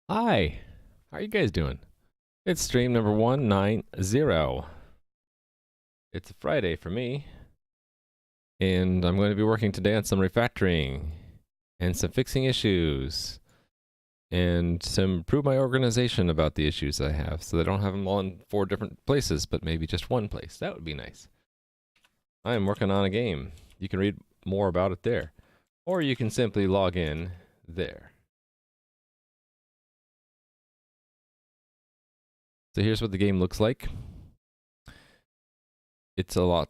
Hi, how are you guys doing? It's stream number 190. It's a Friday for me, and I'm going to be working today on some refactoring and some fixing issues and to improve my organization about the issues I have so that I don't have them all in 4 different places, but maybe just one place. That would be nice. I am working on a game. You can read more about it there, or you can simply log in there. So here's what the game looks like. It's a lot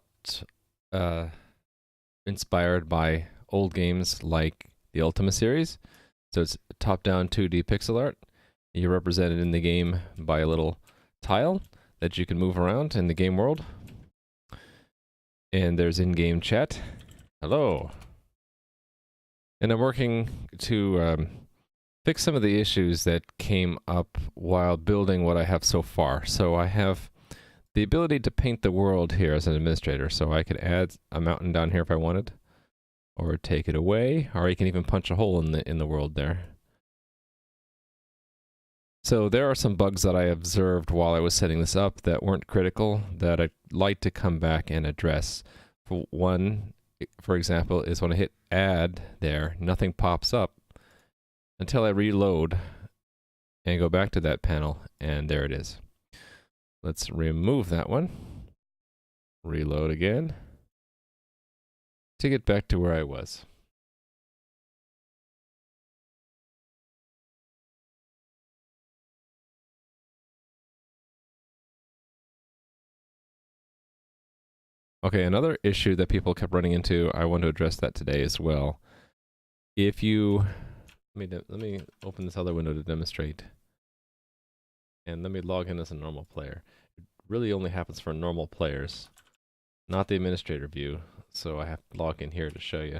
inspired by old games like the Ultima series. So it's top-down 2D pixel art. You're represented in the game by a little tile that you can move around in the game world. And there's in-game chat. Hello. And I'm working to fix some of the issues that came up while building what I have so far. So I have the ability to paint the world here as an administrator. So I could add a mountain down here if I wanted, or take it away, or you can even punch a hole in the world there. So there are some bugs that I observed while I was setting this up that weren't critical that I'd like to come back and address. One, for example, is when I hit add there, nothing pops up until I reload and go back to that panel, and there it is. Let's remove that one. Reload again to get back to where I was. Okay, another issue that people kept running into, I want to address that today as well. If you, let me open this other window to demonstrate. And let me log in as a normal player. It really only happens for normal players, not the administrator view. So I have to log in here to show you.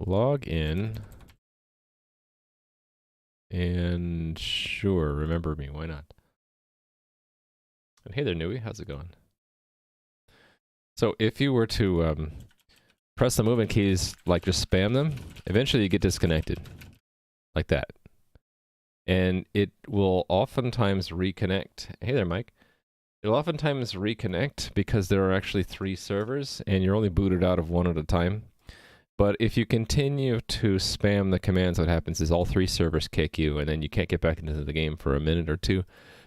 Log in. And sure, remember me, why not? And hey there, Nui, how's it going? So if you were to press the movement keys, like just spam them, eventually you get disconnected, like that. And it will oftentimes reconnect. Hey there, Mike. It'll oftentimes reconnect because there are actually 3 servers and you're only booted out of one at a time. But if you continue to spam the commands, what happens is all 3 servers kick you and then you can't get back into the game for a minute or two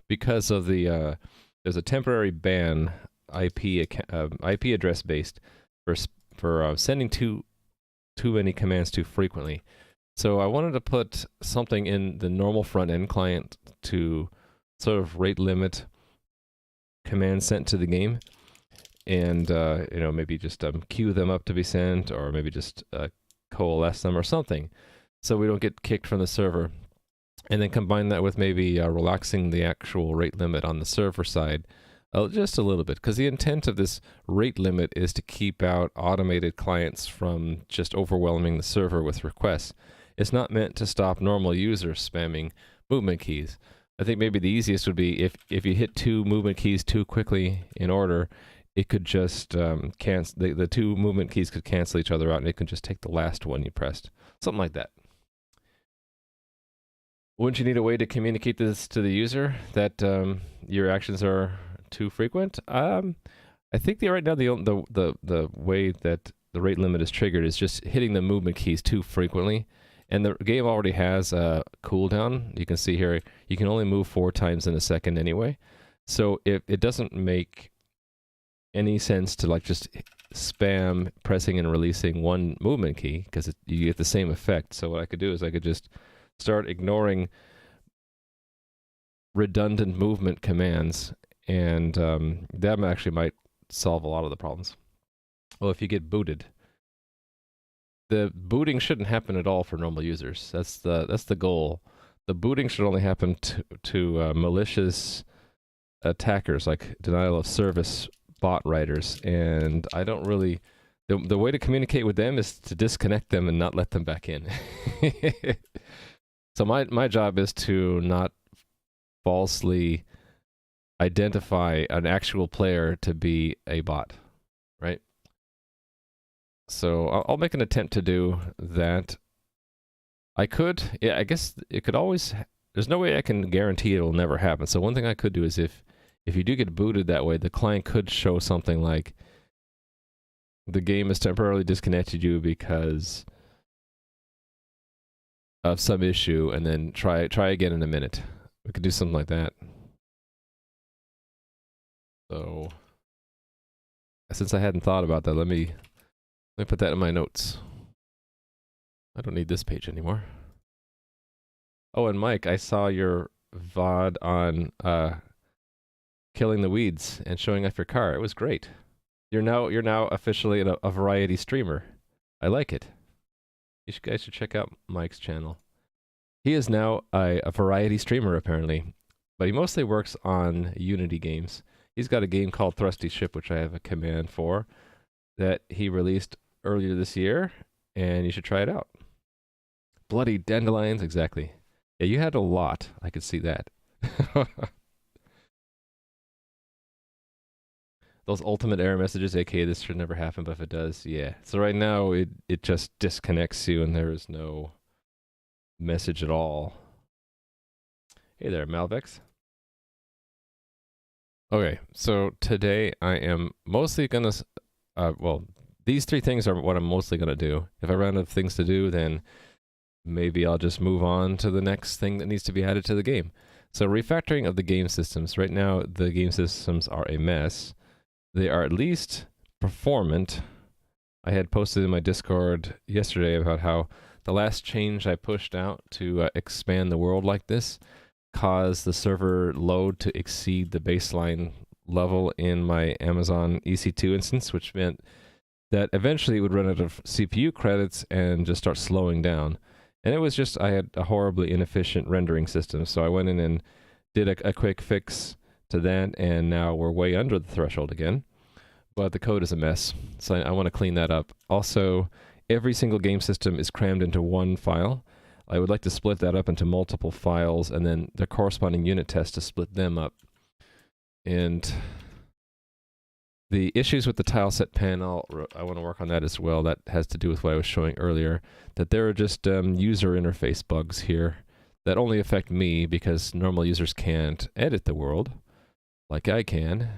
because of the, there's a temporary ban, IP address based, for sending too many commands too frequently. So I wanted to put something in the normal front-end client to sort of rate limit commands sent to the game, and you know, maybe just queue them up to be sent, or maybe just coalesce them or something, so we don't get kicked from the server. And then combine that with maybe relaxing the actual rate limit on the server side just a little bit, because the intent of this rate limit is to keep out automated clients from just overwhelming the server with requests. It's not meant to stop normal users spamming movement keys. I think maybe the easiest would be if you hit 2 movement keys too quickly in order, it could just cancel, the 2 movement keys could cancel each other out, and it could just take the last one you pressed. Something like that. Wouldn't you need a way to communicate this to the user that your actions are too frequent? I think right now the way that the rate limit is triggered is just hitting the movement keys too frequently. And the game already has a cooldown. You can see here, you can only move 4 times in a second anyway. So it doesn't make any sense to like just spam pressing and releasing one movement key, because you get the same effect. So what I could do is I could just start ignoring redundant movement commands, and that actually might solve a lot of the problems. Well, if you get booted, the booting shouldn't happen at all for normal users. That's the goal. The booting should only happen to malicious attackers, like denial of service bot writers. And I don't really. The way to communicate with them is to disconnect them and not let them back in. So my job is to not falsely identify an actual player to be a bot, right? So I'll make an attempt to do that I could, yeah, I guess it could always, there's no way I can guarantee it will never happen. So one thing I could do is if you do get booted that way, the client could show something like the game has temporarily disconnected you because of some issue, and then try again in a minute. We could do something like that. So since I hadn't thought about that, let me put that in my notes. I don't need this page anymore. Oh, and Mike, I saw your VOD on killing the weeds and showing off your car. It was great. You're now officially a variety streamer. I like it. You guys should check out Mike's channel. He is now a variety streamer apparently, but he mostly works on Unity games. He's got a game called Thrusty Ship, which I have a command for, that he released earlier this year, and you should try it out. Bloody dandelions, exactly. Yeah, you had a lot. I could see that. Those ultimate error messages, aka this should never happen, but if it does, yeah. So right now, it just disconnects you and there is no message at all. Hey there, Malvex. Okay, so today I am mostly gonna, well, these three things are what I'm mostly gonna do. If I run out of things to do, then maybe I'll just move on to the next thing that needs to be added to the game. So refactoring of the game systems. Right now, the game systems are a mess. They are at least performant. I had posted in my Discord yesterday about how the last change I pushed out to expand the world like this caused the server load to exceed the baseline level in my Amazon EC2 instance, which meant that eventually it would run out of CPU credits and just start slowing down. And it was just, I had a horribly inefficient rendering system, so I went in and did a quick fix to that, and now we're way under the threshold again. But the code is a mess, so I want to clean that up. Also, every single game system is crammed into one file. I would like to split that up into multiple files, and then the corresponding unit tests to split them up. And the issues with the tileset panel, I want to work on that as well. That has to do with what I was showing earlier, that there are just user interface bugs here that only affect me because normal users can't edit the world like I can.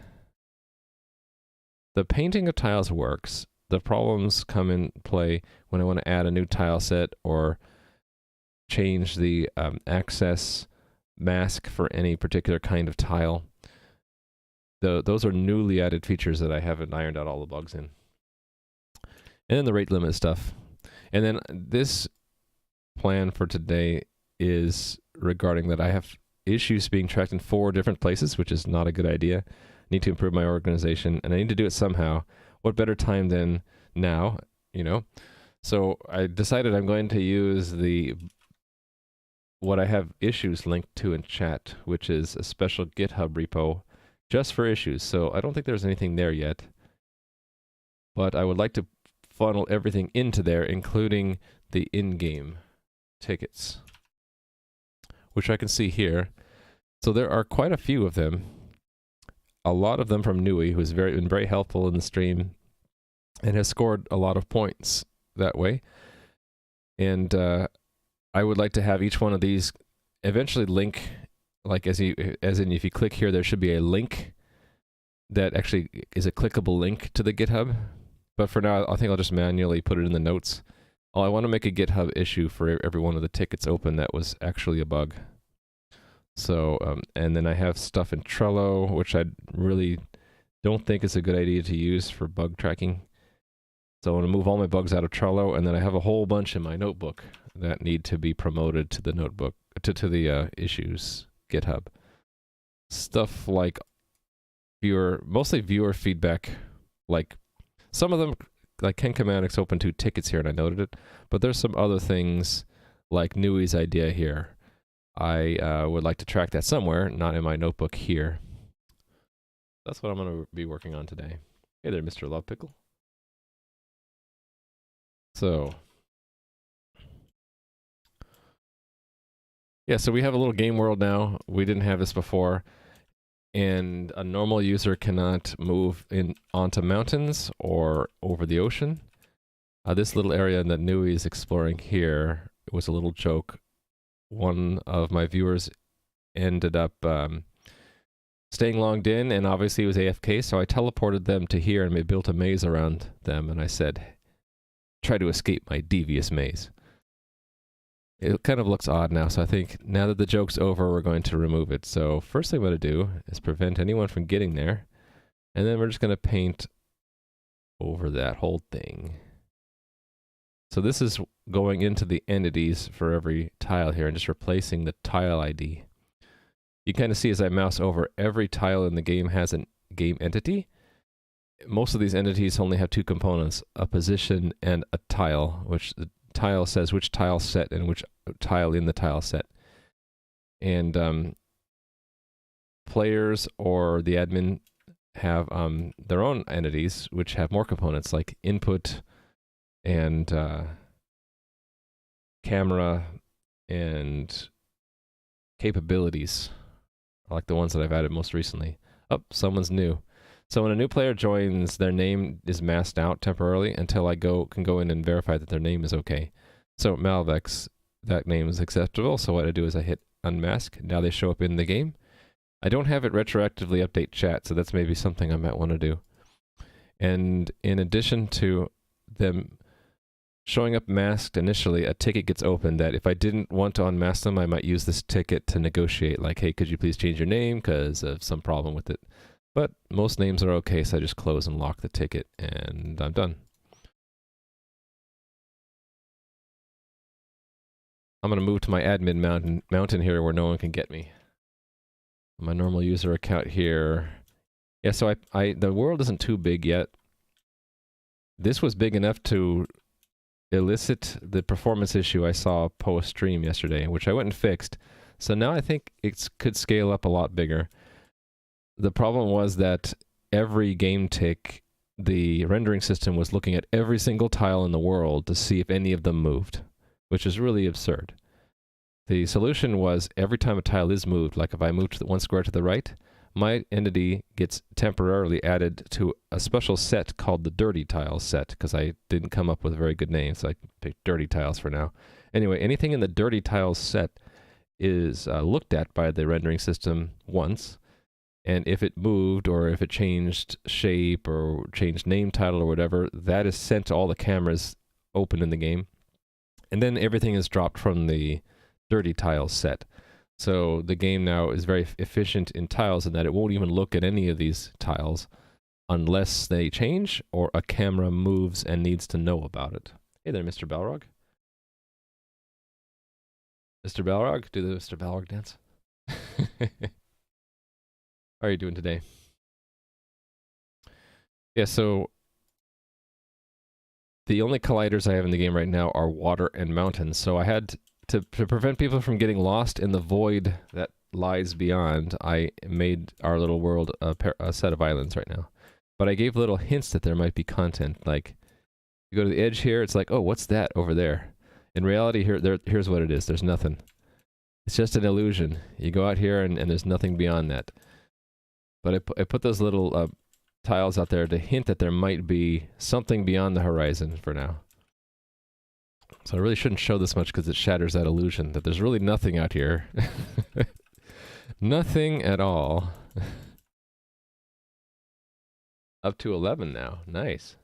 The painting of tiles works. The problems come in play when I want to add a new tile set or change the access mask for any particular kind of tile. Those are newly added features that I haven't ironed out all the bugs in. And then the rate limit stuff. And then this plan for today is regarding that I have issues being tracked in 4 different places, which is not a good idea. I need to improve my organization, and I need to do it somehow. What better time than now, you know? So I decided I'm going to use what I have issues linked to in chat, which is a special GitHub repo just for issues. So I don't think there's anything there yet, but I would like to funnel everything into there, including the in-game tickets, which I can see here. So there are quite a few of them. A lot of them from Nui, who's been very helpful in the stream and has scored a lot of points that way. And I would like to have each one of these eventually link, like as in if you click here, there should be a link that actually is a clickable link to the GitHub. But for now, I think I'll just manually put it in the notes. Oh, I want to make a GitHub issue for every one of the tickets open that was actually a bug. So, and then I have stuff in Trello, which I really don't think is a good idea to use for bug tracking. So I want to move all my bugs out of Trello, and then I have a whole bunch in my notebook that need to be promoted to the notebook, to the issues GitHub. Stuff like mostly viewer feedback, like some of them, like Ken Commanix opened 2 tickets here and I noted it, but there's some other things like Nui's idea here. I would like to track that somewhere, not in my notebook here. That's what I'm going to be working on today. Hey there, Mr. Love Pickle. So, yeah, so we have a little game world now. We didn't have this before. And a normal user cannot move onto mountains or over the ocean. This little area that Nui is exploring here it was a little joke. One of my viewers ended up staying logged in, and obviously it was AFK, so I teleported them to here and we built a maze around them, and I said, try to escape my devious maze. It kind of looks odd now, so I think now that the joke's over, we're going to remove it. So first thing I'm going to do is prevent anyone from getting there, and then we're just going to paint over that whole thing. So this is going into the entities for every tile here and just replacing the tile ID. You kind of see as I mouse over, every tile in the game has a game entity. Most of these entities only have two components, a position and a tile, which the tile says which tile set and which tile in the tile set. And players or the admin have their own entities, which have more components like input and camera and capabilities, like the ones that I've added most recently. Oh, someone's new. So when a new player joins, their name is masked out temporarily until I can go in and verify that their name is okay. So Malvex, that name is acceptable. So what I do is I hit unmask. Now they show up in the game. I don't have it retroactively update chat, so that's maybe something I might want to do. And in addition to them showing up masked initially, a ticket gets opened that if I didn't want to unmask them, I might use this ticket to negotiate, like, hey, could you please change your name because of some problem with it. But most names are okay, so I just close and lock the ticket, and I'm done. I'm going to move to my admin mountain here where no one can get me. My normal user account here. Yeah, so the world isn't too big yet. This was big enough to elicit the performance issue I saw post-stream yesterday, which I went and fixed. So now I think it could scale up a lot bigger. The problem was that every game tick, the rendering system was looking at every single tile in the world to see if any of them moved, which is really absurd. The solution was every time a tile is moved, like if I move to one square to the right, my entity gets temporarily added to a special set called the dirty tiles set, because I didn't come up with a very good name, so I picked dirty tiles for now. Anyway, anything in the dirty tiles set is looked at by the rendering system once, and if it moved or if it changed shape or changed name title or whatever, that is sent to all the cameras open in the game. And then everything is dropped from the dirty tiles set. So the game now is very efficient in tiles in that it won't even look at any of these tiles unless they change or a camera moves and needs to know about it. Hey there, Mr. Balrog. Mr. Balrog, do the Mr. Balrog dance. How are you doing today? Yeah, so the only colliders I have in the game right now are water and mountains. So I had to prevent people from getting lost in the void that lies beyond, I made our little world a set of islands right now. But I gave little hints that there might be content. Like, you go to the edge here, it's like, oh, what's that over there? In reality, here's what it is. There's nothing. It's just an illusion. You go out here and there's nothing beyond that. But I put those little tiles out there to hint that there might be something beyond the horizon for now. So I really shouldn't show this much because it shatters that illusion that there's really nothing out here. Nothing at all. Up to 11 now. Nice.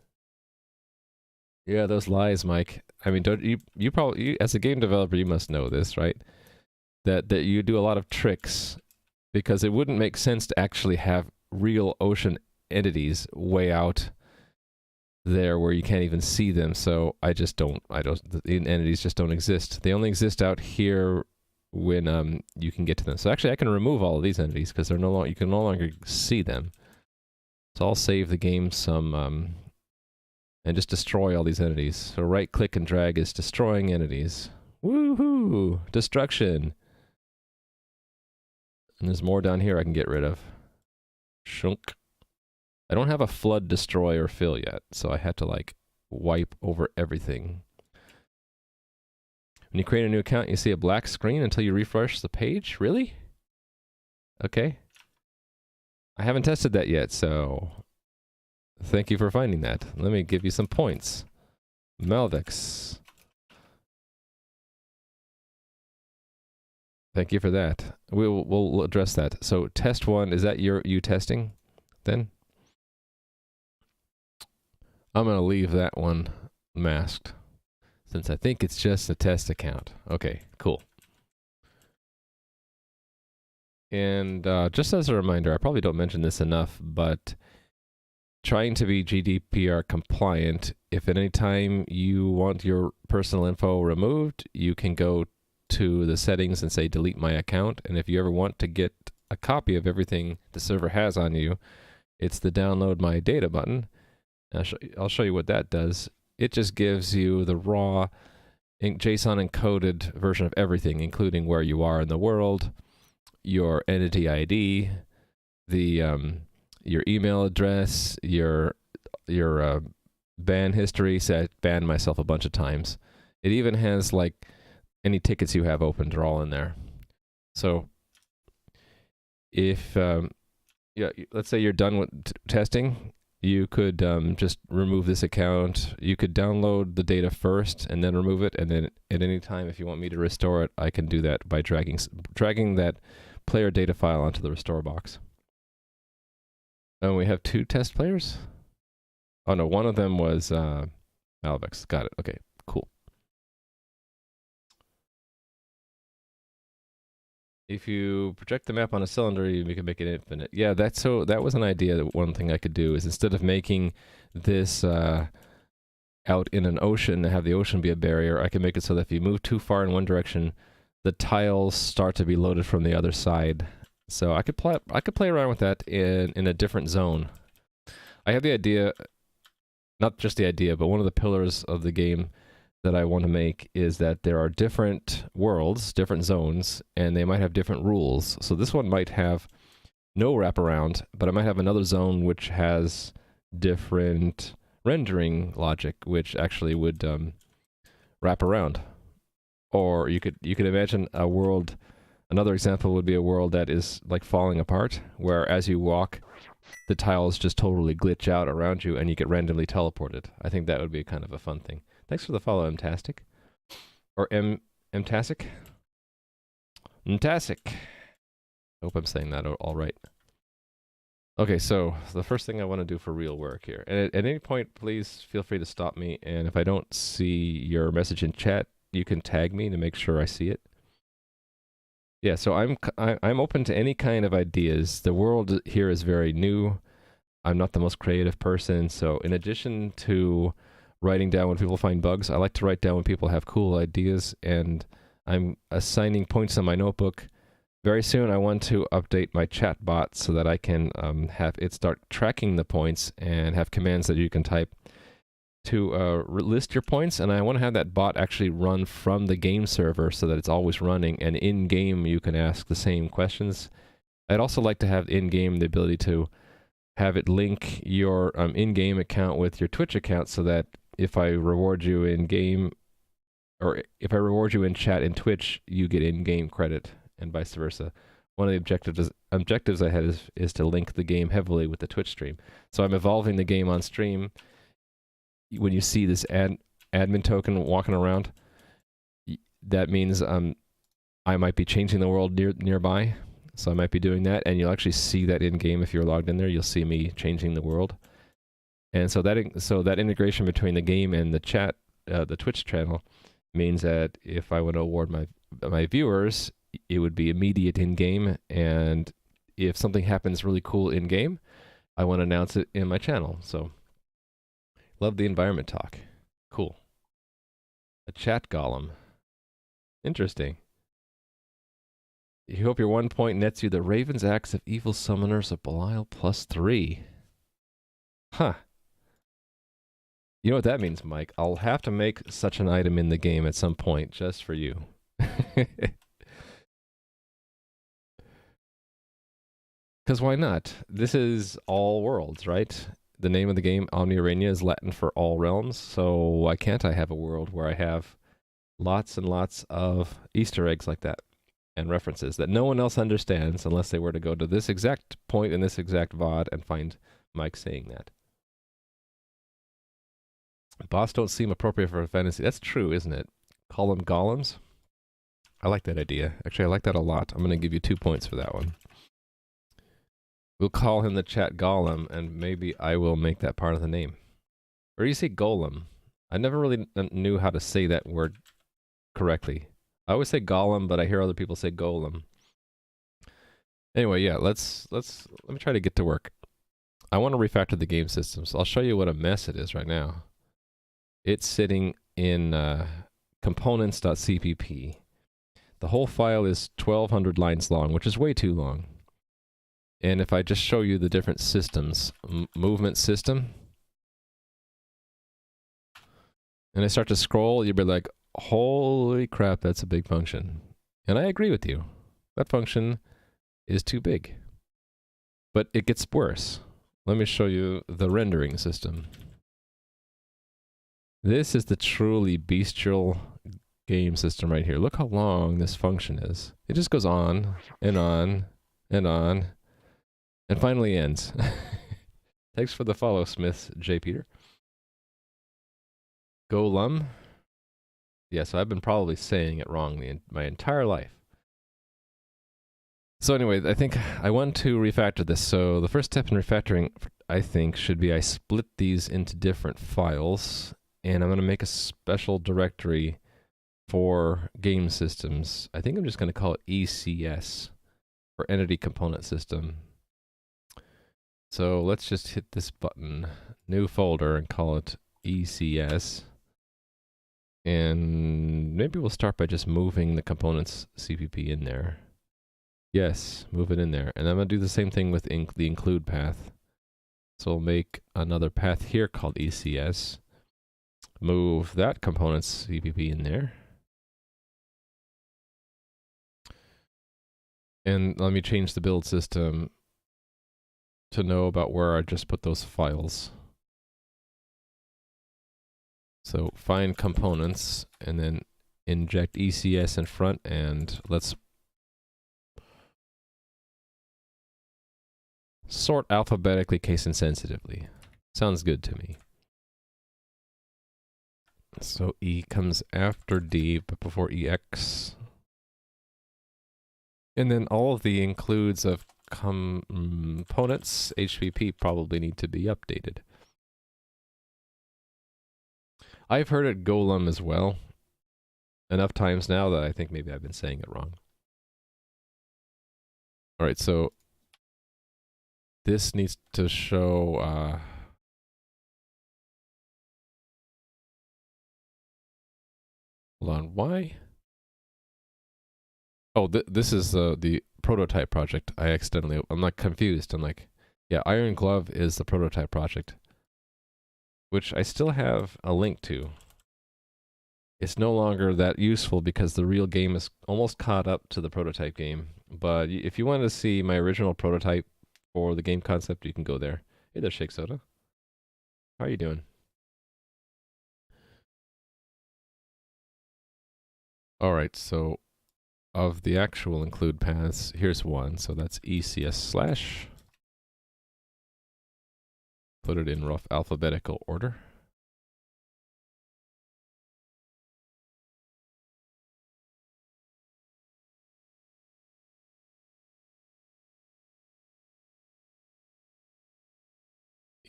Yeah, those lies, Mike. I mean, don't you probably, as a game developer, you must know this, right? That you do a lot of tricks because it wouldn't make sense to actually have real ocean entities way out there where you can't even see them. So the entities just don't exist. They only exist out here when you can get to them. So actually I can remove all of these entities because they're you can no longer see them. So I'll save the game some and just destroy all these entities. So right click and drag is destroying entities. Woohoo! Destruction. And there's more down here I can get rid of. Shunk. I don't have a flood, destroy, or fill yet, so I had to like wipe over everything. When you create a new account, you see a black screen until you refresh the page? Really? Okay. I haven't tested that yet, so thank you for finding that. Let me give you some points. Malvex. Thank you for that. We'll address that. So test 1, is that you testing then? I'm going to leave that one masked since I think it's just a test account. Okay, cool. And just as a reminder, I probably don't mention this enough, but trying to be GDPR compliant, if at any time you want your personal info removed, you can go to the settings and say delete my account. And if you ever want to get a copy of everything the server has on you, it's the download my data button. I'll show you what that does. It just gives you the raw JSON encoded version of everything, including where you are in the world, your entity ID, your email address, your ban history. Say I banned myself a bunch of times. It even has like any tickets you have opened are all in there. So if yeah, let's say you're done with testing, you could just remove this account. You could download the data first and then remove it, and then at any time, if you want me to restore it, I can do that by dragging that player data file onto the restore box. And we have 2 test players. Oh no, one of them was Malvex. Got it. Okay, cool. If you project the map on a cylinder, you can make it infinite. Yeah, that was an idea. That one thing I could do is instead of making this out in an ocean and have the ocean be a barrier, I can make it so that if you move too far in one direction, the tiles start to be loaded from the other side. So I could play around with that in a different zone. I have the idea, not just the idea, but one of the pillars of the game that I want to make is that there are different worlds, different zones, and they might have different rules. So this one might have no wraparound, but I might have another zone which has different rendering logic, which actually would wrap around. Or you could imagine a world. Another example would be a world that is like falling apart, where as you walk, the tiles just totally glitch out around you and you get randomly teleported. I think that would be kind of a fun thing. Thanks for the follow, Mtastic. Or Mtastic? Mtastic. Hope I'm saying that all right. Okay, so the first thing I want to do for real work here. And at any point, please feel free to stop me. And if I don't see your message in chat, you can tag me to make sure I see it. Yeah, so I'm open to any kind of ideas. The world here is very new. I'm not the most creative person, so in addition to writing down when people find bugs, I like to write down when people have cool ideas, and I'm assigning points on my notebook. Very soon I want to update my chat bot so that I can have it start tracking the points and have commands that you can type to list your points, and I want to have that bot actually run from the game server so that it's always running, and in-game you can ask the same questions. I'd also like to have in-game the ability to have it link your in-game account with your Twitch account so that if I reward you in-game, or if I reward you in chat in Twitch, you get in-game credit, and vice versa. One of the objectives I had is to link the game heavily with the Twitch stream. So I'm evolving the game on stream. When you see this admin token walking around, that means I might be changing the world nearby. So I might be doing that, and you'll actually see that in-game if you're logged in there. You'll see me changing the world. And so that integration between the game and the chat, the Twitch channel, means that if I want to award my viewers, it would be immediate in-game, and if something happens really cool in-game, I want to announce it in my channel. So, love the environment talk. Cool. A chat golem. Interesting. You hope your 1 point nets you the Raven's Axe of Evil Summoners of Belial +3. Huh. You know what that means, Mike? I'll have to make such an item in the game at some point, just for you. Because why not? This is all worlds, right? The name of the game, Omniarenia, is Latin for all realms, so why can't I have a world where I have lots and lots of Easter eggs like that, and references that no one else understands unless they were to go to this exact point in this exact VOD and find Mike saying that. Boss don't seem appropriate for a fantasy. That's true, isn't it? Call them golems. I like that idea. Actually, I like that a lot. I'm going to give you 2 points for that one. We'll call him the chat golem, and maybe I will make that part of the name. Or you say golem. I never really knew how to say that word correctly. I always say golem, but I hear other people say golem. Anyway, yeah, let me try to get to work. I want to refactor the game system, so I'll show you what a mess it is right now. It's sitting in components.cpp. The whole file is 1200 lines long, which is way too long. And if I just show you the different systems, movement system, and I start to scroll, you'll be like, holy crap, that's a big function. And I agree with you. That function is too big. But it gets worse. Let me show you the rendering system. This is the truly bestial game system right here. Look how long this function is. It just goes on and on and on and finally ends. Thanks for the follow, Smith J. Peter. Golem. Yeah, so I've been probably saying it wrong my entire life. So anyway, I think I want to refactor this. So the first step in refactoring, I think, should be I split these into different files, and I'm going to make a special directory for game systems. I think I'm just going to call it ECS, for Entity Component System. So let's just hit this button, new folder, and call it ECS. And maybe we'll start by just moving the components CPP in there. Yes, move it in there. And I'm going to do the same thing with the include path. So we'll make another path here called ECS. Move that components CPP in there. And let me change the build system to know about where I just put those files. So find components and then inject ECS in front, and let's sort alphabetically, case insensitively. Sounds good to me. So E comes after D, but before EX. And then all of the includes of components, HPP, probably need to be updated. I've heard it golem as well enough times now that I think maybe I've been saying it wrong. All right, so this needs to show hold on, why? Oh, this is the prototype project. I'm like confused. I'm like, yeah, Iron Glove is the prototype project, which I still have a link to. It's no longer that useful because the real game is almost caught up to the prototype game. But if you want to see my original prototype for the game concept, you can go there. Hey there, Shake Soda. How are you doing? All right, so of the actual include paths, here's one. So that's ECS/. Put it in rough alphabetical order.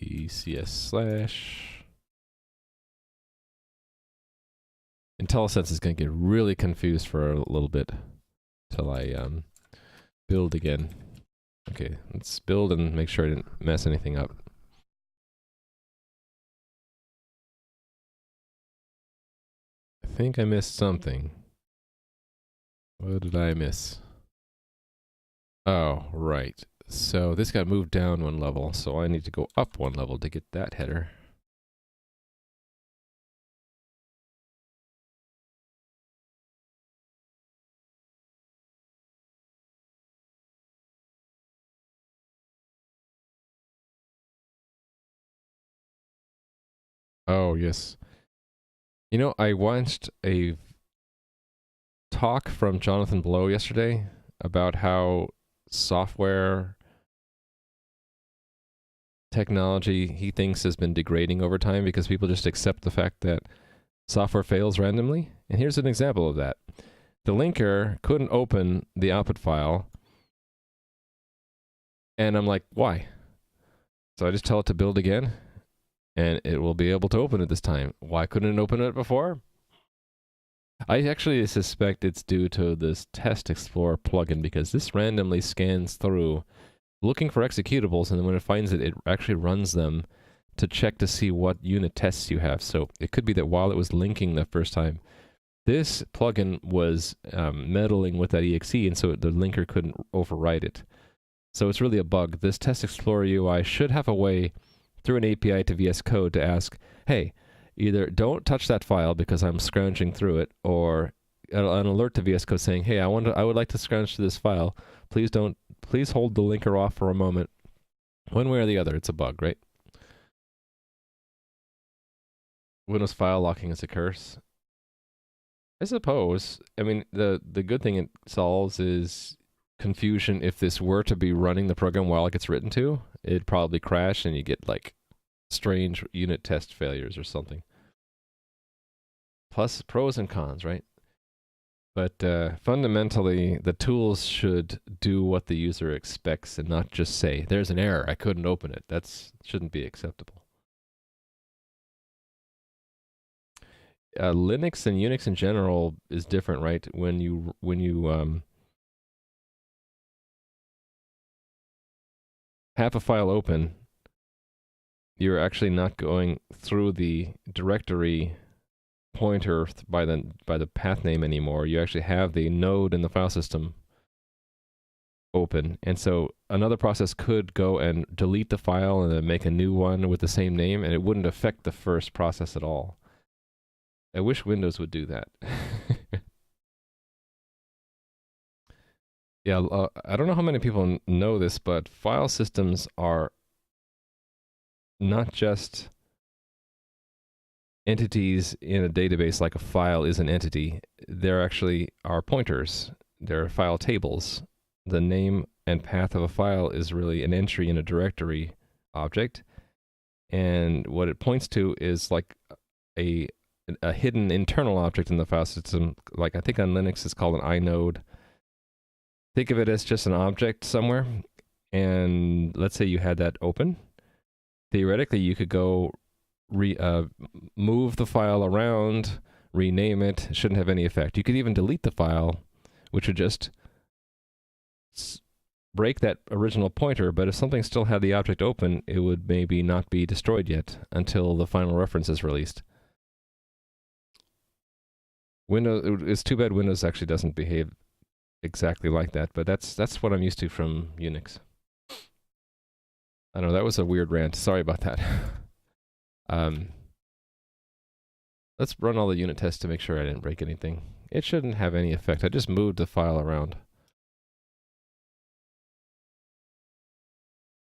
ECS/. IntelliSense is going to get really confused for a little bit till I build again. Okay, let's build and make sure I didn't mess anything up. I think I missed something. What did I miss? Oh, right. So this got moved down one level, so I need to go up one level to get that header. Oh, yes. You know, I watched a talk from Jonathan Blow yesterday about how software technology he thinks has been degrading over time because people just accept the fact that software fails randomly. And here's an example of that. the linker couldn't open the output file. And I'm like, why? So I just tell it to build again, and it will be able to open it this time. Why couldn't it open it before? I actually suspect it's due to this Test Explorer plugin, because this randomly scans through looking for executables, and then when it finds it, it actually runs them to check to see what unit tests you have. So it could be that while it was linking the first time, this plugin was meddling with that exe, and so the linker couldn't overwrite it. So it's really a bug. This Test Explorer UI should have a way through an API to VS Code to ask, hey, either don't touch that file because I'm scrounging through it, or an alert to VS Code saying, hey, I would like to scrounge through this file. Please hold the linker off for a moment. One way or the other, it's a bug, right? Windows file locking is a curse. I suppose. I mean, the good thing it solves is confusion. If this were to be running the program while it gets written to, it'd probably crash and you get like strange unit test failures or something. Plus pros and cons, right? But fundamentally, the tools should do what the user expects and not just say, there's an error, I couldn't open it. That shouldn't be acceptable. Linux and Unix in general is different, right? When you have a file open, you're actually not going through the directory pointer by the path name anymore. You actually have the node in the file system open, and so another process could go and delete the file and then make a new one with the same name, and it wouldn't affect the first process at all. I wish Windows would do that. Yeah, I don't know how many people know this, but file systems are not just entities in a database like a file is an entity. There actually are pointers. There are file tables. The name and path of a file is really an entry in a directory object. And what it points to is like a hidden internal object in the file system. Like I think on Linux it's called an inode. Think of it as just an object somewhere. And let's say you had that open. Theoretically, you could go move the file around, rename it. It shouldn't have any effect. You could even delete the file, which would just break that original pointer, but if something still had the object open, it would maybe not be destroyed yet until the final reference is released. Windows, it's too bad Windows actually doesn't behave exactly like that, but that's what I'm used to from Unix. I don't know, that was a weird rant. Sorry about that. Let's run all the unit tests to make sure I didn't break anything. It shouldn't have any effect. I just moved the file around.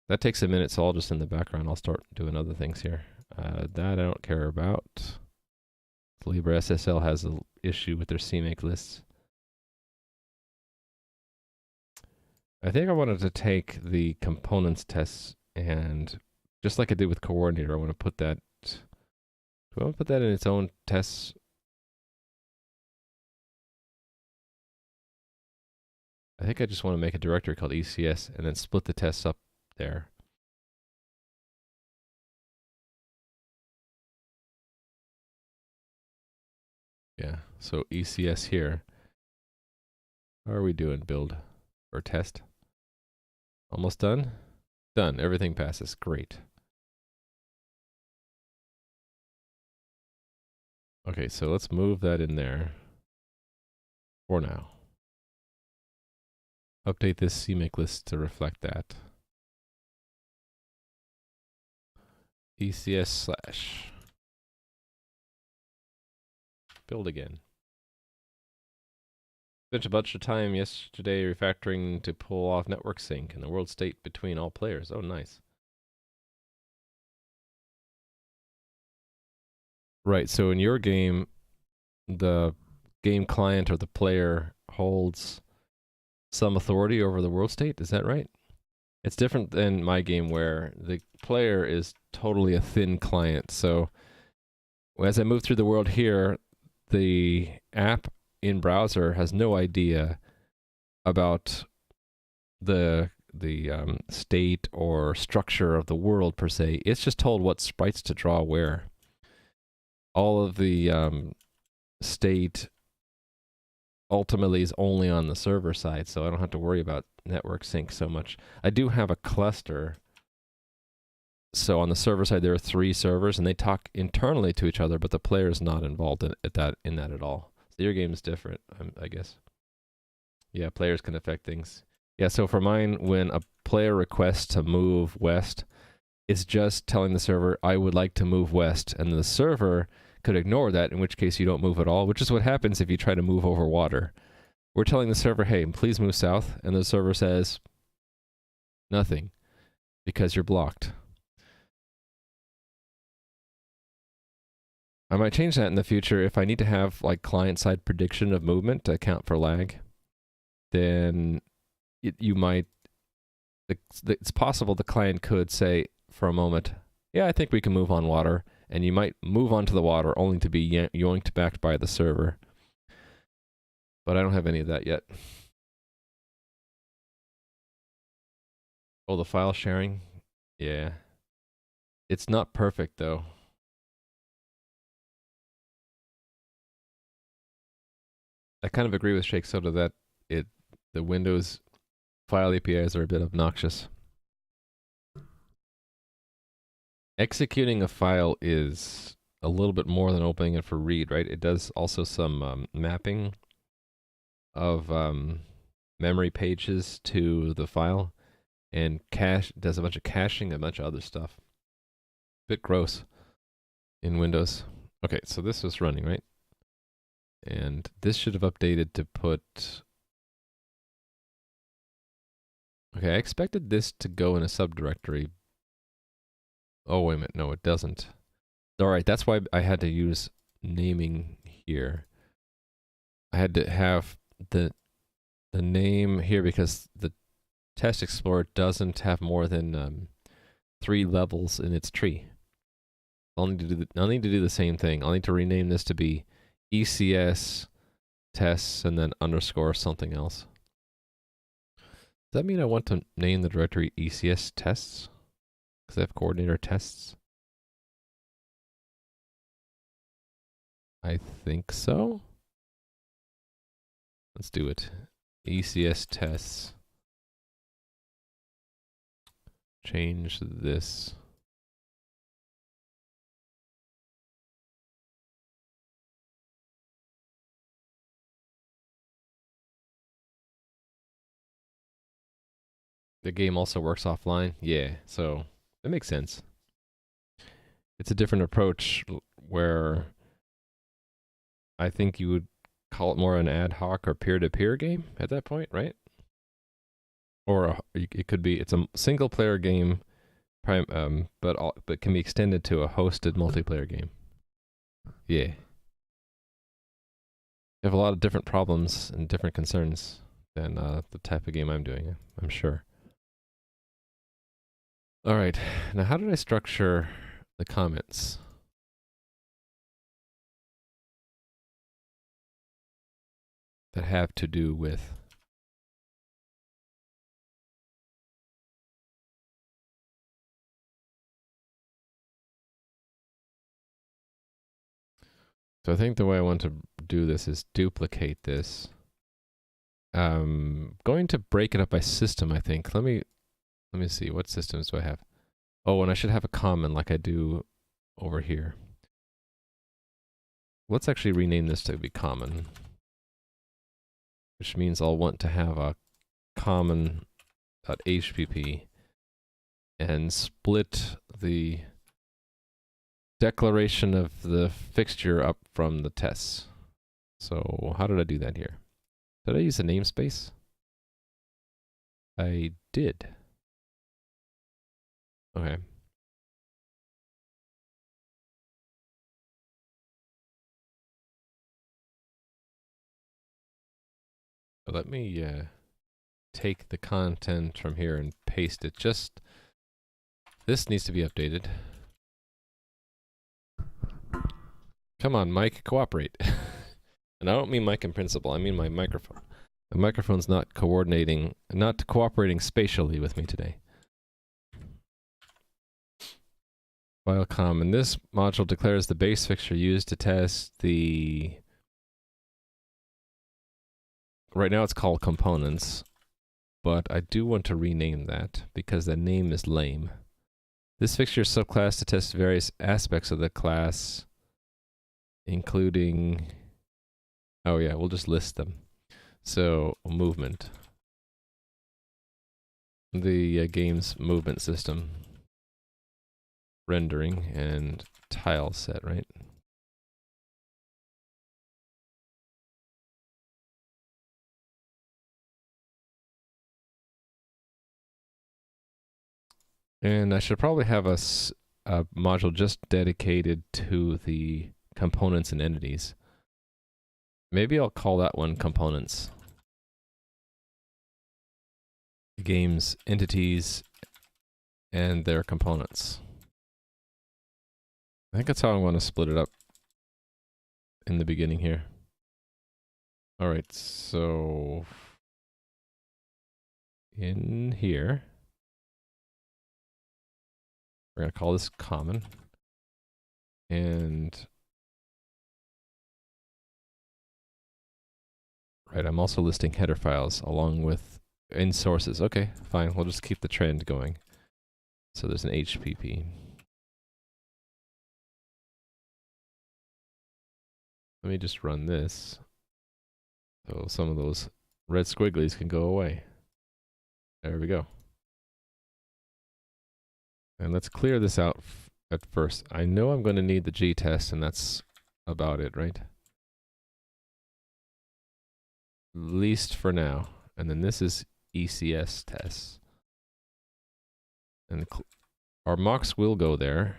That takes a minute, so I'll just in the background, I'll start doing other things here. That I don't care about. LibreSSL has an issue with their CMake lists. I think I wanted to take the components tests and just like I did with coordinator, I want to put that. Do I want to put that in its own tests? I think I just want to make a directory called ECS and then split the tests up there. Yeah, so ECS here. How are we doing? Build or test? Almost done? Done. Everything passes. Great. Okay, so let's move that in there for now. Update this CMake list to reflect that. ECS / build again. Spent a bunch of time yesterday refactoring to pull off network sync and the world state between all players. Oh, nice. Right, so in your game, the game client or the player holds some authority over the world state, is that right? It's different than my game where the player is totally a thin client. So as I move through the world here, the app in browser has no idea about the state or structure of the world per se. It's just told what sprites to draw where. All of the state ultimately is only on the server side, so I don't have to worry about network sync so much. I do have a cluster. So on the server side, there are 3 servers, and they talk internally to each other, but the player is not involved in that at all. So your game is different, I guess. Yeah, players can affect things. Yeah, so for mine, when a player requests to move west, it's just telling the server, I would like to move west, and the server could ignore that, in which case you don't move at all, which is what happens if you try to move over water. We're telling the server, hey, please move south, and the server says, nothing, because you're blocked. I might change that in the future if I need to have like client-side prediction of movement to account for lag. Then it's possible the client could say for a moment, yeah, I think we can move on water, and you might move onto the water only to be yoinked back by the server. But I don't have any of that yet. Oh, the file sharing? Yeah. It's not perfect though. I kind of agree with Shake Soda that the Windows file APIs are a bit obnoxious. Executing a file is a little bit more than opening it for read, right? It does also some mapping of memory pages to the file, and does a bunch of caching, a bunch of other stuff. Bit gross in Windows. Okay, so this was running, right? And this should have updated to put... Okay, I expected this to go in a subdirectory. Oh, wait a minute. No, it doesn't. All right, that's why I had to use naming here. I had to have the name here because the Test Explorer doesn't have more than 3 levels in its tree. I'll need to do the same thing. I'll need to rename this to be ECS tests and then underscore something else. Does that mean I want to name the directory ECS tests? Because I have coordinator tests? I think so. Let's do it. ECS tests. Change this. The game also works offline. Yeah, so that makes sense. It's a different approach where I think you would call it more an ad hoc or peer-to-peer game at that point, right? Or it could be, it's a single player game, but can be extended to a hosted multiplayer game. Yeah. You have a lot of different problems and different concerns than the type of game I'm doing, I'm sure. All right, now how did I structure the comments? That have to do with... So I think the way I want to do this is duplicate this. Going to break it up by system, I think. Let me see, what systems do I have? Oh, and I should have a common like I do over here. Let's actually rename this to be common, which means I'll want to have a common.hpp and split the declaration of the fixture up from the tests. So how did I do that here? Did I use a namespace? I did. Okay. So let me take the content from here and paste it. Just this needs to be updated. Come on, Mike, cooperate. And I don't mean mic in principle, I mean my microphone. My microphone's not cooperating spatially with me today. While common, this module declares the base fixture used to test the... Right now it's called components, but I do want to rename that because the name is lame. This fixture is subclass to test various aspects of the class, including... Oh yeah, we'll just list them. So, movement. The game's movement system. Rendering and tileset, right? And I should probably have a module just dedicated to the components and entities. Maybe I'll call that one components. The game's entities and their components. I think that's how I want to split it up in the beginning here. Alright, so in here, we're going to call this common. And right, I'm also listing header files along with in sources. Okay, fine. We'll just keep the trend going. So there's an HPP. Let me just run this. So some of those red squigglies can go away. There we go. And let's clear this out at first. I know I'm going to need the G-test, and that's about it, right? At least for now. And then this is ECS tests. And our mocks will go there.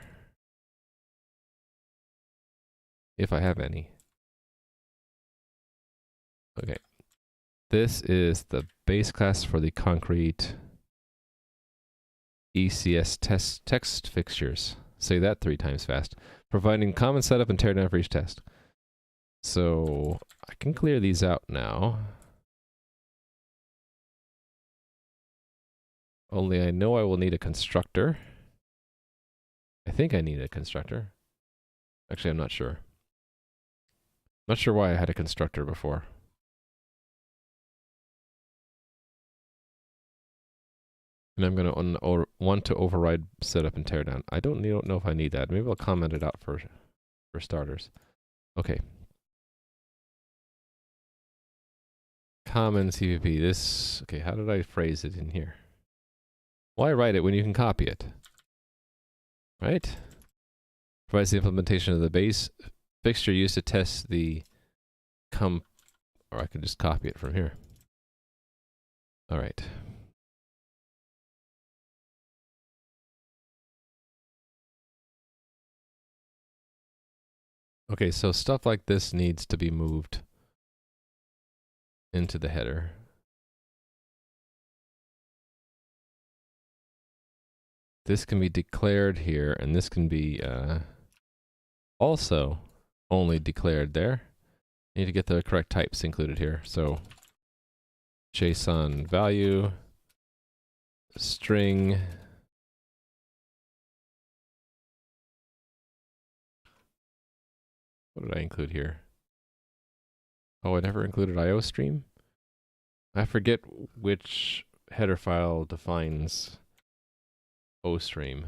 If I have any. Okay. This is the base class for the concrete ECS text fixtures. Say that 3 times fast. Providing common setup and teardown for each test. So I can clear these out now. Only I know I will need a constructor. I think I need a constructor. Actually, I'm not sure. Not sure why I had a constructor before. And I'm going to want to override setup and teardown. I don't know if I need that. Maybe I'll comment it out for starters. Okay. Common CVP. This, okay, how did I phrase it in here? Why write it when you can copy it? Right? Provides the implementation of the base fixture used to test the or I can just copy it from here. All right. Okay, so stuff like this needs to be moved into the header. This can be declared here, and this can be also only declared there. You need to get the correct types included here. So JSON value, string, what did I include here? Oh, I never included IOStream? I forget which header file defines OStream.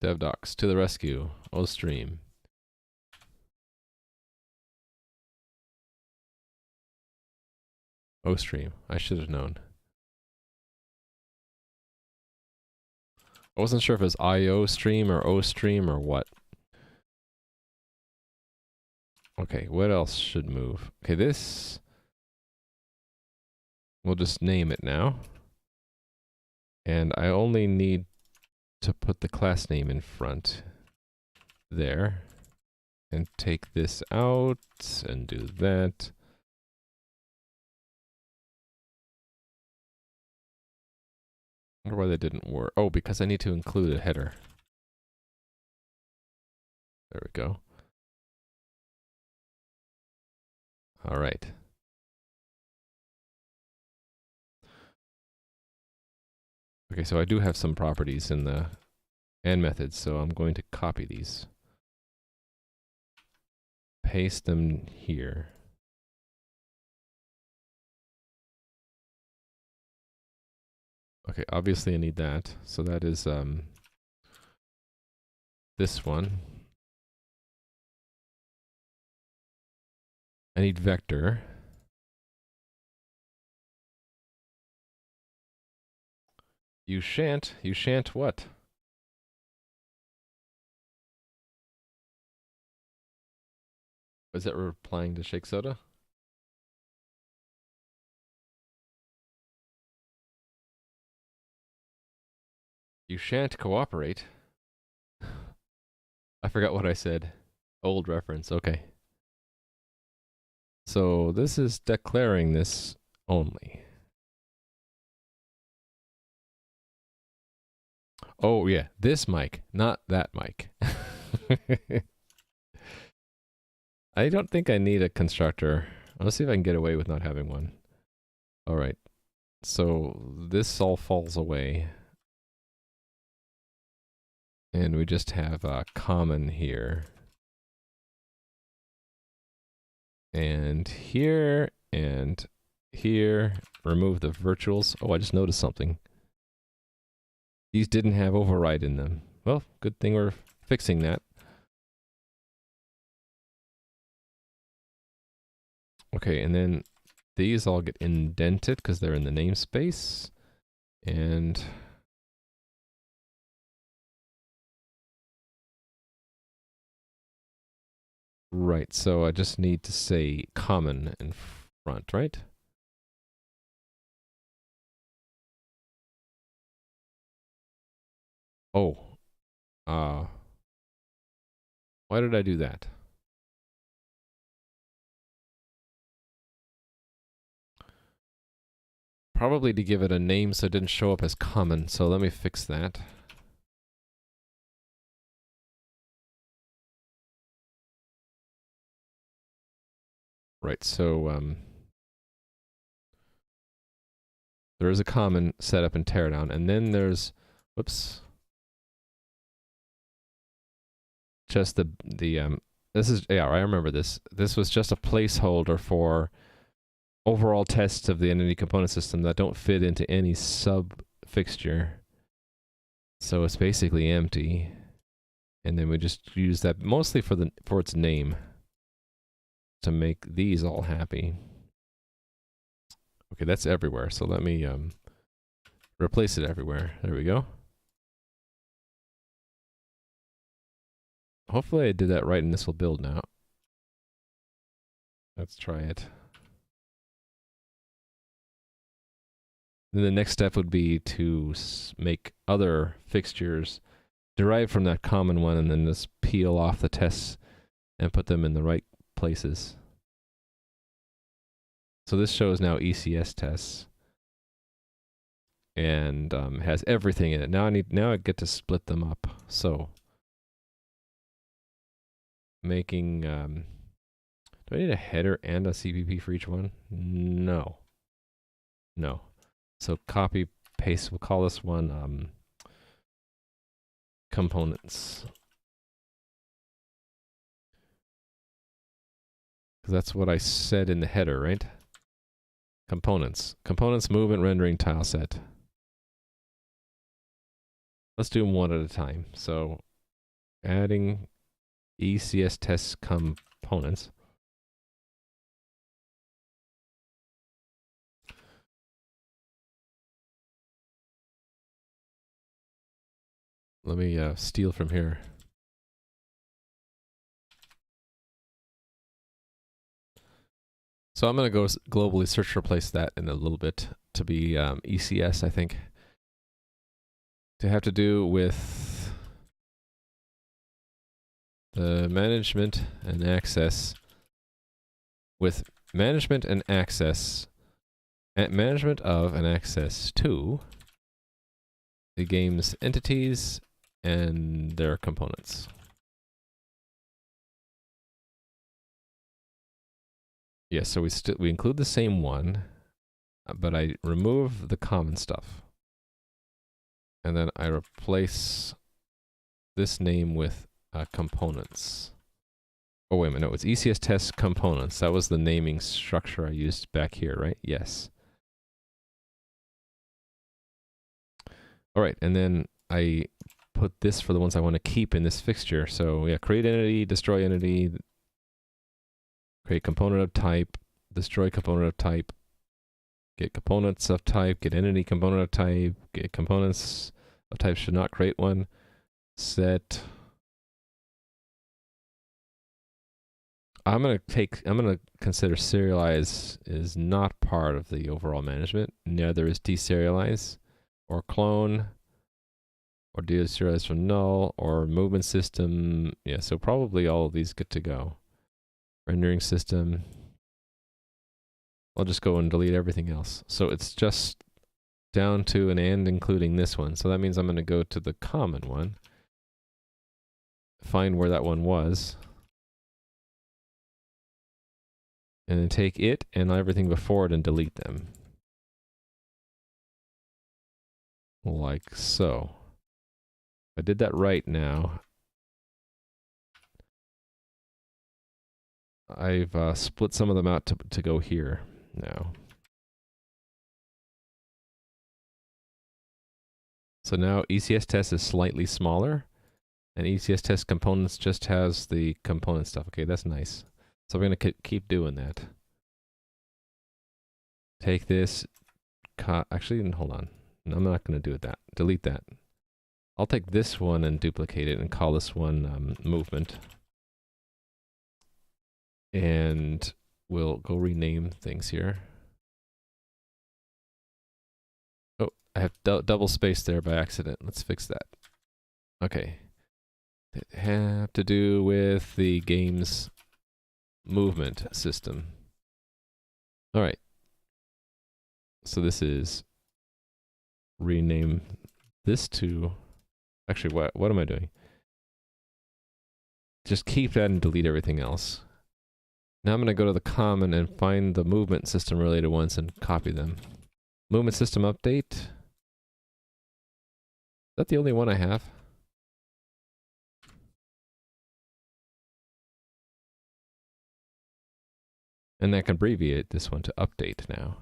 DevDocs to the rescue, OStream. OStream, I should have known. I wasn't sure if it was IOStream or OStream or what. Okay, what else should move? Okay, this, we'll just name it now. And I only need to put the class name in front there. And take this out and do that. I wonder why that didn't work. Oh, because I need to include a header. There we go. All right. Okay, so I do have some properties in the and methods, so I'm going to copy these. Paste them here. Okay, obviously I need that. So that is this one. I need vector. You shan't what? Was that replying to Shake Soda? You shan't cooperate. I forgot what I said. Old reference, okay. So this is declaring this only. Oh yeah, this mic, not that mic. I don't think I need a constructor. Let's see if I can get away with not having one. All right. So this all falls away. And we just have a common here. And here, and here. Remove the virtuals. Oh, I just noticed something. These didn't have override in them. Well, good thing we're fixing that. Okay, and then these all get indented because they're in the namespace. And right, so I just need to say common in front, right? Oh, why did I do that? Probably to give it a name so it didn't show up as common, so let me fix that. Right, so there is a common setup and teardown, and then there's, whoops, just the this is, yeah, I remember this. This was just a placeholder for overall tests of the entity component system that don't fit into any sub fixture. So it's basically empty. And then we just use that mostly for its name to make these all happy. Okay, that's everywhere. So let me replace it everywhere. There we go. Hopefully I did that right and this will build now. Let's try it. Then the next step would be to make other fixtures derived from that common one and then just peel off the tests and put them in the right places. So this shows now ECS tests and has everything in it. Now I get to split them up. So making do I need a header and a CPP for each one? No. So copy paste. We'll call this one components. Because that's what I said in the header, right? Components. Components, movement, rendering, tile set. Let's do them one at a time. So adding ECS test components. Let me steal from here. So I'm going to go globally search replace that in a little bit to be ECS, I think. To have to do with the management and access. With management and access, management of and access to the game's entities and their components. Yeah, so we include the same one, but I remove the common stuff. And then I replace this name with components. Oh, wait a minute. No, it's ECS test components. That was the naming structure I used back here, right? Yes. All right, and then I put this for the ones I want to keep in this fixture. So yeah, create entity, destroy entity, create component of type, destroy component of type, get components of type, get entity component of type, get components of type should not create one, set. I'm gonna consider serialize is not part of the overall management. Neither is deserialize or clone or deserialize from null or movement system. Yeah, so probably all of these get to go. Rendering system. I'll just go and delete everything else. So it's just down to an and including this one. So that means I'm going to go to the common one, find where that one was, and then take it and everything before it and delete them. Like so. I did that right now. I've split some of them out to go here now. So now ECS test is slightly smaller, and ECS test components just has the component stuff. Okay, that's nice. So we're going to keep doing that. Take this, actually, hold on. I'm not going to do that. Delete that. I'll take this one and duplicate it and call this one movement. And we'll go rename things here. Oh, I have double space there by accident. Let's fix that. Okay. It have to do with the game's movement system. All right. So this is rename this to, actually, what am I doing? Just keep that and delete everything else. Now I'm going to go to the common and find the movement system related ones and copy them. Movement system update. Is that the only one I have? And I can abbreviate this one to update now.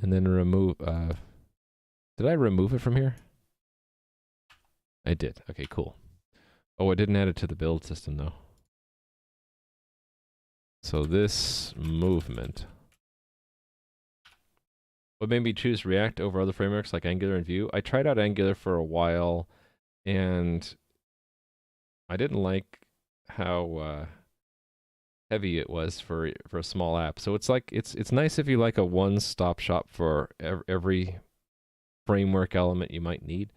And then remove, did I remove it from here? I did. Okay, cool. Oh, I didn't add it to the build system though. So this movement. What made me choose React over other frameworks like Angular and Vue? I tried out Angular for a while, and I didn't like how heavy it was for a small app. So it's like it's nice if you like a one-stop shop for every framework element you might need.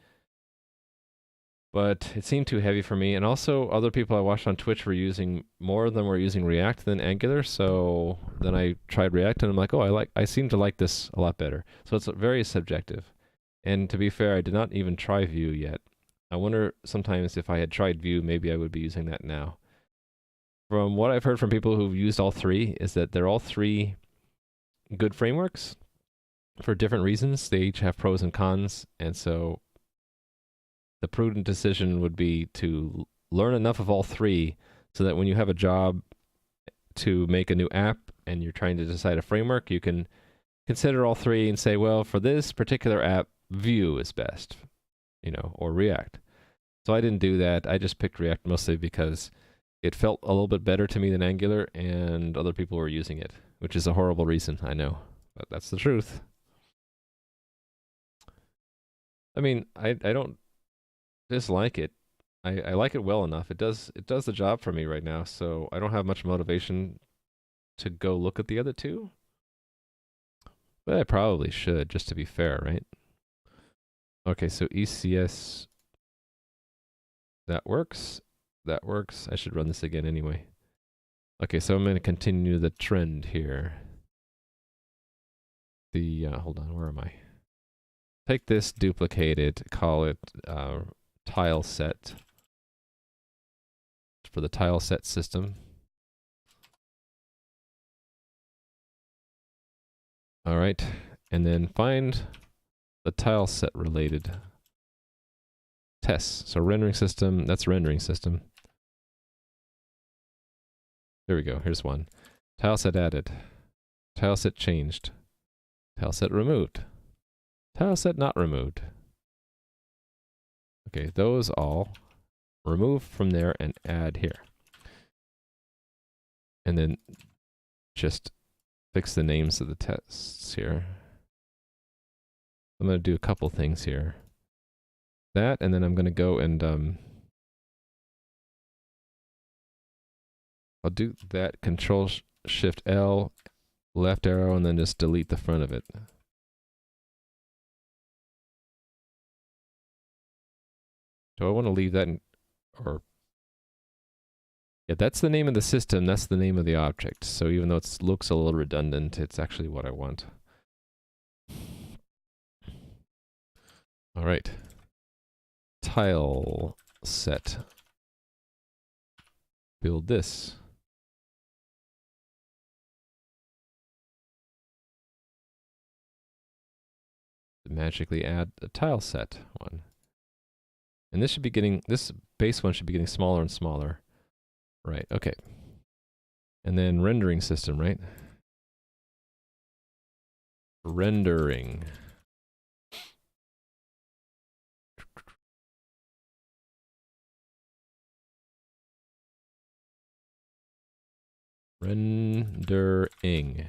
But it seemed too heavy for me, and also other people I watched on Twitch were using, more of them were using React than Angular, so then I tried React and I'm like, oh, I seem to like this a lot better. So it's very subjective. And to be fair, I did not even try Vue yet. I wonder sometimes if I had tried Vue, maybe I would be using that now. From what I've heard from people who've used all three, is that they're all three good frameworks for different reasons. They each have pros and cons, and so the prudent decision would be to learn enough of all three so that when you have a job to make a new app and you're trying to decide a framework, you can consider all three and say, well, for this particular app, Vue is best, you know, or React. So I didn't do that. I just picked React mostly because it felt a little bit better to me than Angular, and other people were using it, which is a horrible reason, I know, but that's the truth. I mean, I don't dislike it. I like it well enough. It does the job for me right now, so I don't have much motivation to go look at the other two. But I probably should, just to be fair, right? Okay, so ECS, that works. That works. I should run this again anyway. Okay, so I'm going to continue the trend here. The, hold on, where am I? Take this, duplicate it, call it tileset for the tileset system. All right, and then find the tileset related tests. So rendering system, that's rendering system. There we go, here's one. Tileset added. Tileset changed. Tileset removed. Tileset not removed. Okay, those all remove from there and add here. And then just fix the names of the tests here. I'm going to do a couple things here. That, and then I'm going to go and I'll do that, Control Shift L, left arrow, and then just delete the front of it. Do I want to leave that in, or yeah, that's the name of the system, that's the name of the object. So even though it looks a little redundant, it's actually what I want. All right. Tile set. Build this. Magically add a tile set one. And this should be getting, this base one should be getting smaller and smaller. Right, okay. And then rendering system, right? Rendering. Rendering.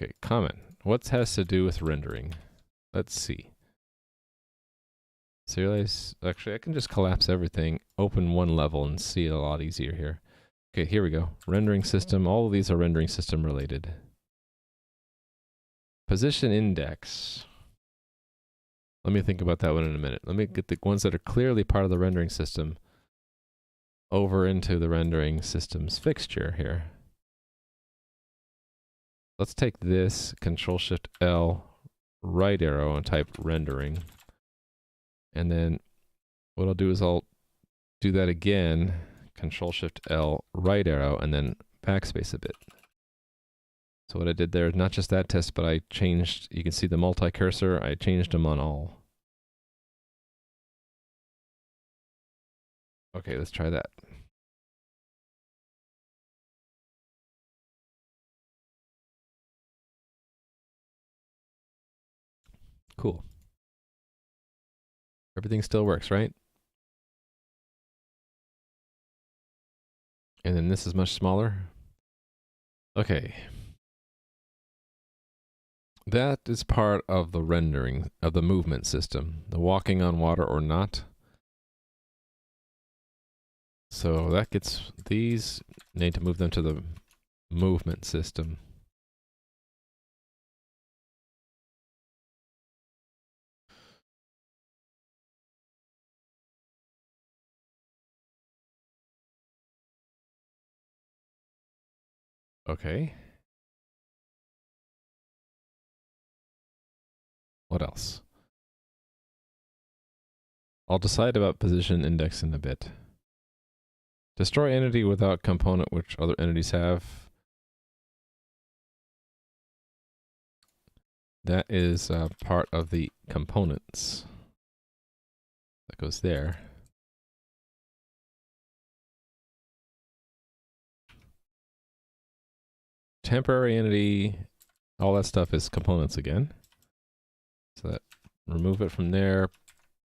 Okay, comment. What has to do with rendering? Let's see. Serialize. Actually, I can just collapse everything, open one level, and see it a lot easier here. Okay, here we go. Rendering system. All of these are rendering system related. Position index. Let me think about that one in a minute. Let me get the ones that are clearly part of the rendering system over into the rendering system's fixture here. Let's take this, Control Shift L, right arrow, and type rendering. And then what I'll do is I'll do that again, Control Shift L, right arrow, and then backspace a bit. So what I did there is not just that test, but I changed, you can see the multi-cursor, I changed them on all. Okay, let's try that. Cool. Everything still works, right? And then this is much smaller. Okay. That is part of the rendering of the movement system, the walking on water or not. So that gets, these need to move them to the movement system. Okay. What else? I'll decide about position index in a bit. Destroy entity without component which other entities have. That is part of the components. That goes there. Temporary entity, all that stuff is components again. So that, remove it from there,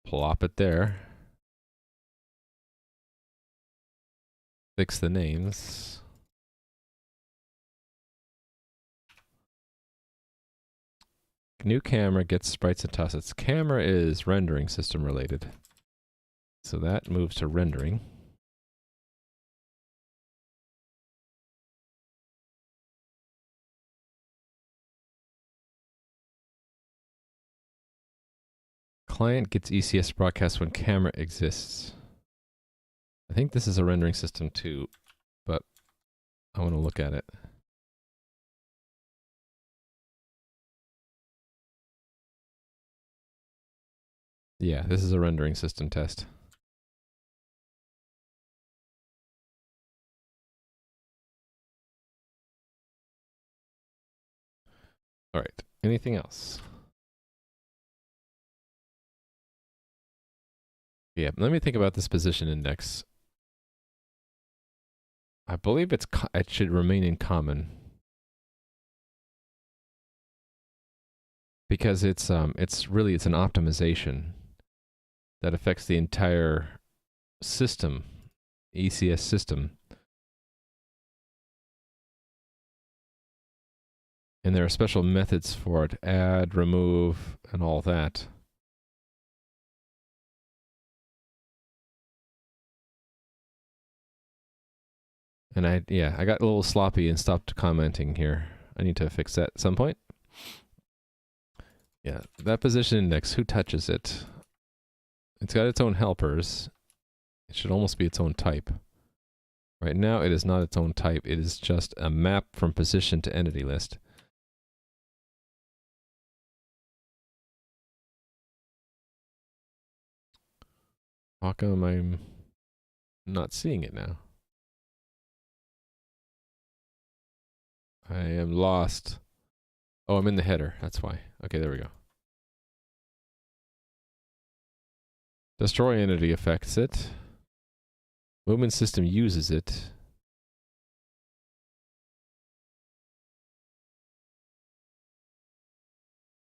plop it there. Fix the names. New camera gets sprites and tossets. Camera is rendering system related. So that moves to rendering. Client gets ECS broadcast when camera exists. I think this is a rendering system too, but I want to look at it. Yeah, this is a rendering system test. All right, anything else? Yeah, let me think about this position index. I believe it should remain in common because it's an optimization that affects the entire system, ECS system. And there are special methods for it, add, remove, and all that. And I got a little sloppy and stopped commenting here. I need to fix that at some point. Yeah, that position index, who touches it? It's got its own helpers. It should almost be its own type. Right now, it is not its own type. It is just a map from position to entity list. How come I'm not seeing it now? I am lost. Oh, I'm in the header. That's why. Okay, there we go. Destroy entity affects it. Movement system uses it.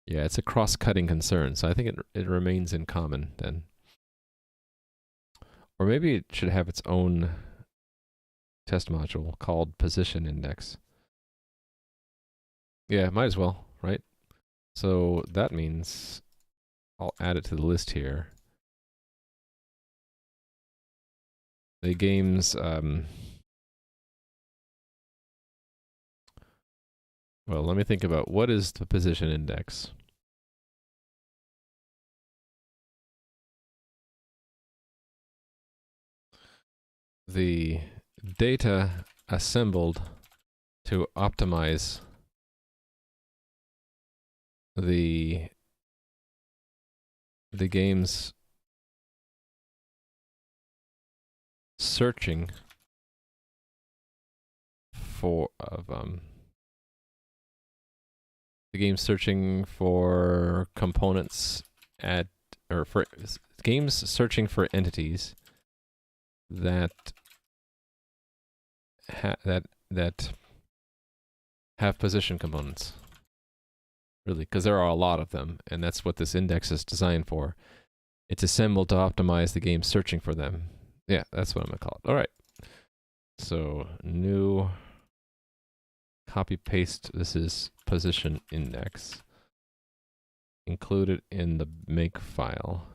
Yeah, it's a cross-cutting concern, so I think it remains in common then. Or maybe it should have its own test module called position index. Yeah, might as well, right? So that means I'll add it to the list here. The game's well, let me think about what is the position index. The data assembled to optimize the game's searching for the game's searching for components for games searching for entities that have position components. Really, because there are a lot of them, and that's what this index is designed for. It's assembled to optimize the game searching for them. Yeah, that's what I'm gonna call it. All right. So new copy paste. This is position index. Include it in the make file.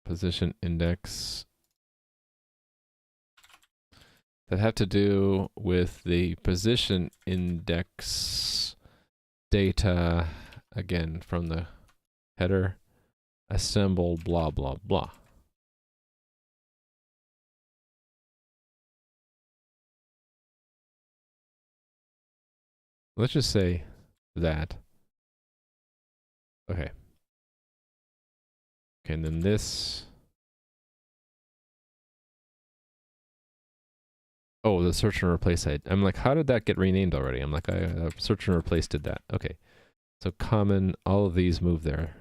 Position index that have to do with the position index data, again, from the header, assemble, blah, blah, blah. Let's just say that. Okay. Okay, and then this. Oh, the search and replace site. I'm like, how did that get renamed already? I'm like, I search and replace did that. Okay. So common, all of these move there.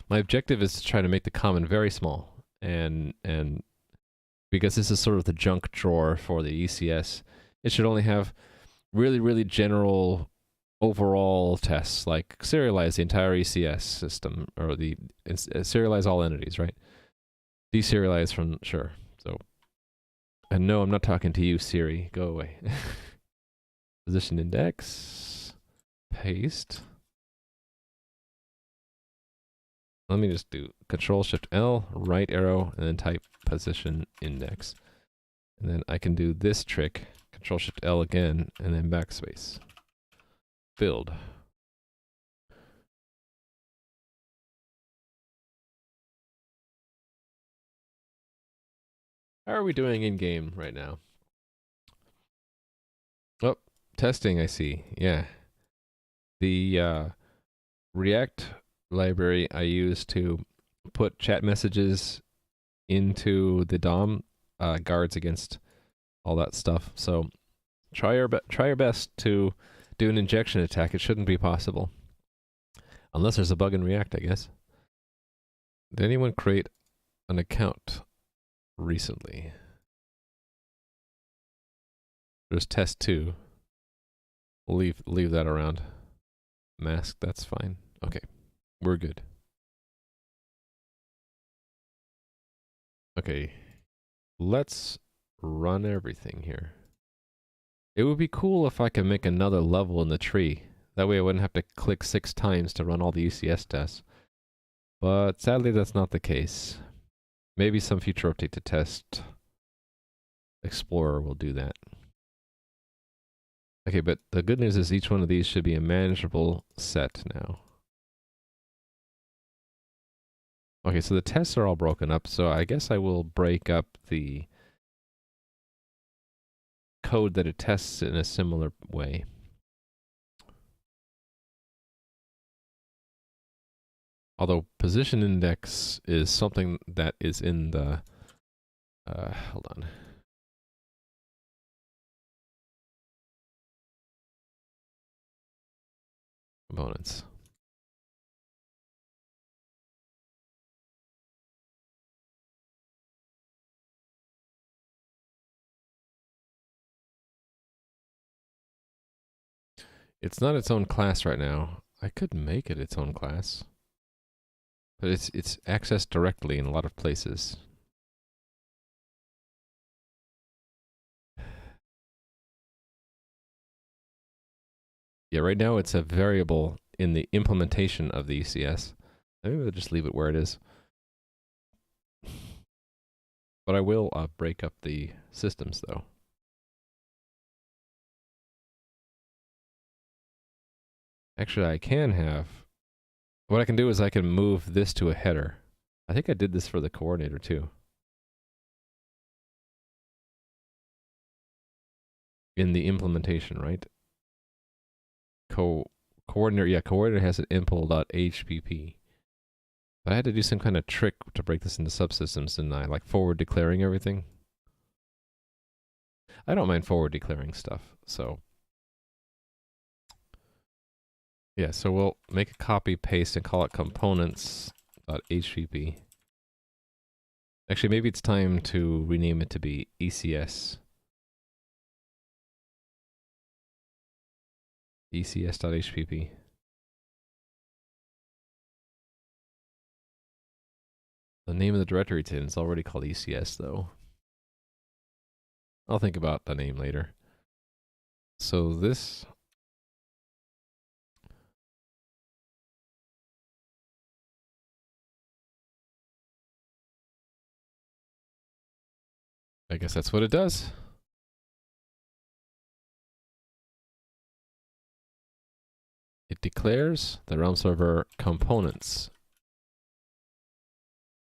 My objective is to try to make the common very small. And because this is sort of the junk drawer for the ECS, it should only have really, really general overall tests, like serialize the entire ECS system, or serialize all entities, right? Deserialize from, sure. So, and no, I'm not talking to you, Siri. Go away. Position index, paste. Let me just do Control-Shift-L, right arrow, and then type position index. And then I can do this trick, Control-Shift-L again, and then backspace. Build. How are we doing in game right now? Oh, testing, I see. Yeah. The React library I use to put chat messages into the DOM guards against all that stuff. So try your best to do an injection attack. It shouldn't be possible. Unless there's a bug in React, I guess. Did anyone create an account recently? There's test 2. We'll leave that around. Mask, that's fine. Okay, we're good. Okay, let's run everything here. It would be cool if I could make another level in the tree. That way I wouldn't have to click 6 times to run all the ECS tests. But sadly that's not the case. Maybe some future update to test Explorer will do that. Okay, but the good news is each one of these should be a manageable set now. Okay, so the tests are all broken up, so I guess I will break up the code that it tests in a similar way. Although position index is something that is in the, hold on. Components. It's not its own class right now. I could make it its own class. But it's accessed directly in a lot of places. Yeah, right now it's a variable in the implementation of the ECS. Maybe we'll just leave it where it is. But I will break up the systems though. Actually, I can have... What I can do is I can move this to a header. I think I did this for the coordinator too. In the implementation, right? Coordinator, yeah, coordinator has an impl.hpp. But I had to do some kind of trick to break this into subsystems, didn't I? Like forward declaring everything. I don't mind forward declaring stuff, so. Yeah, so we'll make a copy, paste, and call it components.hpp. Actually, maybe it's time to rename it to be ECS. ECS.hpp. The name of the directory it's in is already called ECS, though. I'll think about the name later. So this... I guess that's what it does. It declares the realm server components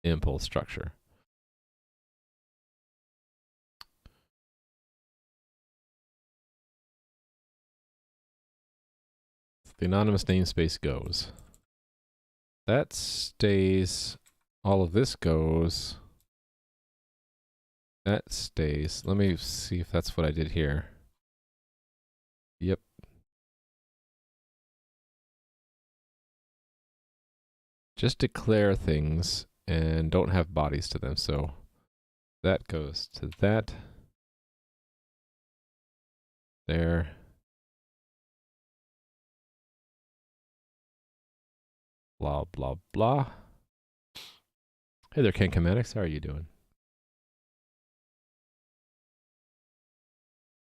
impulse structure. The anonymous namespace goes. That stays. All of this goes. That stays. Let me see if that's what I did here. Yep. Just declare things and don't have bodies to them. So that goes to that. There. Blah, blah, blah. Hey there, Ken Comatics. How are you doing?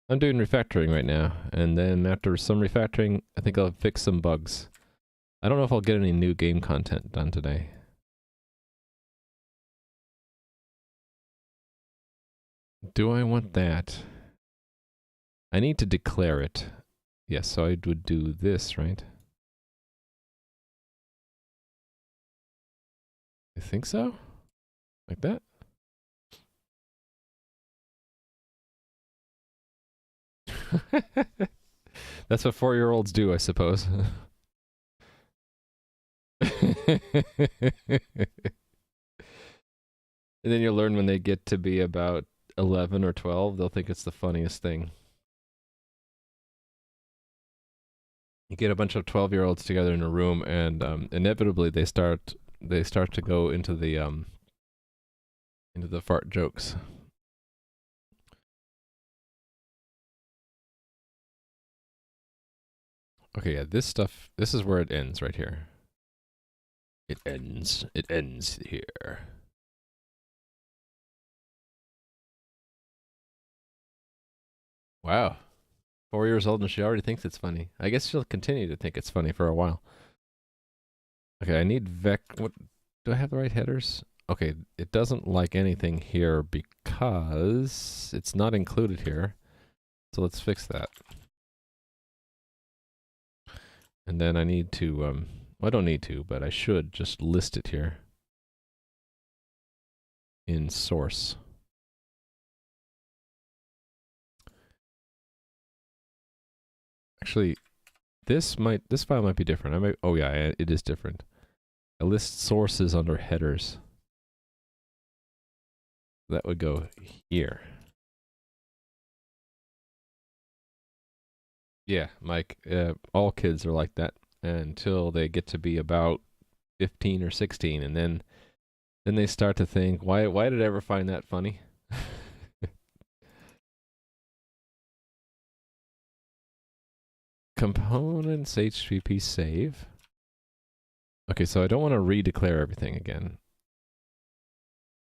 I'm doing refactoring right now, and then after some refactoring, I think I'll fix some bugs. I don't know if I'll get any new game content done today. Do I want that? I need to declare it. Yes, so I would do this, right? I think so? Like that? That's what 4-year-olds do, I suppose. And then you'll learn when they get to be about 11 or 12, they'll think it's the funniest thing. You get a bunch of 12-year-olds together in a room, and inevitably they start to go into the fart jokes. Okay, yeah, this is where it ends right here. It ends here. Wow. 4 years old and she already thinks it's funny. I guess she'll continue to think it's funny for a while. Okay, I need what, do I have the right headers? Okay, it doesn't like anything here because it's not included here. So let's fix that. And then I need to, well, I don't need to, but I should just list it here in source. Actually, this file might be different. Oh yeah, it is different. I list sources under headers. That would go here. Yeah, Mike, all kids are like that until they get to be about 15 or 16, and then they start to think, why did I ever find that funny? Components HTTP save. Okay, so I don't want to redeclare everything again.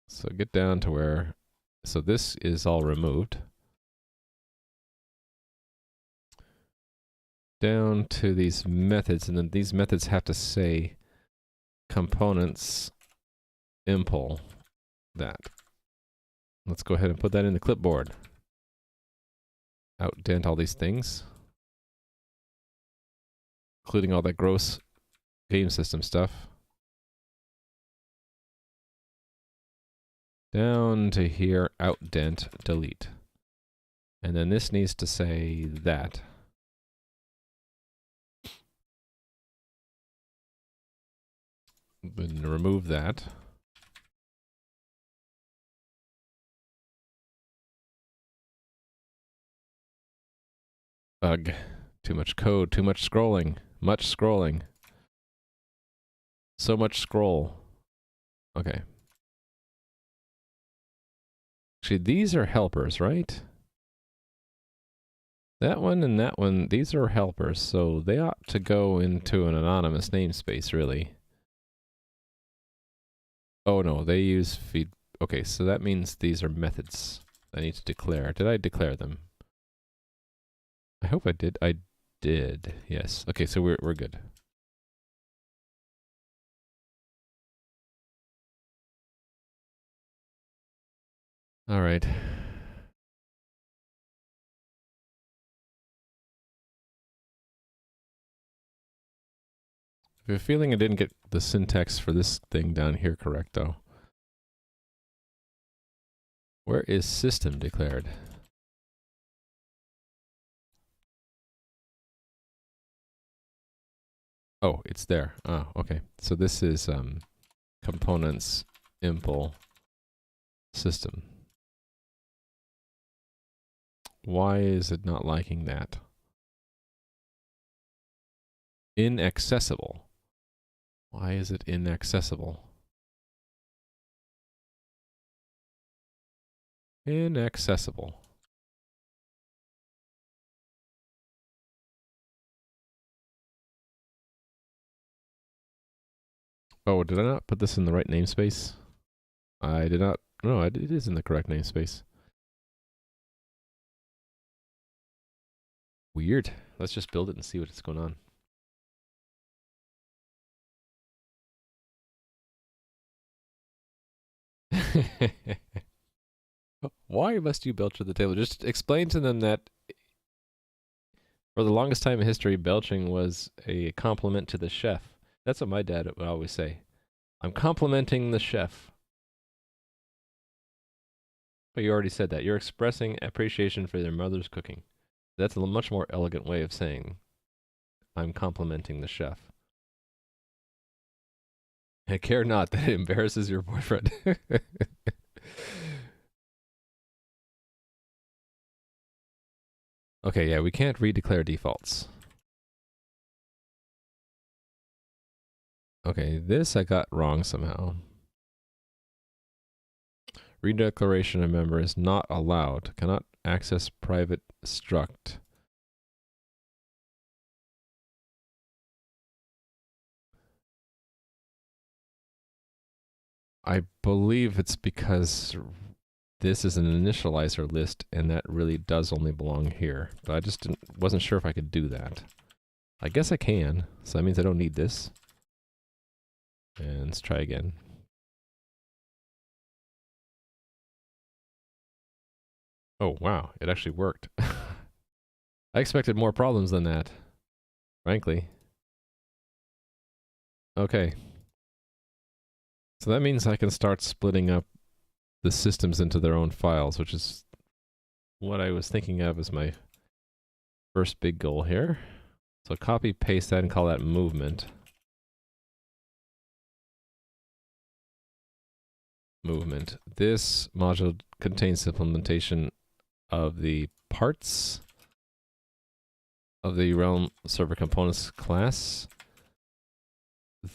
So get down to where, so this is all removed. Down to these methods, and then these methods have to say components impl that. Let's go ahead and put that in the clipboard. Outdent all these things, including all that gross game system stuff. Down to here, outdent, delete. And then this needs to say that. Then remove that. Ugh. Too much code, too much scrolling. Much scrolling. So much scroll. Okay. Actually, these are helpers, right? That one and that one, these are helpers, so they ought to go into an anonymous namespace, really. Oh no, they use feed. Okay, so that means these are methods I need to declare. Did I declare them? I hope I did. I did. Yes. Okay, so we're good. All right. I have a feeling I didn't get the syntax for this thing down here correct, though. Where is system declared? Oh, it's there. Oh, okay. So this is components impl system. Why is it not liking that? Inaccessible. Why is it inaccessible? Inaccessible. Oh, did I not put this in the right namespace? I did not. No, it is in the correct namespace. Weird. Let's just build it and see what's going on. Why must you belch at the table? Just explain to them that for the longest time in history, belching was a compliment to the chef. That's what my dad would always say. I'm complimenting the chef. But you already said that. You're expressing appreciation for their mother's cooking. That's a much more elegant way of saying I'm complimenting the chef. I care not that it embarrasses your boyfriend. Okay, yeah, we can't redeclare defaults. Okay, this I got wrong somehow. Redeclaration of member is not allowed. Cannot access private struct. I believe it's because this is an initializer list, and that really does only belong here. But I just wasn't sure if I could do that. I guess I can, so that means I don't need this. And let's try again. Oh, wow, it actually worked. I expected more problems than that, frankly. Okay. So that means I can start splitting up the systems into their own files, which is what I was thinking of as my first big goal here. So copy, paste that, and call that movement. Movement. This module contains implementation of the parts of the Realm Server Components class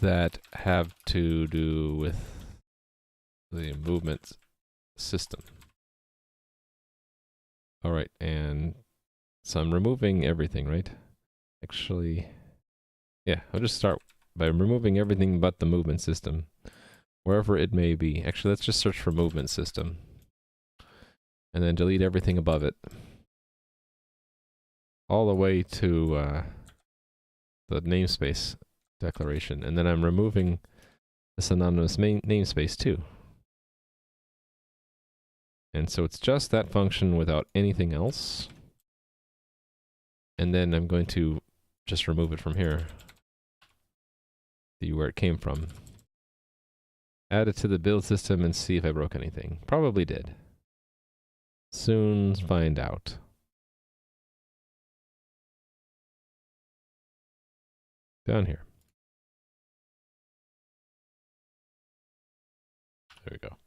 that have to do with the movement system. All right, and so I'm removing everything, right? Actually, yeah, I'll just start by removing everything but the movement system, wherever it may be. Actually, let's just search for movement system, and then delete everything above it, all the way to the namespace declaration, and then I'm removing the synonymous namespace too. And so it's just that function without anything else. And then I'm going to just remove it from here. See where it came from. Add it to the build system and see if I broke anything. Probably did. Soon find out. Down here. There we go.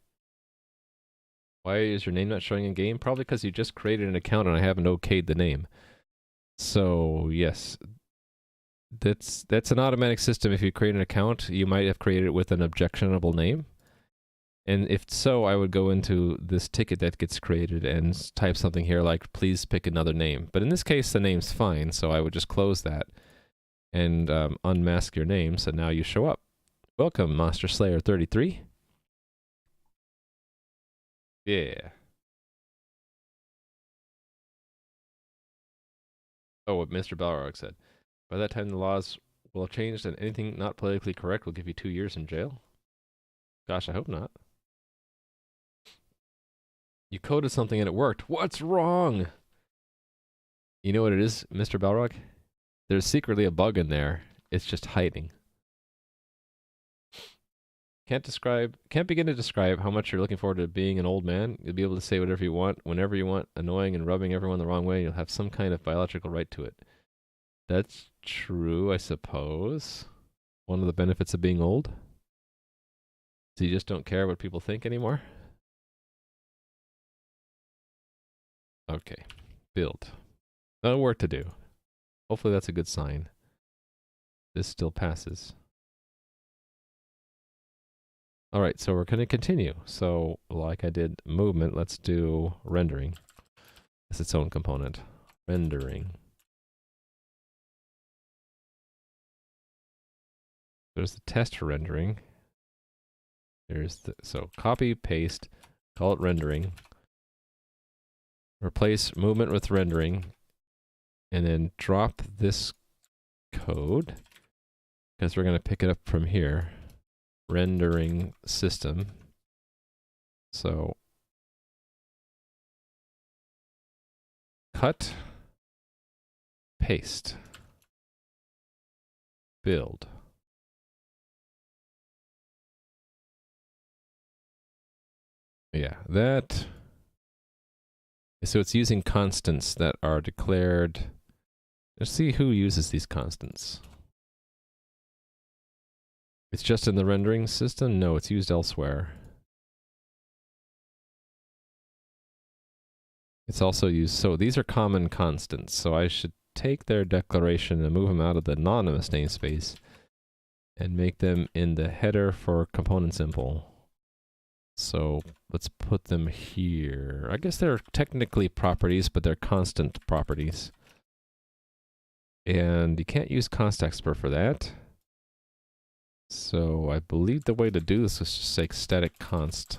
Why is your name not showing in game? Probably because you just created an account and I haven't okayed the name. So yes, that's an automatic system. If you create an account, you might have created it with an objectionable name. And if so, I would go into this ticket that gets created and type something here like, please pick another name. But in this case, the name's fine, so I would just close that and unmask your name, so now you show up. Welcome, Monster Slayer 33. Yeah. Oh, what Mr. Balrog said. By that time, the laws will have changed, and anything not politically correct will give you 2 years in jail. Gosh, I hope not. You coded something and it worked. What's wrong? You know what it is, Mr. Balrog? There's secretly a bug in there. It's just hiding. Can't begin to describe how much you're looking forward to being an old man. You'll be able to say whatever you want, whenever you want, annoying and rubbing everyone the wrong way. You'll have some kind of biological right to it. That's true, I suppose. One of the benefits of being old. So you just don't care what people think anymore? Okay. Build. No work to do. Hopefully that's a good sign. This still passes. All right, so we're going to continue. So like I did movement, let's do rendering. It's its own component. Rendering. There's the test for rendering. There's the, so copy, paste, call it rendering. Replace movement with rendering. And then drop this code, because we're going to pick it up from here. Rendering system. So cut, paste, build. Yeah, that. So it's using constants that are declared. Let's see who uses these constants. It's just in the rendering system? No, it's used elsewhere. It's also used, so these are common constants, so I should take their declaration and move them out of the anonymous namespace and make them in the header for component symbol. So let's put them here. I guess they're technically properties, but they're constant properties. And you can't use constexpr for that. So I believe the way to do this is just say static const.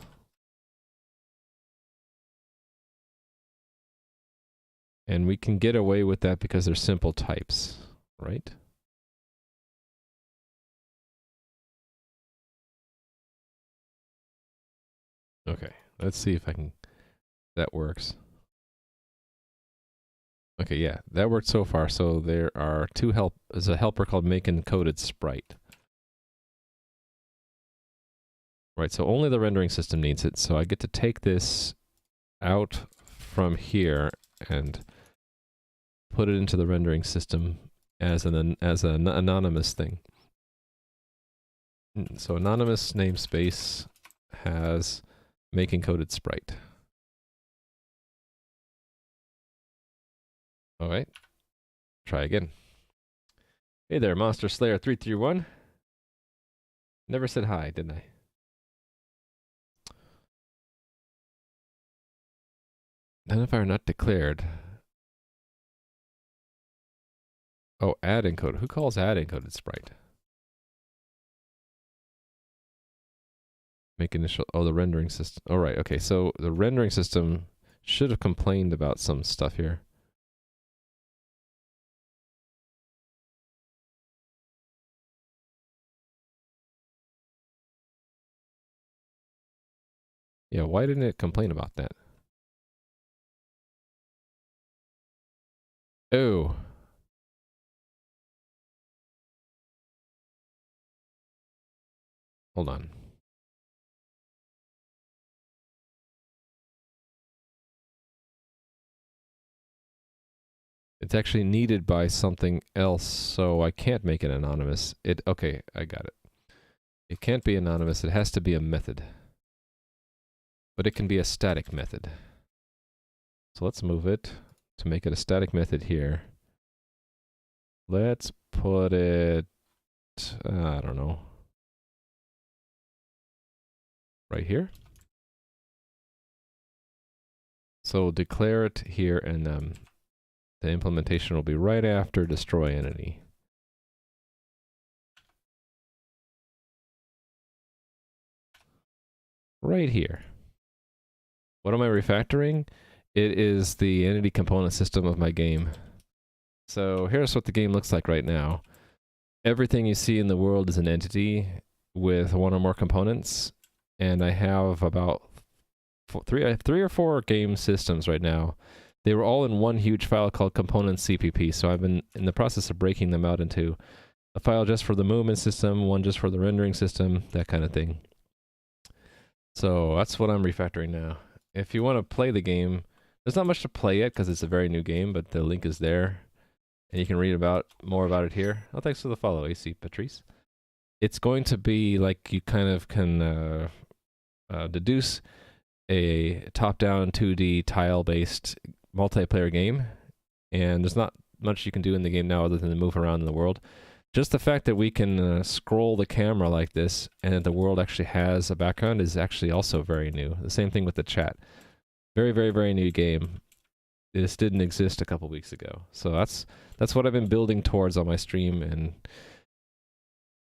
And we can get away with that because they're simple types, right? Okay, let's see if that works. Okay, yeah, that worked so far. So there are there's a helper called make encoded sprite. Right, so only the rendering system needs it. So I get to take this out from here and put it into the rendering system as an anonymous thing. So anonymous namespace has make encoded sprite. All right, try again. Hey there, Monster Slayer 331. Never said hi, didn't I? None if I are not declared. Oh, add encoded. Who calls add encoded sprite? Make initial. Oh, the rendering system. Oh, right. Okay, so the rendering system should have complained about some stuff here. Yeah, why didn't it complain about that? Oh. Hold on. It's actually needed by something else, so I can't make it anonymous. Okay, I got it. It can't be anonymous, it has to be a method. But it can be a static method. So let's move it to make it a static method here. Let's put it, I don't know, right here. So declare it here, and the implementation will be right after destroy entity. Right here. What am I refactoring? It is the entity component system of my game. So here's what the game looks like right now. Everything you see in the world is an entity with one or more components, and I have about three or four game systems right now. They were all in one huge file called components CPP, so I've been in the process of breaking them out into a file just for the movement system, one just for the rendering system, that kind of thing. So that's what I'm refactoring now. If you want to play the game, there's not much to play yet because it's a very new game, but the link is there. And you can read more about it here. Oh, thanks for the follow, AC Patrice. It's going to be like you kind of can deduce a top-down 2D tile-based multiplayer game. And there's not much you can do in the game now other than move around in the world. Just the fact that we can scroll the camera like this and that the world actually has a background is actually also very new. The same thing with the chat. Very, very, very new game. This didn't exist a couple weeks ago. So that's what I've been building towards on my stream, and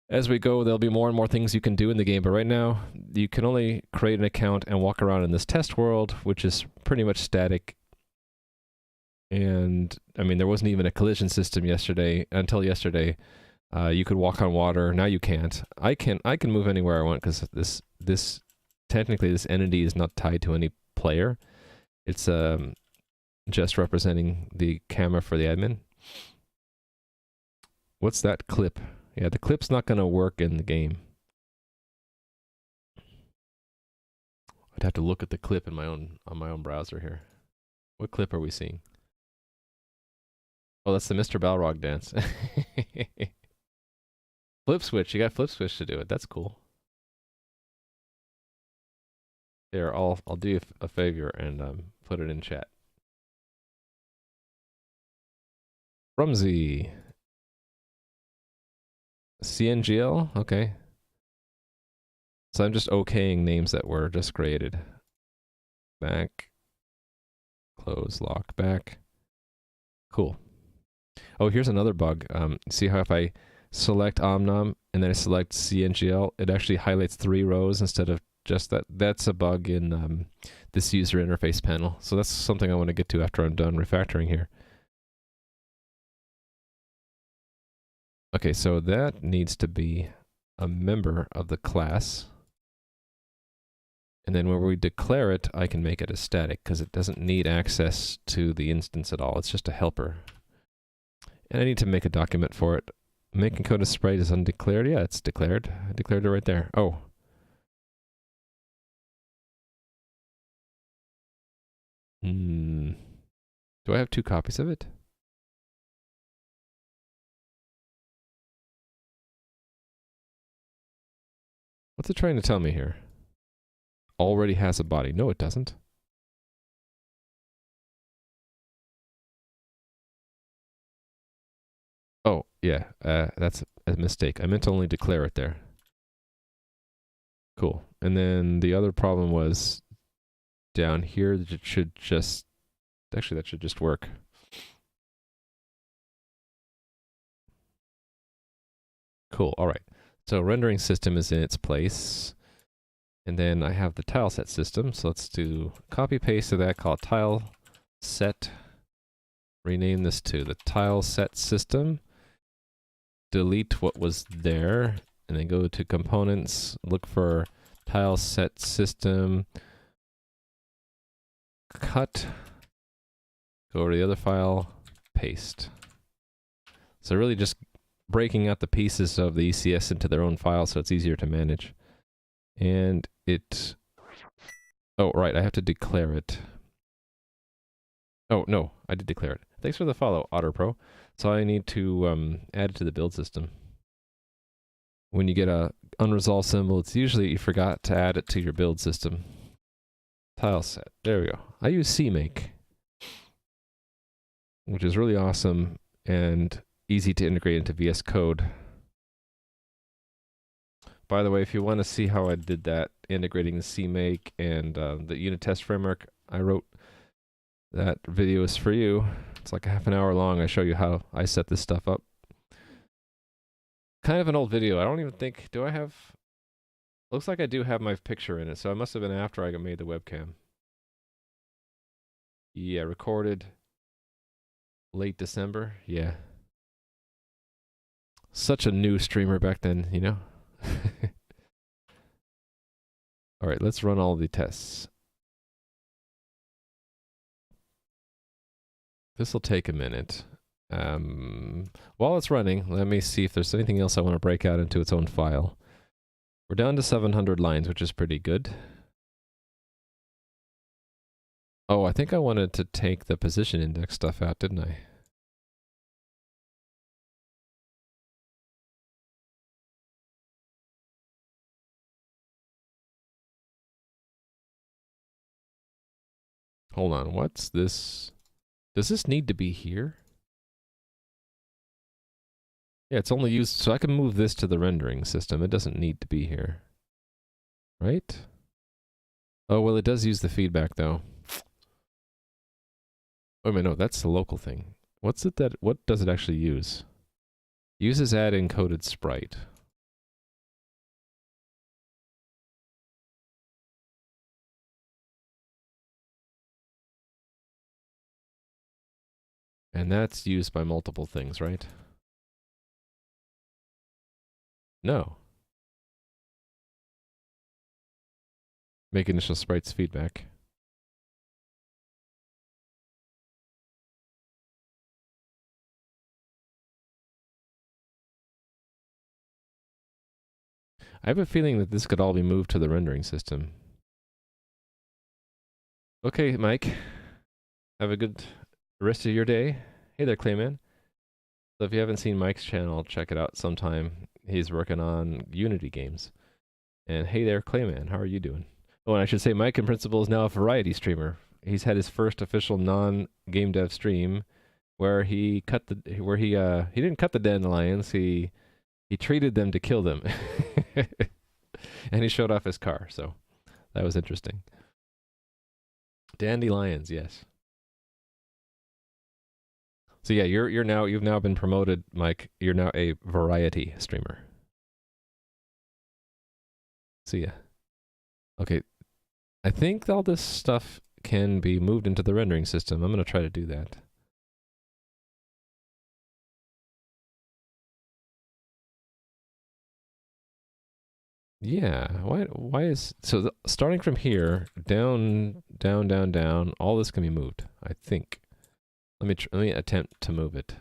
as we go, there'll be more and more things you can do in the game, but right now, you can only create an account and walk around in this test world, which is pretty much static. And, I mean, there wasn't even a collision system until yesterday. You could walk on water. Now you can't. I can move anywhere I want because technically this entity is not tied to any player. It's just representing the camera for the admin. What's that clip? Yeah, the clip's not going to work in the game. I'd have to look at the clip on my own browser here. What clip are we seeing? Oh, that's the Mr. Balrog dance. Flip switch. You got flip switch to do it. That's cool. Here, I'll do you a favor and put it in chat. Rumsey. CNGL? Okay. So I'm just okaying names that were just created. Back. Close, lock, back. Cool. Oh, here's another bug. See how if I select Omnom and then I select CNGL, it actually highlights 3 rows instead of just that. That's a bug in this user interface panel. So that's something I want to get to after I'm done refactoring here. Okay, so that needs to be a member of the class. And then when we declare it, I can make it a static because it doesn't need access to the instance at all. It's just a helper. And I need to make a document for it. Make encoded sprite is undeclared. Yeah, it's declared. I declared it right there. Oh. Do I have 2 copies of it? What's it trying to tell me here? Already has a body. No, it doesn't. Oh, yeah, that's a mistake. I meant to only declare it there. Cool. And then the other problem was down here, it should just, actually that should just work. Cool, all right. So rendering system is in its place. And then I have the tileset system. So let's do copy paste of that, call it tileset. Rename this to the tileset system. Delete what was there, and then go to components, look for tileset system, cut, go over to the other file, paste. So really just breaking out the pieces of the ECS into their own file so it's easier to manage. And it, oh right, I have to declare it. Oh no, I did declare it. Thanks for the follow, OtterPro. So I need to add it to the build system. When you get a unresolved symbol, it's usually you forgot to add it to your build system. Tileset, there we go. I use CMake, which is really awesome and easy to integrate into VS Code. By the way, if you want to see how I did that, integrating the CMake and the unit test framework I wrote, that video is for you. It's like a half an hour long. I show you how I set this stuff up. Kind of an old video. I don't even think, do I have, looks like I do have my picture in it, so it must have been after I made the webcam. Yeah, recorded late December. Yeah. Such a new streamer back then, you know? All right, let's run all the tests. This will take a minute. While it's running, let me see if there's anything else I want to break out into its own file. We're down to 700 lines, which is pretty good. Oh, I think I wanted to take the position index stuff out, didn't I? Hold on, what's this? Does this need to be here? Yeah, it's only used, so I can move this to the rendering system. It doesn't need to be here. Right? Oh, well, it does use the feedback, though. Oh, wait, no, that's the local thing. What's it that, what does it actually use? Uses add encoded sprite. And that's used by multiple things, right? No. Make initial sprites feedback. I have a feeling that this could all be moved to the rendering system. Okay, Mike. Have a good rest of your day. Hey there, Clayman. So if you haven't seen Mike's channel, check it out sometime. He's working on Unity games. And hey there, Clayman, how are you doing? Oh, and I should say Mike in Principle is now a variety streamer. He's had his first official non-game dev stream where he he didn't cut the dandelions, he treated them to kill them. And he showed off his car, so that was interesting. Dandelions, yes. So yeah, you've now been promoted, Mike. You're now a variety streamer. See ya. Okay, I think all this stuff can be moved into the rendering system. I'm gonna try to do that. Yeah, why is so starting from here down, all this can be moved, I think. Let me attempt to move it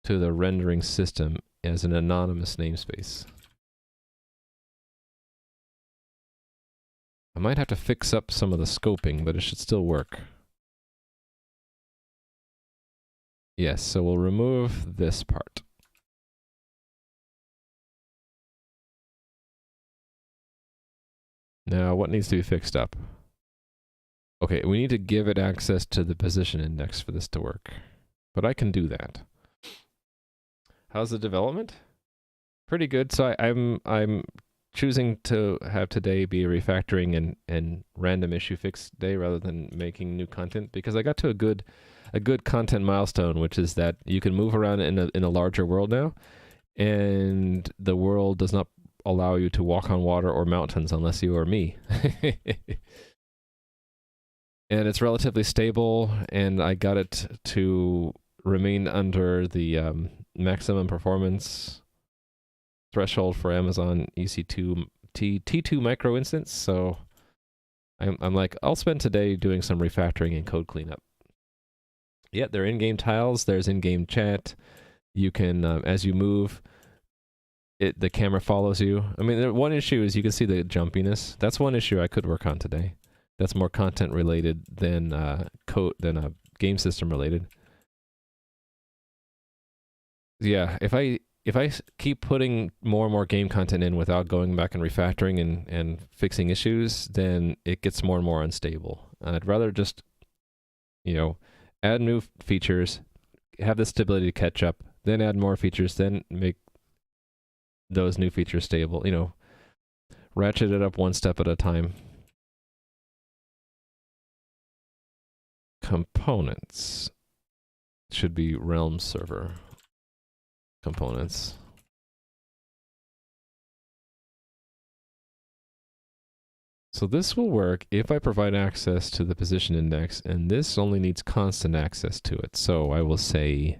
to the rendering system as an anonymous namespace. I might have to fix up some of the scoping, but it should still work. Yes, so we'll remove this part. Now, what needs to be fixed up? Okay, we need to give it access to the position index for this to work. But I can do that. How's the development? Pretty good. So I'm choosing to have today be a refactoring and random issue fix day rather than making new content, because I got to a good content milestone, which is that you can move around in a larger world now, and the world does not allow you to walk on water or mountains unless you are me. And it's relatively stable, and I got it to remain under the maximum performance threshold for Amazon EC2 T2 micro instance. So I'm like, I'll spend today doing some refactoring and code cleanup. Yeah, they're in-game tiles. There's in-game chat. You can, as you move, the camera follows you. I mean, one issue is you can see the jumpiness. That's one issue I could work on today. That's more content related than game system related. Yeah, if I keep putting more and more game content in without going back and refactoring and fixing issues, then it gets more and more unstable. I'd rather just, add new features, have the stability to catch up, then add more features, then make those new features stable, ratchet it up one step at a time. Components should be realm server components. So this will work if I provide access to the position index, and this only needs constant access to it. So I will say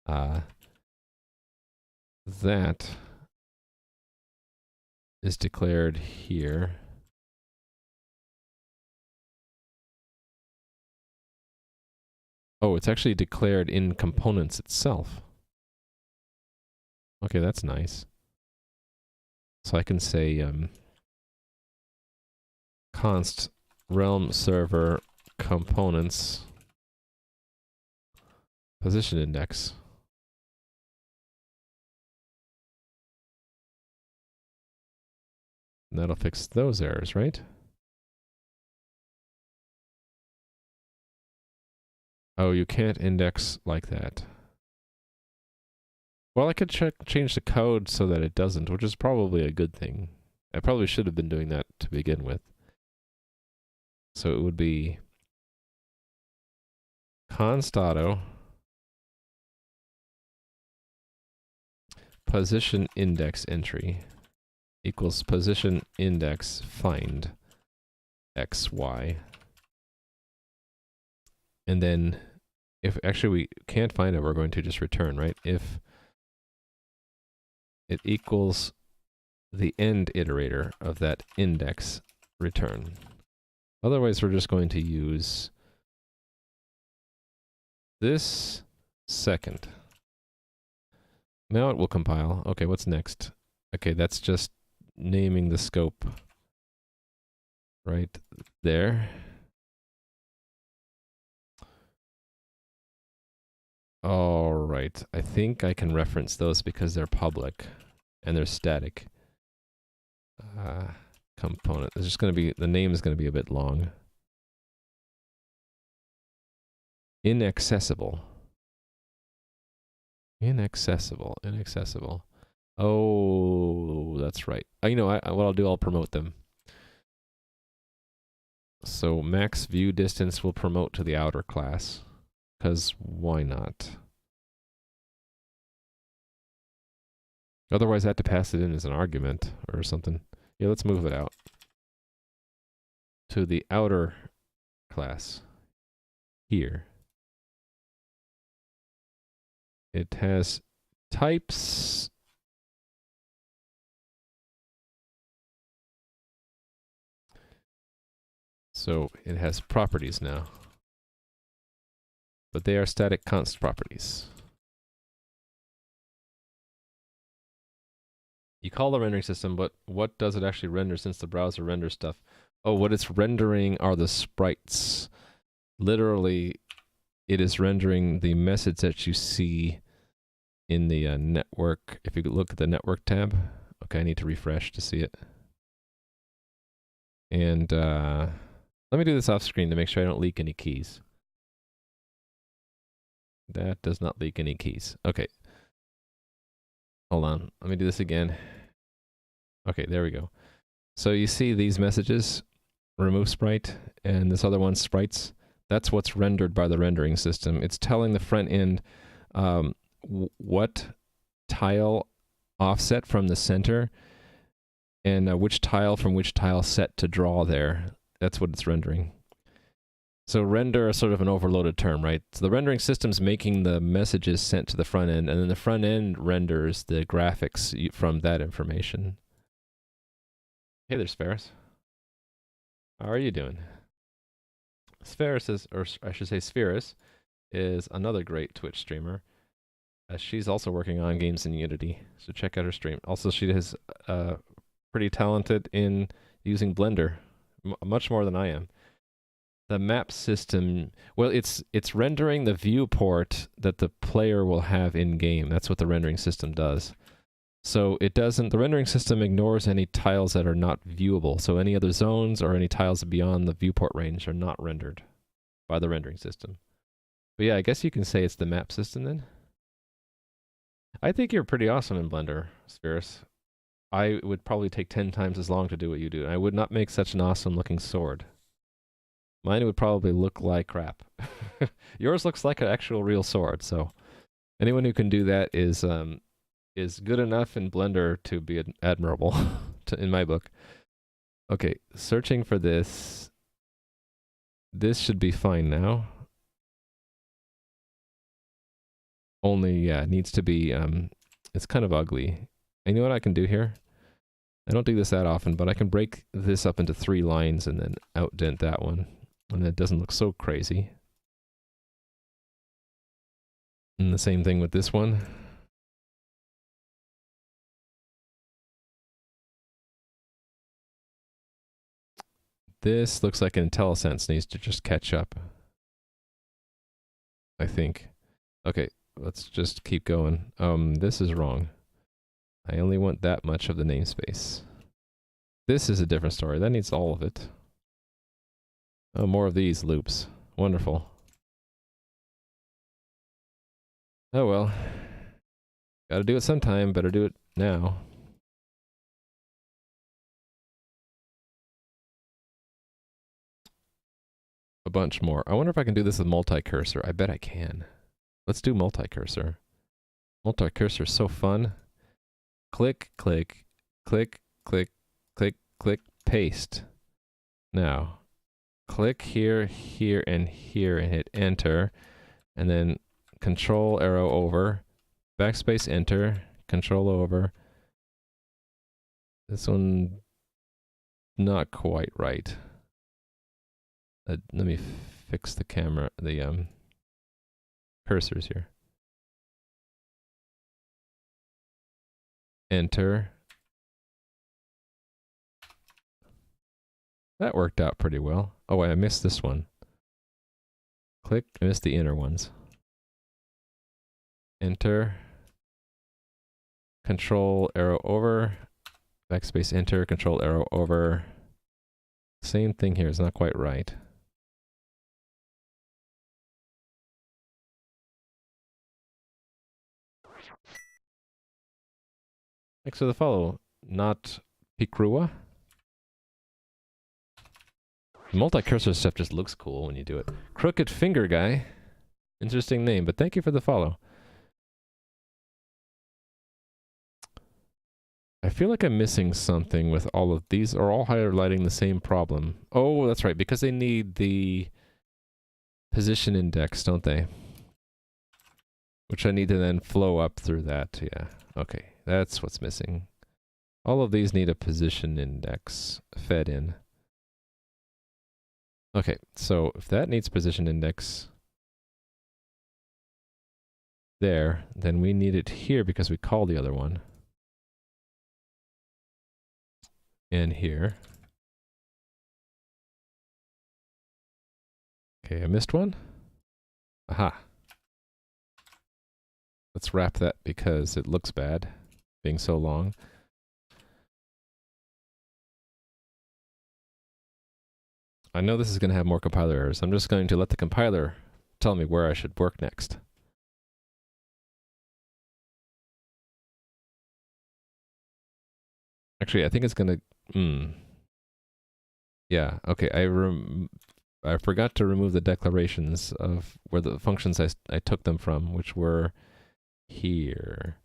that is declared here. Oh, it's actually declared in components itself. Okay, that's nice. So I can say const realm server components position index. And that'll fix those errors, right? Oh, you can't index like that. Well, I could change the code so that it doesn't, which is probably a good thing. I probably should have been doing that to begin with. So it would be const auto position index entry equals position index find xy. And then if actually we can't find it, we're going to just return, right? If it equals the end iterator of that index, return. Otherwise, we're just going to use this second. Now it will compile. Okay, what's next? Okay, that's just naming the scope right there. All right, I think I can reference those because they're public. and they're static. Component. It's just going to be, the name is going to be a bit long. Inaccessible. Inaccessible. Inaccessible. Oh, that's right. You know, what I'll do, I'll promote them. So max view distance will promote to the outer class. Because why not? Otherwise, I have to pass it in as an argument or something. Yeah, let's move it out to the outer class here. It has types. So it has properties now. But they are static const properties. You call the rendering system, but what does it actually render since the browser renders stuff? Oh, what it's rendering are the sprites. Literally, it is rendering the message that you see in the network. If you look at the network tab, okay, I need to refresh to see it. And let me do this off screen to make sure I don't leak any keys. That does not leak any keys. Okay. Hold on. Let me do this again. Okay, there we go. So you see these messages, remove sprite, and this other one, sprites. That's what's rendered by the rendering system. It's telling the front end what tile offset from the center and which tile from which tile set to draw there. That's what it's rendering. So render is sort of an overloaded term, right? So the rendering system's making the messages sent to the front end, and then the front end renders the graphics from that information. Hey there, Spheris. How are you doing? Spheris is, or I should say Spheris, is another great Twitch streamer. She's also working on games in Unity, so check out her stream. Also, she is pretty talented in using Blender, much more than I am. The map system, well, it's rendering the viewport that the player will have in game. That's what the rendering system does. So it doesn't, the rendering system ignores any tiles that are not viewable. So any other zones or any tiles beyond the viewport range are not rendered by the rendering system. But yeah, I guess you can say it's the map system then. I think you're pretty awesome in Blender, Spheris. I would probably take 10 times as long to do what you do. I would not make such an awesome looking sword. Mine would probably look like crap. Yours looks like an actual real sword, so anyone who can do that is good enough in Blender to be admirable, in my book. Okay, searching for this. This should be fine now. Only, yeah, it needs to be, it's kind of ugly. And you know what I can do here? I don't do this that often, but I can break this up into 3 lines and then outdent that one. And it doesn't look so crazy. And the same thing with this one. This looks like IntelliSense needs to just catch up. I think. Okay, let's just keep going. This is wrong. I only want that much of the namespace. This is a different story. That needs all of it. Oh, more of these loops. Wonderful. Oh well. Gotta do it sometime. Better do it now. A bunch more. I wonder if I can do this with multi-cursor. I bet I can. Let's do multi-cursor. Multi-cursor is so fun. Click, click, click, click, click, click, paste. Now, click here, here, and here, and hit enter. And then control arrow over, backspace enter, control over. This one, not quite right. Let me fix the camera, the cursors here. Enter. That worked out pretty well. Oh, wait, I missed this one. Click, I missed the inner ones. Enter. Control arrow over, backspace enter, control arrow over. Same thing here, it's not quite right. Thanks for the follow, not Pikrua. Multi-cursor stuff just looks cool when you do it. Crooked Finger Guy. Interesting name, but thank you for the follow. I feel like I'm missing something with all of these. Are all highlighting the same problem? Oh, that's right, because they need the position index, don't they? Which I need to then flow up through that, yeah. Okay, that's what's missing. All of these need a position index fed in. Okay, so if that needs position index there, then we need it here because we call the other one. And here. Okay, I missed one. Aha. Let's wrap that because it looks bad being so long. I know this is going to have more compiler errors. I'm just going to let the compiler tell me where I should work next. Actually, I think it's going to... Yeah, okay. I forgot to remove the declarations of where the functions I took them from, which were here.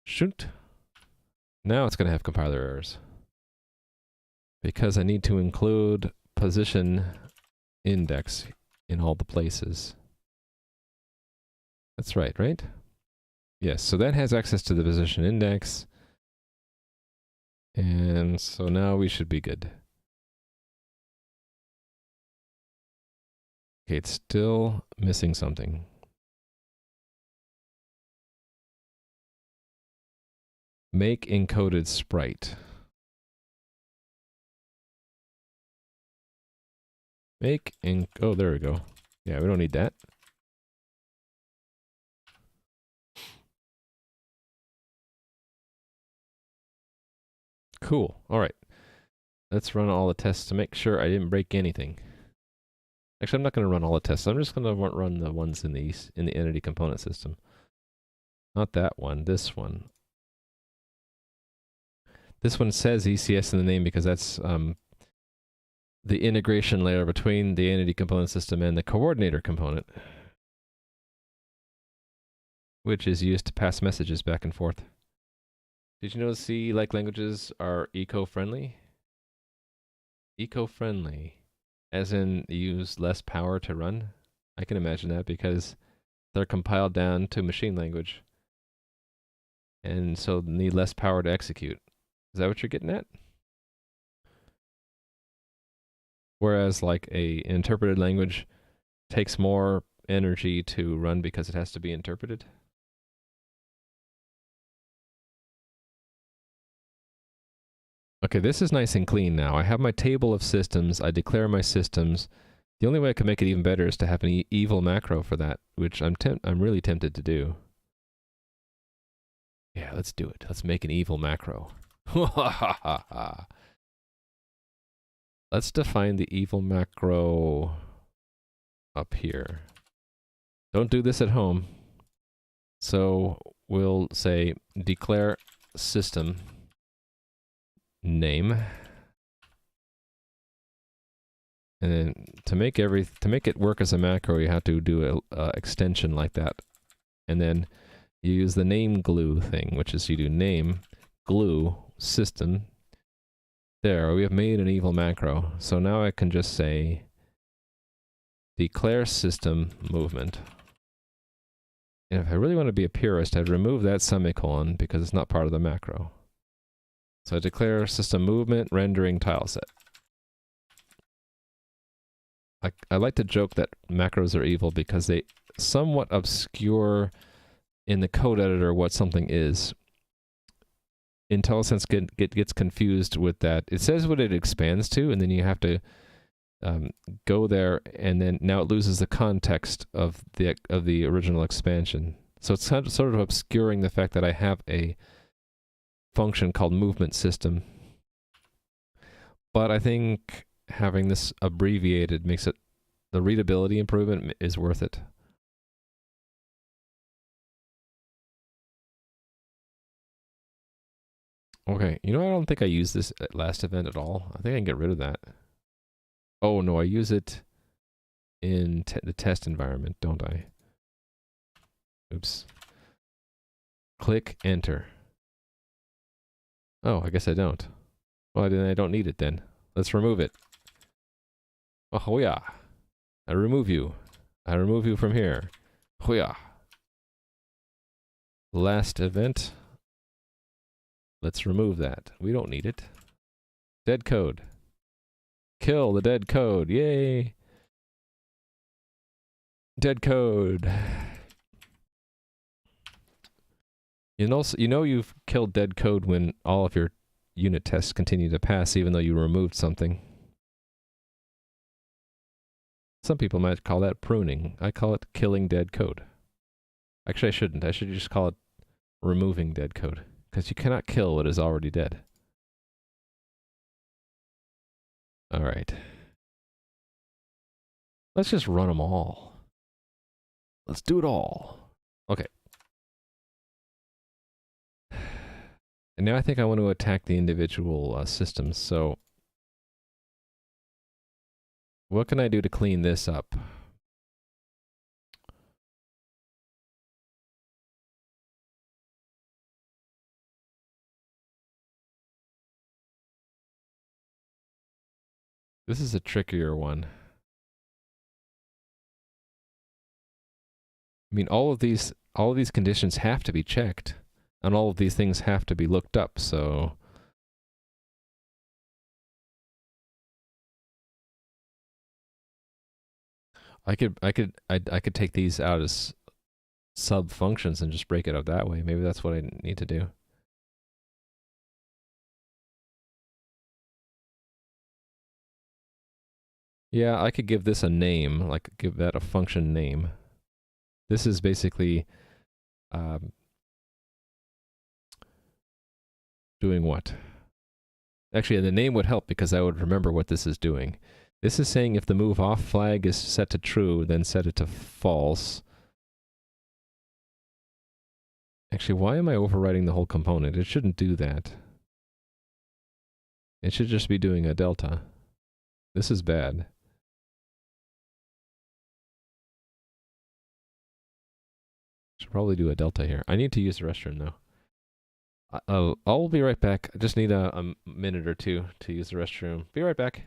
Shoot. Now it's going to have compiler errors. Because I need to include position index in all the places. That's right, right? Yes, so that has access to the position index. And so now we should be good. Okay, it's still missing something. Make encoded sprite. Oh, there we go. Yeah, we don't need that. Cool. All right. Let's run all the tests to make sure I didn't break anything. Actually, I'm not going to run all the tests. I'm just going to run the ones in the entity component system. Not that one. This one. This one says ECS in the name because that's the integration layer between the entity component system and the coordinator component, which is used to pass messages back and forth. Did you know C-like languages are eco-friendly? Eco-friendly, as in use less power to run? I can imagine that because they're compiled down to machine language, and so need less power to execute. Is that what you're getting at? Whereas like an interpreted language takes more energy to run because it has to be interpreted? Okay, this is nice and clean now. I have my table of systems. I declare my systems. The only way I can make it even better is to have an evil macro for that, which I'm really tempted to do. Yeah, let's do it. Let's make an evil macro. Let's define the evil macro up here. Don't do this at home. So we'll say declare system name, and then to make it work as a macro, you have to do a extension like that, and then you use the name glue thing, which is you do name glue system. There, we have made an evil macro. So now I can just say declare system movement. And if I really want to be a purist, I'd remove that semicolon because it's not part of the macro. So I declare system movement rendering tileset. I like to joke that macros are evil because they somewhat obscure in the code editor what something is. IntelliSense gets confused with that. It says what it expands to, and then you have to go there, and then now it loses the context of the original expansion. So it's sort of obscuring the fact that I have a function called movement system. But I think having this abbreviated makes it, the readability improvement is worth it. Okay, you know, I don't think I used this last event at all. I think I can get rid of that. Oh no, I use it in the test environment, don't I? Oops. Click enter. Oh, I guess I don't. Well, then I don't need it then. Let's remove it. Oh yeah. I remove you. I remove you from here. Oh yeah. Last event. Let's remove that. We don't need it. Dead code. Kill the dead code. Yay. Dead code. You know you've killed dead code when all of your unit tests continue to pass even though you removed something. Some people might call that pruning. I call it killing dead code. Actually, I shouldn't. I should just call it removing dead code, because you cannot kill what is already dead. All right. Let's just run them all. Let's do it all. Okay. And now I think I want to attack the individual systems. So what can I do to clean this up? This is a trickier one. I mean, all of these conditions have to be checked, and all of these things have to be looked up. So I could take these out as sub functions and just break it up that way. Maybe that's what I need to do. Yeah, I could give this a name, like give that a function name. This is basically doing what? Actually, the name would help because I would remember what this is doing. This is saying if the move off flag is set to true, then set it to false. Actually, why am I overwriting the whole component? It shouldn't do that. It should just be doing a delta. This is bad. Should probably do a delta here. I need to use the restroom though. I'll be right back. I just need a minute or two to use the restroom. Be right back.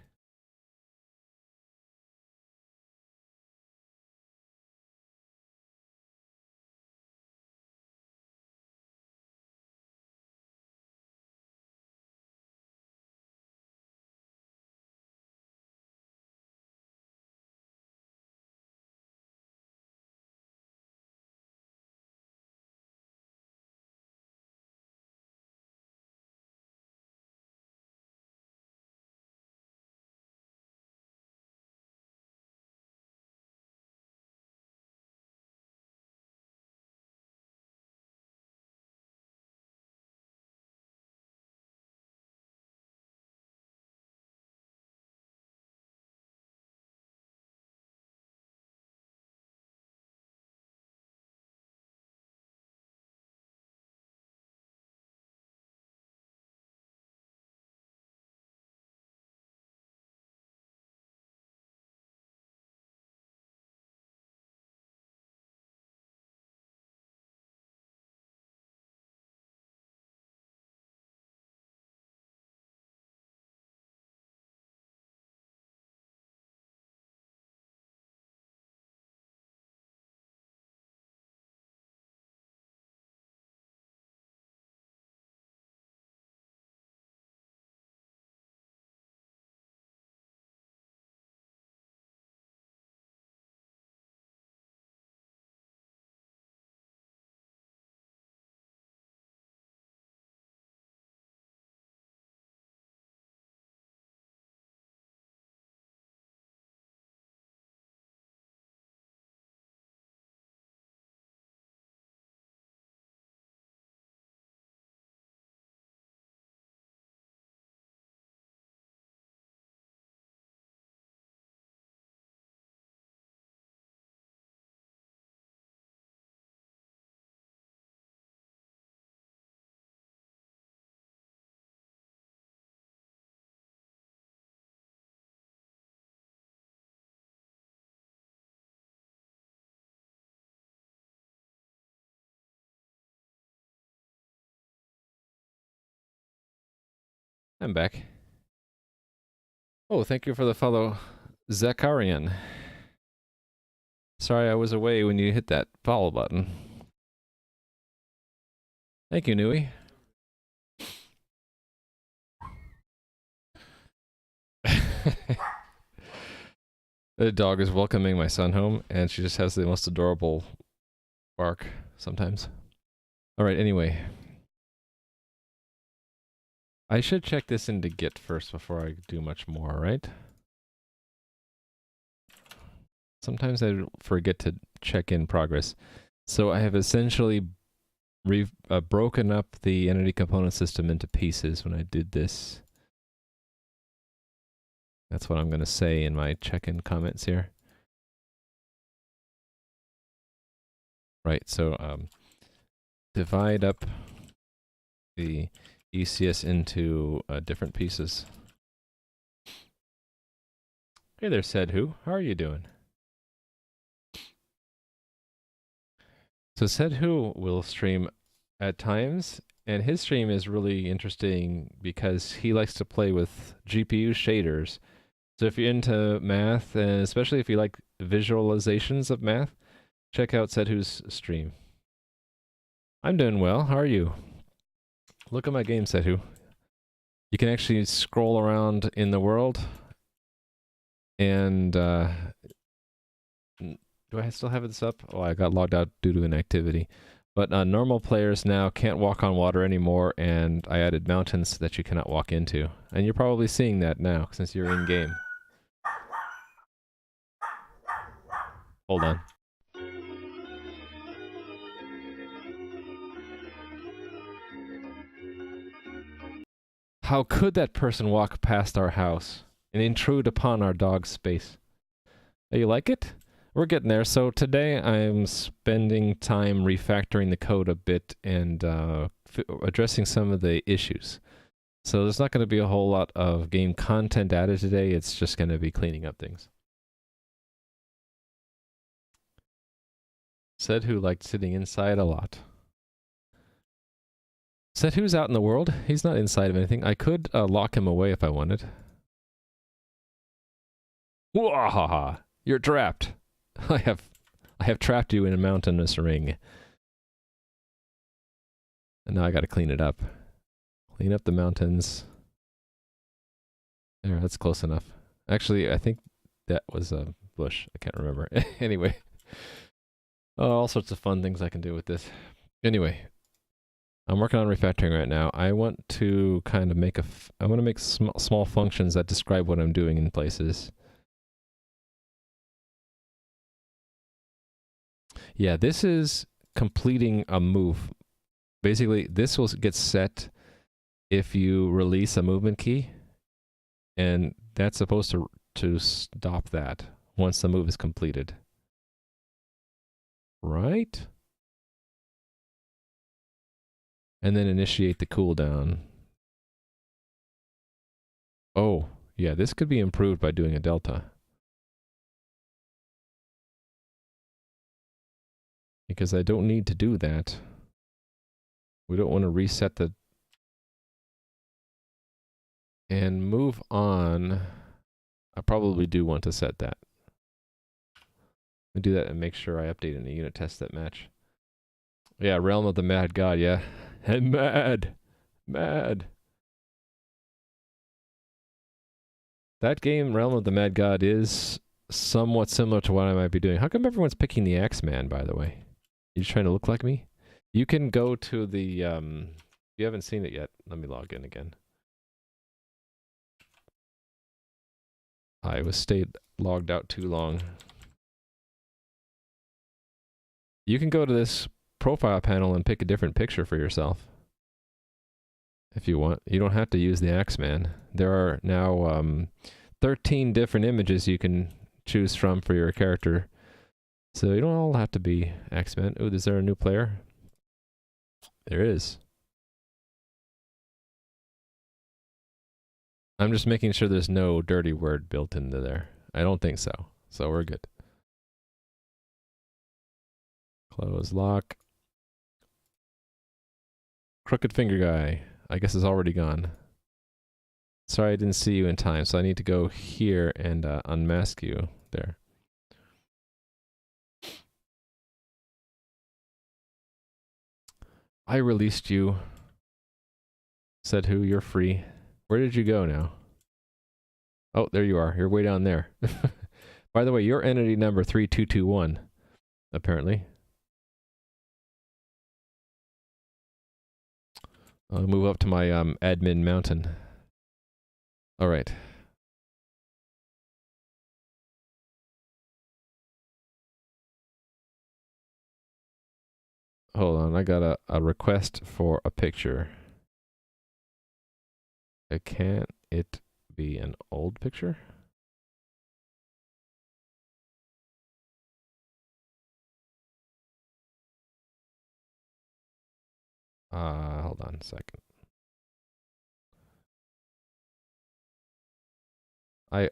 I'm back. Oh, thank you for the follow, Zakarian. Sorry I was away when you hit that follow button. Thank you, Nui. The dog is welcoming my son home, and she just has the most adorable bark sometimes. Alright, anyway. I should check this into Git first before I do much more, right? Sometimes I forget to check in progress. So I have essentially broken up the entity component system into pieces when I did this. That's what I'm going to say in my check-in comments here. Right, so divide up the ECS into different pieces. Hey there, Said Who. How are you doing? So Said Who will stream at times, and his stream is really interesting because he likes to play with GPU shaders. So if you're into math, and especially if you like visualizations of math, check out Said Who's stream. I'm doing well. How are you? Look at my game, Said Who. You can actually scroll around in the world, and do I still have this up? Oh, I got logged out due to inactivity. But normal players now can't walk on water anymore, and I added mountains that you cannot walk into. And you're probably seeing that now, since you're in-game. Hold on. How could that person walk past our house and intrude upon our dog's space? Oh, you like it? We're getting there. So today I'm spending time refactoring the code a bit and addressing some of the issues. So there's not going to be a whole lot of game content added today. It's just going to be cleaning up things. Said Who liked sitting inside a lot. Said Who's out in the world. He's not inside of anything. I could lock him away if I wanted. Wahaha! You're trapped. I have trapped you in a mountainous ring. And now I gotta clean it up. Clean up the mountains. There, that's close enough. Actually, I think that was a bush. I can't remember. Anyway. Oh, all sorts of fun things I can do with this. Anyway. I'm working on refactoring right now. I want to kind of make I want to make small functions that describe what I'm doing in places. Yeah, this is completing a move. Basically, this will get set if you release a movement key, and that's supposed to stop that once the move is completed. Right? And then initiate the cooldown. Oh, yeah, this could be improved by doing a delta. Because I don't need to do that. We don't want to reset the... And move on. I probably do want to set that. I'll do that and make sure I update in the unit tests that match. Yeah, Realm of the Mad God, yeah. And mad! Mad! That game, Realm of the Mad God, is somewhat similar to what I might be doing. How come everyone's picking the Axeman, by the way? You just trying to look like me? You can go to the, if you haven't seen it yet, let me log in again. I stayed logged out too long. You can go to this profile panel and pick a different picture for yourself. If you want. You don't have to use the Axeman. There are now 13 different images you can choose from for your character. So you don't all have to be Axeman. Oh, is there a new player? There is. I'm just making sure there's no dirty word built into there. I don't think so. So we're good. Close lock. Crooked finger guy. I guess is already gone. Sorry I didn't see you in time, so I need to go here and unmask you there. I released you. Said who? You're free. Where did you go now? Oh, there you are. You're way down there. By the way, you're entity number 3221, apparently. I'll move up to my admin mountain. All right. Hold on, I got a request for a picture. Can't it be an old picture? Hold on a second.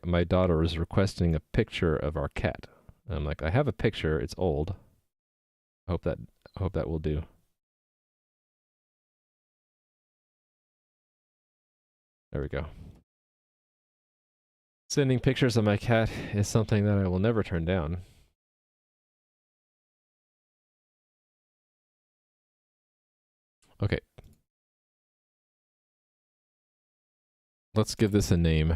My daughter is requesting a picture of our cat. And I'm like, I have a picture, it's old. I hope that will do. There we go. Sending pictures of my cat is something that I will never turn down. Okay. Let's give this a name.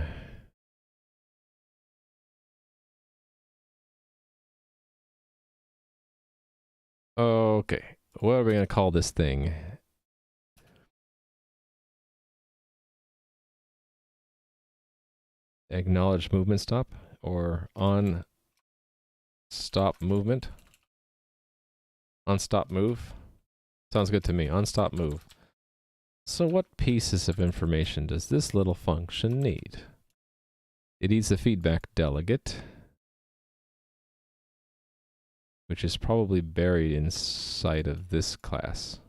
Okay. What are we going to call this thing? Acknowledge movement stop or on stop movement? On stop move? Sounds good to me. On stop move. So what pieces of information does this little function need? It needs a feedback delegate, which is probably buried inside of this class.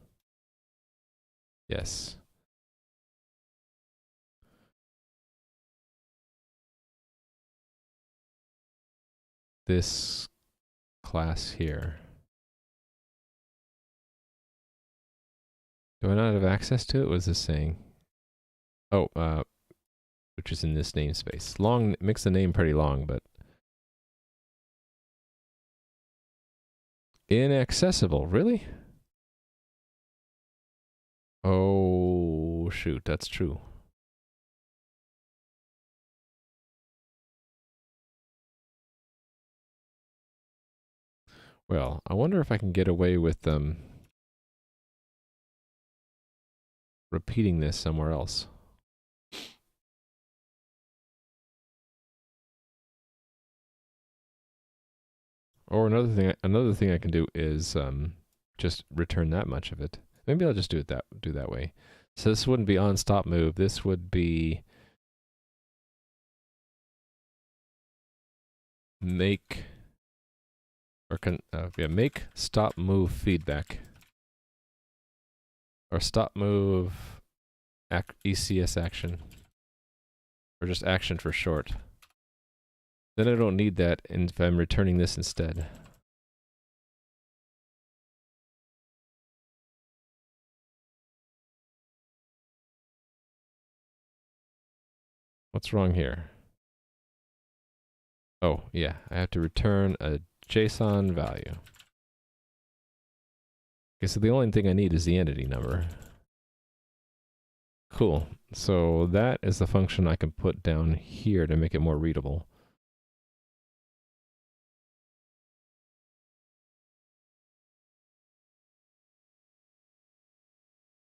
Yes. This class here. Do I not have access to it? What is this saying? Oh, which is in this namespace. Long, makes the name pretty long, but inaccessible, really? Oh, shoot, that's true. Well, I wonder if I can get away with repeating this somewhere else. Or another thing I can do is just return that much of it. Maybe I'll just do that way. So this wouldn't be on stop move. This would be make make stop move feedback or stop move ECS action or just action for short. Then I don't need that if I'm returning this instead. What's wrong here? Oh, yeah, I have to return a JSON value. Okay, so the only thing I need is the entity number. Cool. So that is the function I can put down here to make it more readable.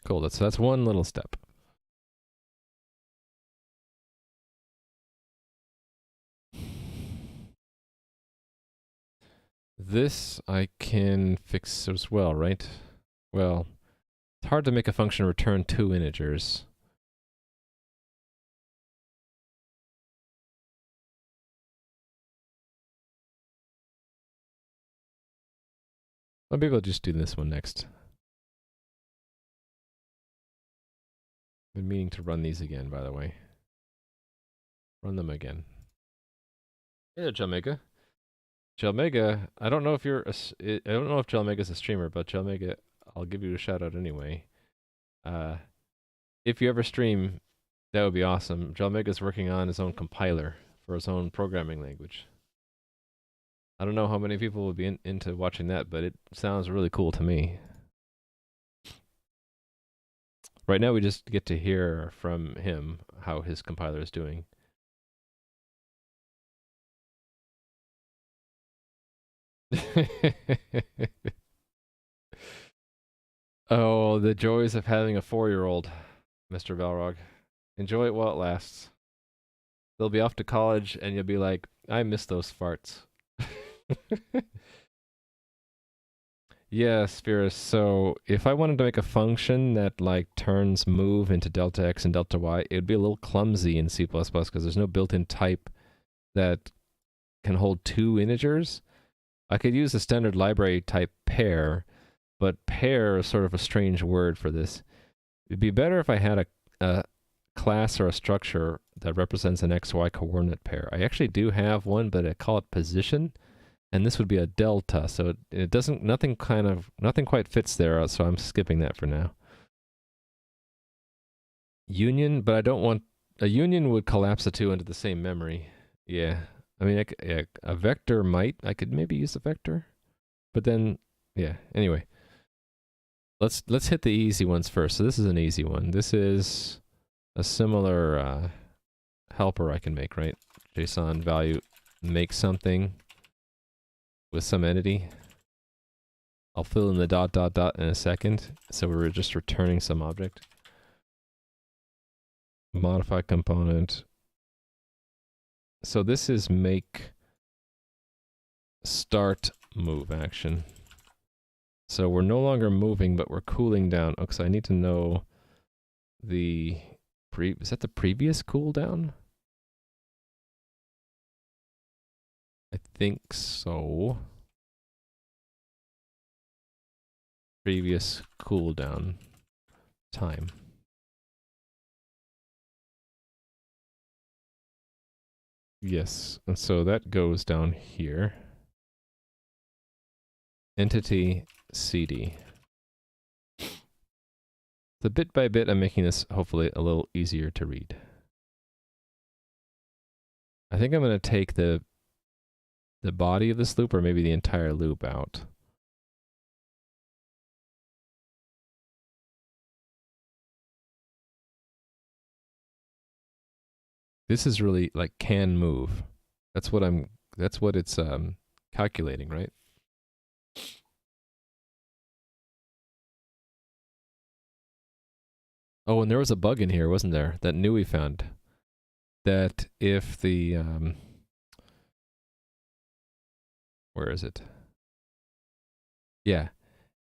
Cool, that's one little step. This I can fix as well, right? Well, it's hard to make a function return 2 integers. Well, maybe I'll just do this one next. Been meaning to run these again, by the way. Run them again. Hey there, Jalmega. Jalmega, I don't know if you're I don't know if Jalmega's a streamer, but Jalmega, I'll give you a shout out anyway. If you ever stream, That would be awesome. Jalmega's working on his own compiler for his own programming language. I don't know how many people will be into watching that, but it sounds really cool to me. Right now, we just get to hear from him how his compiler is doing. Oh, the joys of having a 4-year-old, Mr. Balrog. Enjoy it while it lasts. They'll be off to college, and you'll be like, I miss those farts. Yeah, Spirus. So if I wanted to make a function that like turns move into delta x and delta y, it'd be a little clumsy in C++ because there's no built-in type that can hold two integers. I could use a standard library type pair, but pair is sort of a strange word for this. It'd be better if I had a class or a structure that represents an xy coordinate pair. I actually do have one, but I call it position. And this would be a delta, so it doesn't, nothing quite fits there, so I'm skipping that for now. Union, but I don't want, a union would collapse the two into the same memory. Yeah, I mean, yeah, a vector might, I could maybe use a vector, but then, yeah, anyway. Let's hit the easy ones first. So this is an easy one. This is a similar helper I can make, right? JSON value, make something with some entity. I'll fill in the ... in a second. So we're just returning some object. Modify component. So this is make start move action. So we're no longer moving, but we're cooling down. Oh, so I need to know the is that the previous cooldown? I think so. Previous cooldown time. Yes, and so that goes down here. Entity CD. So bit by bit, I'm making this hopefully a little easier to read. I think I'm going to take the body of this loop, or maybe the entire loop, out. This is really like can move. That's what it's calculating, right? Oh, and there was a bug in here, wasn't there? That Nui found. That if the where is it? Yeah.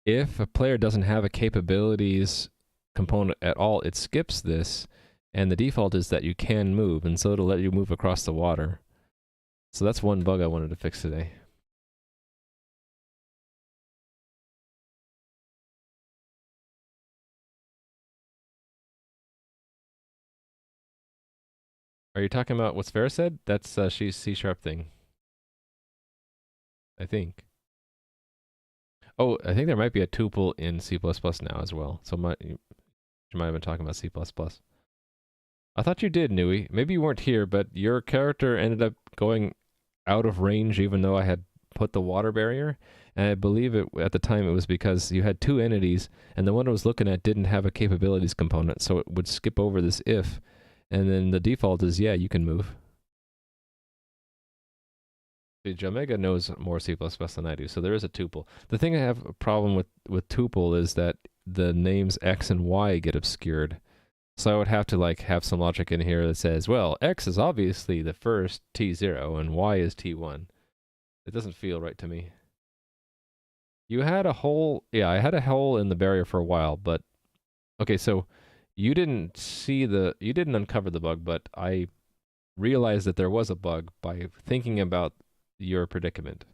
If a player doesn't have a capabilities component at all, it skips this, and the default is that you can move, and so it'll let you move across the water. So that's one bug I wanted to fix today. Are you talking about what Svera said? That's she's C# thing. I think. Oh, I think there might be a tuple in C++ now as well. So you might have been talking about C++. I thought you did, Nui. Maybe you weren't here, but your character ended up going out of range even though I had put the water barrier. And I believe at the time it was because you had two entities, and the one I was looking at didn't have a capabilities component, so it would skip over this if, and then the default is, yeah, you can move. Jamega knows more C++ than I do, so there is a tuple. The thing I have a problem with tuple is that the names X and Y get obscured. So I would have to like have some logic in here that says, well, X is obviously the first T0 and Y is T1. It doesn't feel right to me. You had a hole, yeah, I had a hole in the barrier for a while, but okay, so you didn't uncover the bug, but I realized that there was a bug by thinking about your predicament.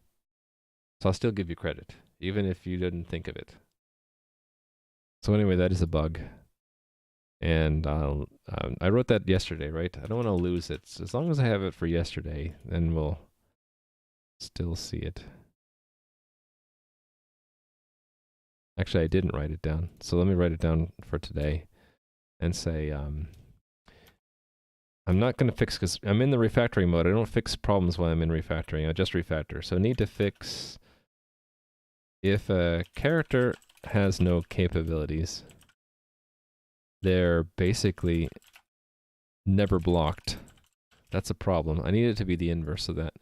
So I'll still give you credit, even if you didn't think of it. So anyway, that is a bug. And I wrote that yesterday, right? I don't want to lose it. So as long as I have it for yesterday, then we'll still see it. Actually, I didn't write it down. So let me write it down for today and say, I'm not going to fix, because I'm in the refactoring mode. I don't fix problems while I'm in refactoring. I just refactor. So I need to fix if a character has no capabilities, they're basically never blocked. That's a problem. I need it to be the inverse of that.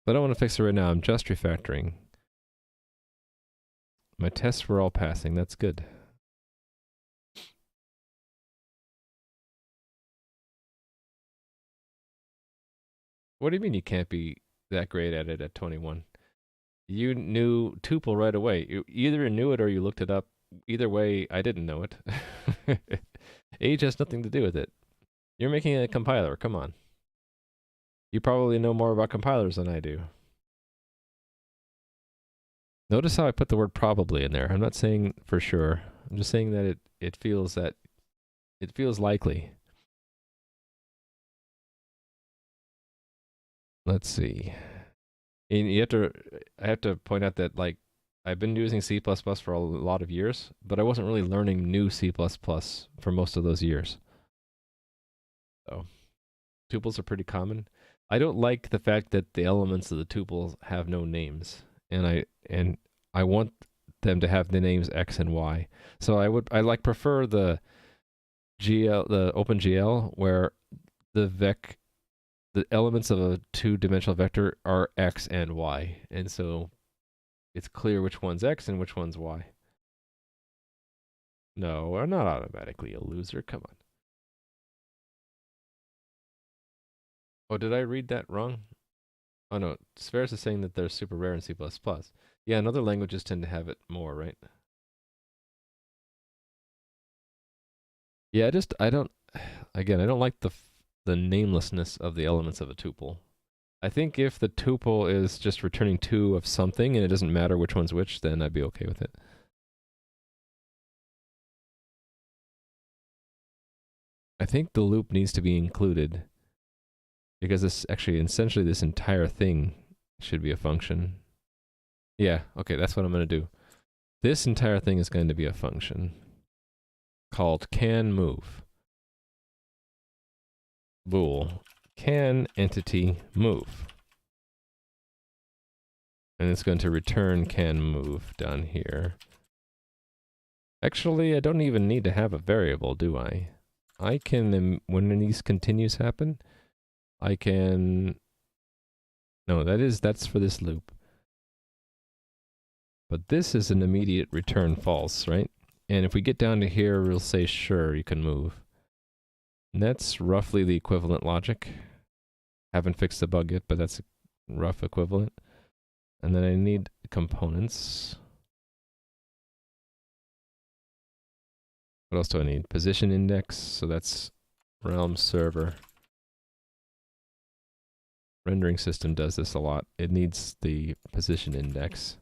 But I don't want to fix it right now. I'm just refactoring. My tests were all passing. That's good. What do you mean you can't be that great at it at 21? You knew tuple right away. You either knew it or you looked it up. Either way, I didn't know it. Age has nothing to do with it. You're making a compiler. Come on. You probably know more about compilers than I do. Notice how I put the word probably in there. I'm not saying for sure. I'm just saying that it feels likely. Let's see. And I have to point out that, like, I've been using C++ for a lot of years, but I wasn't really learning new C++ for most of those years. So, tuples are pretty common. I don't like the fact that the elements of the tuples have no names, and I want them to have the names X and Y. So I prefer the OpenGL, where the elements of a two-dimensional vector are X and Y, and so it's clear which one's X and which one's Y. No, we're not automatically a loser. Come on. Oh, did I read that wrong? Oh no, Spheres is saying that they're super rare in C++. Yeah, and other languages tend to have it more, right? Yeah, I don't like the namelessness of the elements of a tuple. I think if the tuple is just returning 2 of something and it doesn't matter which one's which, then I'd be okay with it. I think the loop needs to be included, because essentially this entire thing should be a function. Yeah, okay, that's what I'm going to do. This entire thing is going to be a function called canMove. Bool can entity move. And it's going to return canMove down here. Actually, I don't even need to have a variable, do I? I can, when these continues happen, I can... No, that's for this loop. But this is an immediate return false, right? And if we get down to here, we'll say, sure, you can move. And that's roughly the equivalent logic. Haven't fixed the bug yet, but that's a rough equivalent. And then I need components. What else do I need? Position index, so that's realm server. Rendering system does this a lot. It needs the position index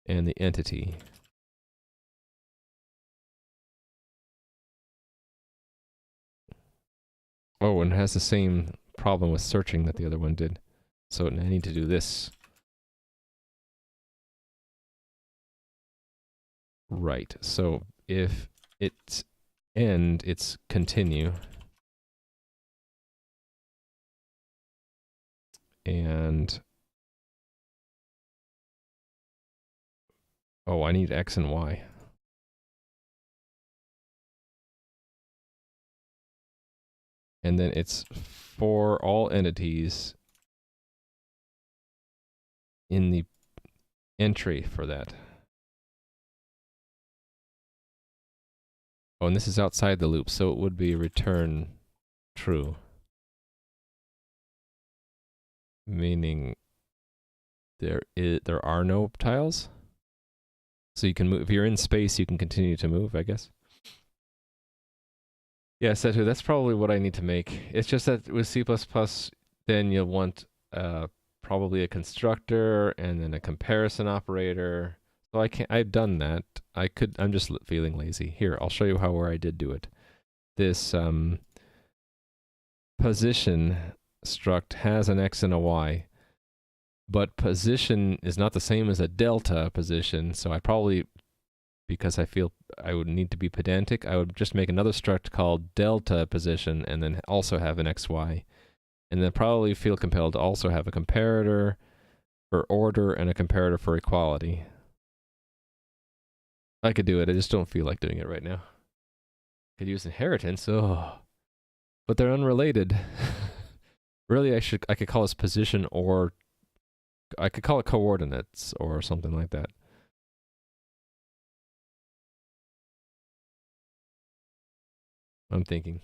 and the entity. Oh, and it has the same problem with searching that the other one did. So I need to do this. Right, so if it's end, it's continue. And oh, I need X and Y. And then it's for all entities in the entry for that. Oh, and this is outside the loop, so it would be return true. Meaning there are no tiles. So you can move, if you're in space, you can continue to move, I guess. Yeah, Setu, that's probably what I need to make. It's just that with C++, then you'll want probably a constructor and then a comparison operator. So I've done that. I'm just feeling lazy. Here, I'll show you where I did do it. This position struct has an X and a Y, but position is not the same as a delta position, so I probably because I feel I would need to be pedantic, I would just make another struct called delta position and then also have an XY. And then probably feel compelled to also have a comparator for order and a comparator for equality. I could do it, I just don't feel like doing it right now. Could use inheritance, oh. But they're unrelated. Really, I could call this position, or I could call it coordinates or something like that. I'm thinking.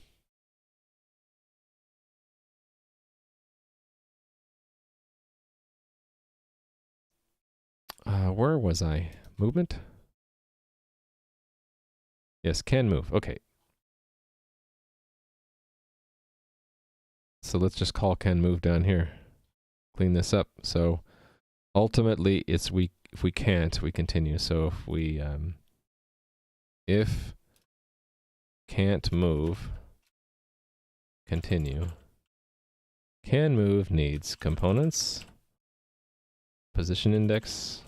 Where was I? Movement? Yes, can move. Okay. So let's just call can move down here. Clean this up. So ultimately, it's if we can't, we continue. So if can't move, continue. Can move needs components, position index,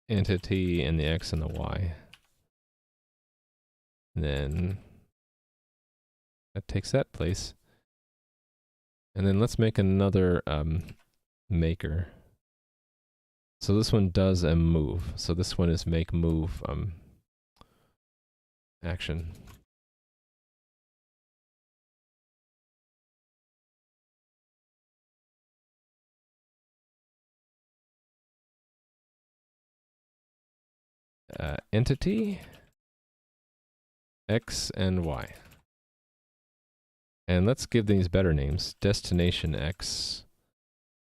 entity, and the X and the Y. And then that takes that place. And then let's make another maker. So this one does a move. So this one is make move action. Entity, X and Y. And let's give these better names. Destination X,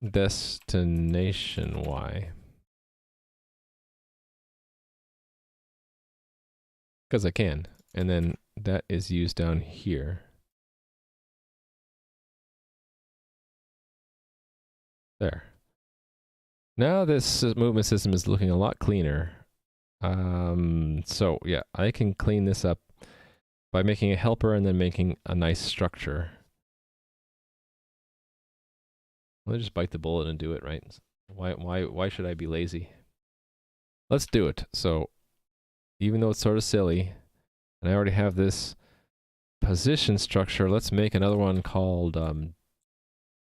destination Y. Because I can. And then that is used down here. There. Now this movement system is looking a lot cleaner. So yeah, I can clean this up by making a helper and then making a nice structure. Let me just bite the bullet and do it, right? Why should I be lazy? Let's do it. So even though it's sort of silly, and I already have this position structure, let's make another one called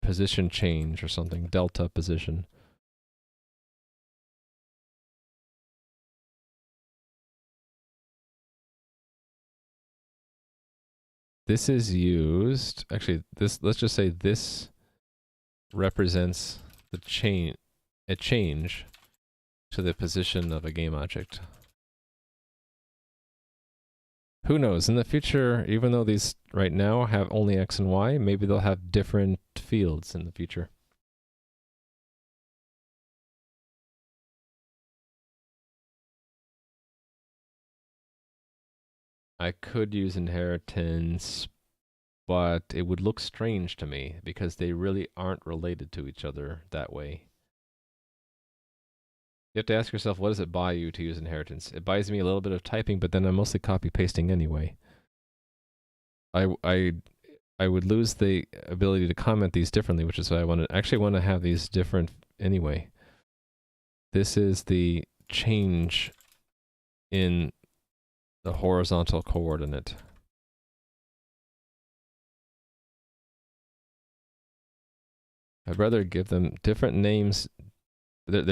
position change or something, delta position. This is used, actually, let's just say this represents a change to the position of a game object. Who knows, in the future, even though these right now have only X and Y, maybe they'll have different fields in the future. I could use inheritance, but it would look strange to me because they really aren't related to each other that way. You have to ask yourself, what does it buy you to use inheritance? It buys me a little bit of typing, but then I'm mostly copy pasting anyway. I would lose the ability to comment these differently, which is why I actually want to have these different anyway. This is the change in the horizontal coordinate. I'd rather give them different names. It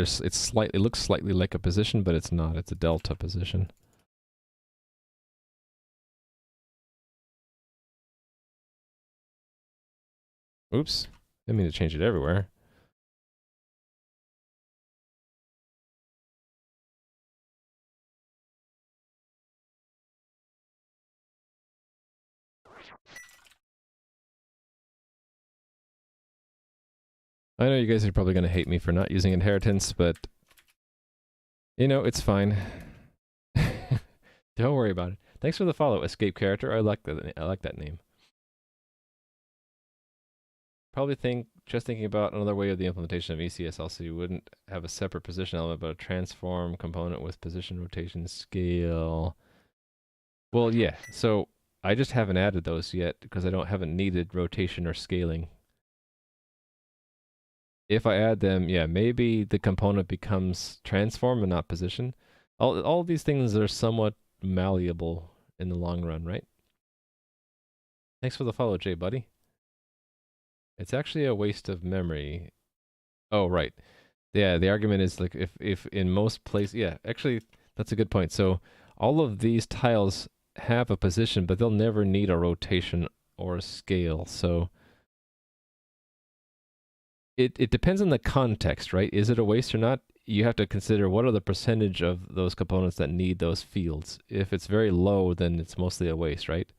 looks slightly like a position, but it's not. It's a delta position. Oops. Didn't mean to change it everywhere. I know you guys are probably going to hate me for not using inheritance, but you know, it's fine. Don't worry about it. Thanks for the follow, escape character. I like that name. Probably just thinking about another way of the implementation of ECSL, you wouldn't have a separate position element, but a transform component with position, rotation, scale. Well, yeah. So I just haven't added those yet because haven't needed rotation or scaling. If I add them, yeah, maybe the component becomes transform and not position. All these things are somewhat malleable in the long run, right? Thanks for the follow, Jay, buddy. It's actually a waste of memory. Oh, right. Yeah, the argument is like if in most places, yeah, actually that's a good point. So all of these tiles have a position, but they'll never need a rotation or a scale. So it depends on the context, right? Is it a waste or not? You have to consider what are the percentage of those components that need those fields. If it's very low, then it's mostly a waste, right?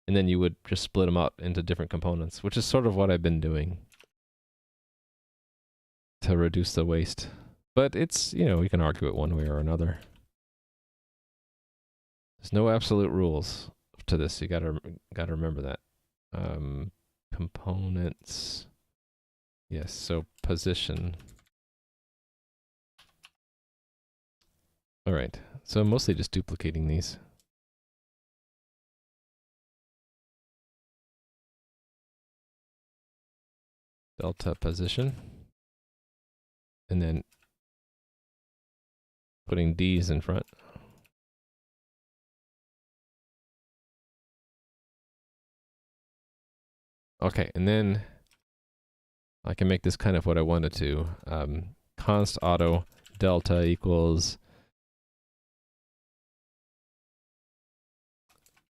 And then you would just split them up into different components, which is sort of what I've been doing to reduce the waste. But it's, you know, you can argue it one way or another. There's no absolute rules to this. You gotta remember that. Components. Yes, so position. All right, so I'm mostly just duplicating these. Delta position. And then putting D's in front. Okay, and then I can make this kind of what I wanted to. Const auto delta equals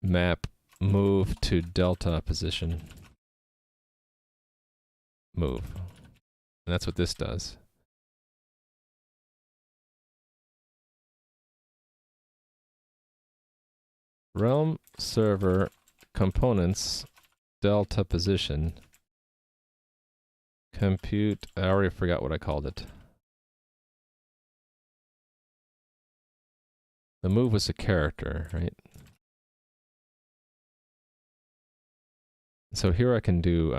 map move to delta position. Move. And that's what this does. Realm server components delta position. Compute, I already forgot what I called it. The move was a character, right? So here I can do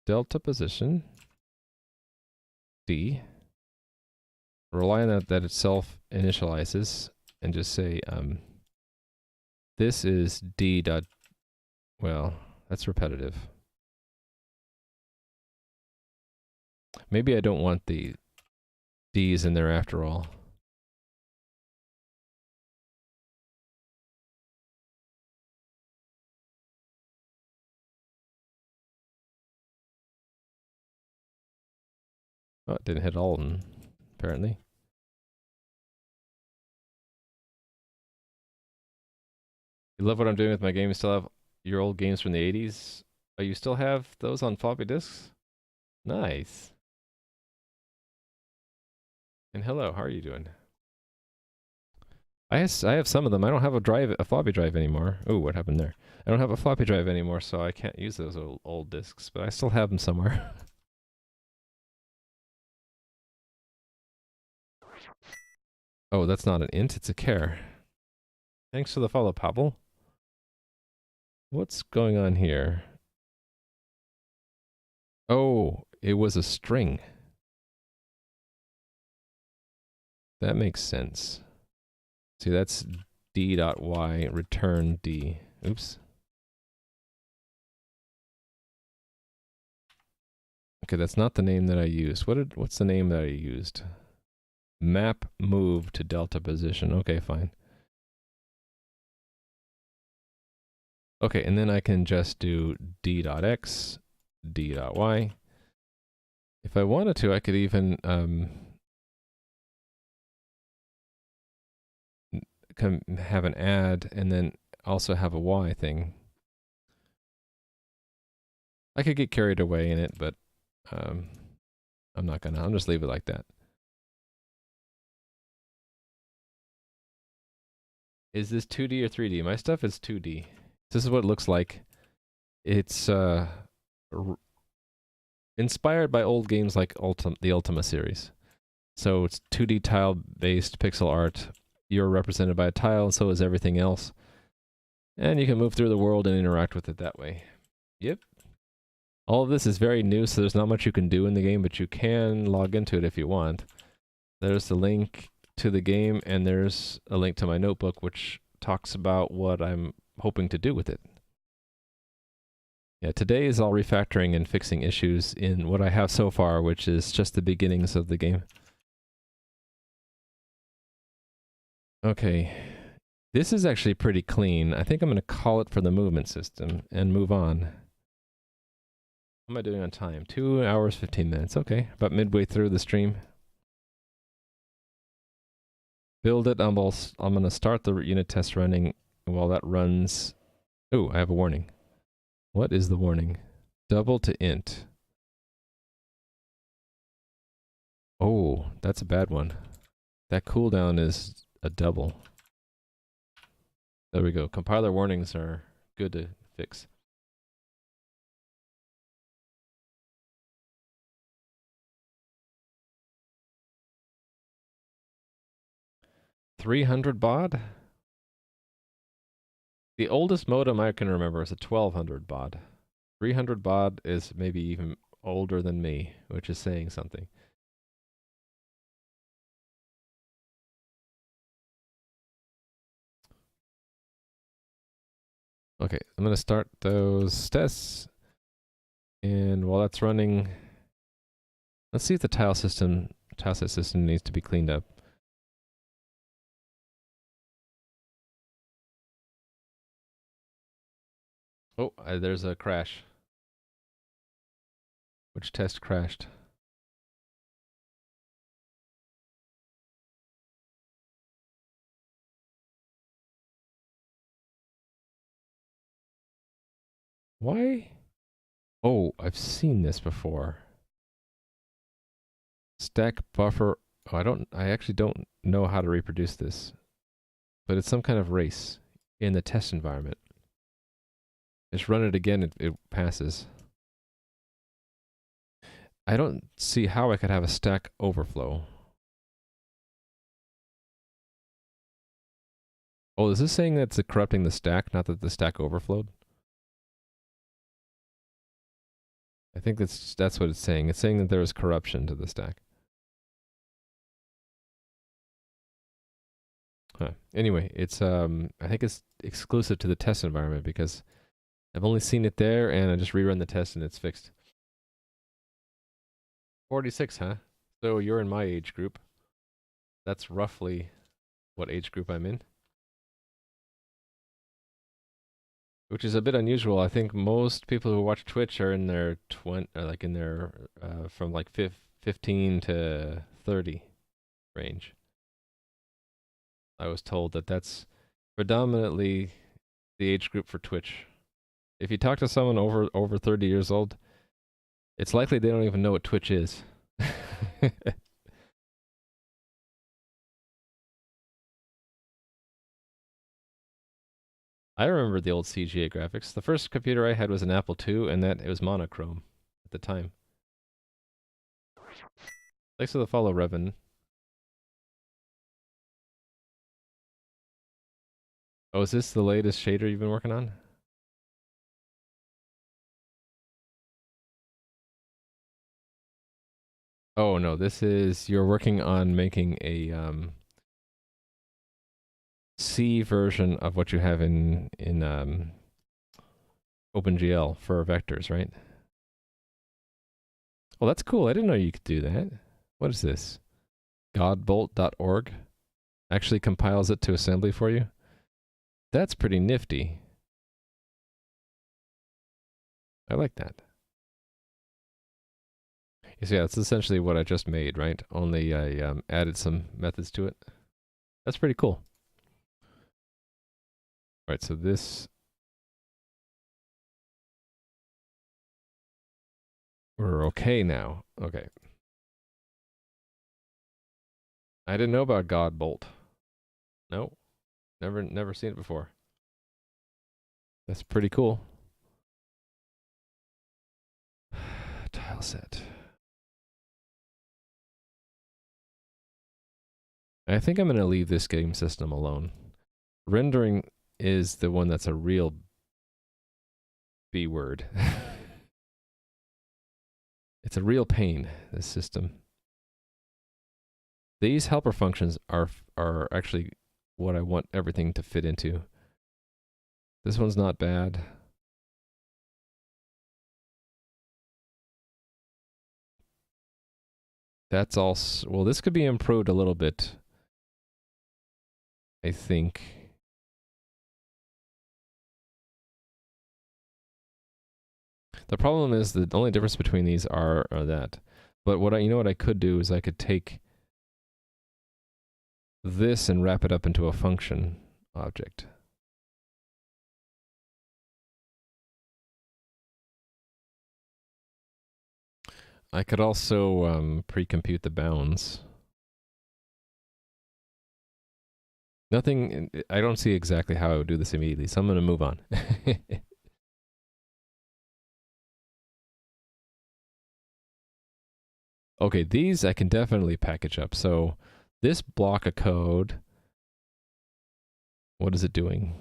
delta position D. Rely on that itself initializes and just say this is D dot, well, that's repetitive. Maybe I don't want the D's in there after all. Oh, it didn't hit Alton, apparently. You love what I'm doing with my game? You still have your old games from the 80s? Oh, you still have those on floppy disks? Nice. And hello, how are you doing? I have some of them. I don't have a floppy drive anymore. Oh, what happened there? I don't have a floppy drive anymore, so I can't use those old disks, but I still have them somewhere. Oh, that's not an int, it's a char. Thanks for the follow, Pavel. What's going on here? Oh, it was a string. That makes sense. See, that's d.y return d. Oops. Okay, that's not the name that I used. What's the name that I used? Map move to delta position. Okay, fine. Okay, and then I can just do d.x, d.y. If I wanted to, I could even have an add and then also have a y thing. I could get carried away in it, but I'm not gonna. I'll just leave it like that. Is this 2D or 3D? My stuff is 2D. This is what it looks like. It's inspired by old games like the Ultima series. So it's 2D tile-based pixel art. You're represented by a tile, and so is everything else. And you can move through the world and interact with it that way. Yep. All of this is very new, so there's not much you can do in the game, but you can log into it if you want. There's the link to the game, and there's a link to my notebook, which talks about what I'm hoping to do with it. Yeah, today is all refactoring and fixing issues in what I have so far, which is just the beginnings of the game. Okay. This is actually pretty clean. I think I'm going to call it for the movement system and move on. What am I doing on time? 2 hours, 15 minutes. Okay. About midway through the stream. Build it. I'm going to start the unit test running. While that runs... Oh, I have a warning. What is the warning? Double to int. Oh, that's a bad one. That cooldown is a double. There we go. Compiler warnings are good to fix. $300 baud? The oldest modem I can remember is a 1200 baud. 300 baud is maybe even older than me, which is saying something. Okay, I'm going to start those tests. And while that's running, let's see if the tileset system needs to be cleaned up. Oh, there's a crash. Which test crashed? Why? Oh, I've seen this before. Stack buffer. Oh, I actually don't know how to reproduce this. But it's some kind of race in the test environment. Just run it again, it passes. I don't see how I could have a stack overflow. Oh, is this saying that it's corrupting the stack, not that the stack overflowed? I think that's what it's saying. It's saying that there was corruption to the stack. Huh. Anyway, it's I think it's exclusive to the test environment because I've only seen it there and I just rerun the test and it's fixed. 46, huh? So you're in my age group. That's roughly what age group I'm in. Which is a bit unusual. I think most people who watch Twitch are in their from like 15 to 30 range. I was told that that's predominantly the age group for Twitch. If you talk to someone over 30 years old, it's likely they don't even know what Twitch is. I remember the old CGA graphics. The first computer I had was an Apple II, and it was monochrome at the time. Thanks for the follow, Revan. Oh, is this the latest shader you've been working on? Oh no, you're working on making a C version of what you have in OpenGL for vectors, right? Well, that's cool. I didn't know you could do that. What is this? Godbolt.org actually compiles it to assembly for you. That's pretty nifty. I like that. You see, yeah, that's essentially what I just made, right? Only I added some methods to it. That's pretty cool. All right, so this... We're okay now. Okay. I didn't know about Godbolt. No. Never seen it before. That's pretty cool. Tileset. I think I'm going to leave this game system alone. Rendering is the one that's a real B word. It's a real pain, this system. These helper functions are actually what I want everything to fit into. This one's not bad. That's all. Well, this could be improved a little bit. I think. The problem is the only difference between these are that. But what you know what I could do is I could take this and wrap it up into a function object. I could also pre-compute the bounds. Nothing, I don't see exactly how I would do this immediately, so I'm going to move on. Okay, these I can definitely package up. So this block of code, what is it doing?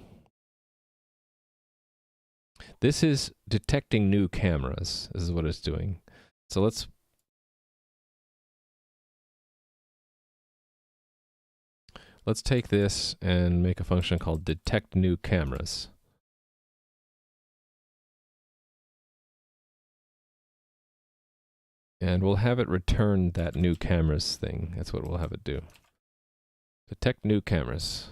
This is detecting new cameras. This is what it's doing. So let's take this and make a function called detect new cameras. And we'll have it return that new cameras thing. That's what we'll have it do. Detect new cameras.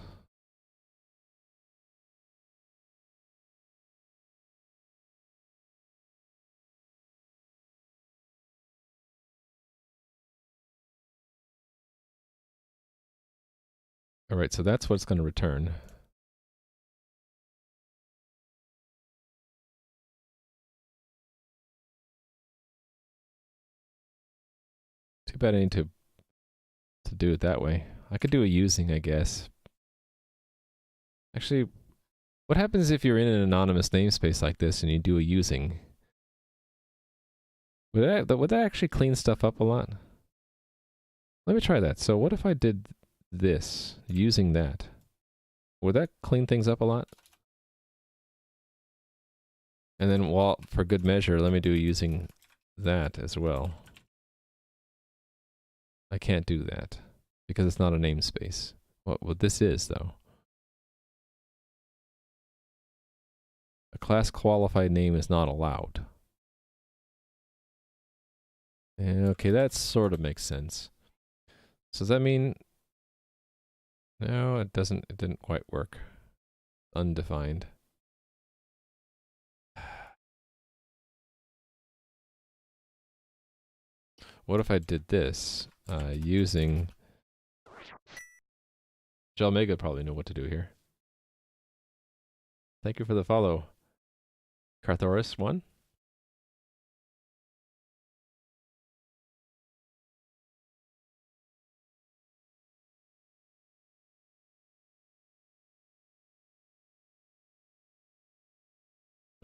All right, so that's what it's going to return. Too bad I need to do it that way. I could do a using, I guess. Actually, what happens if you're in an anonymous namespace like this and you do a using? Would that actually clean stuff up a lot? Let me try that. So what if I did this, using that? Would that clean things up a lot? And then for good measure, let me do using that as well. I can't do that because it's not a namespace. What this is, though. A class qualified name is not allowed. Okay, that sort of makes sense. So does that mean... No, it doesn't. It didn't quite work. Undefined. What if I did this using... Jalmega probably know what to do here. Thank you for the follow. Carthoris 1?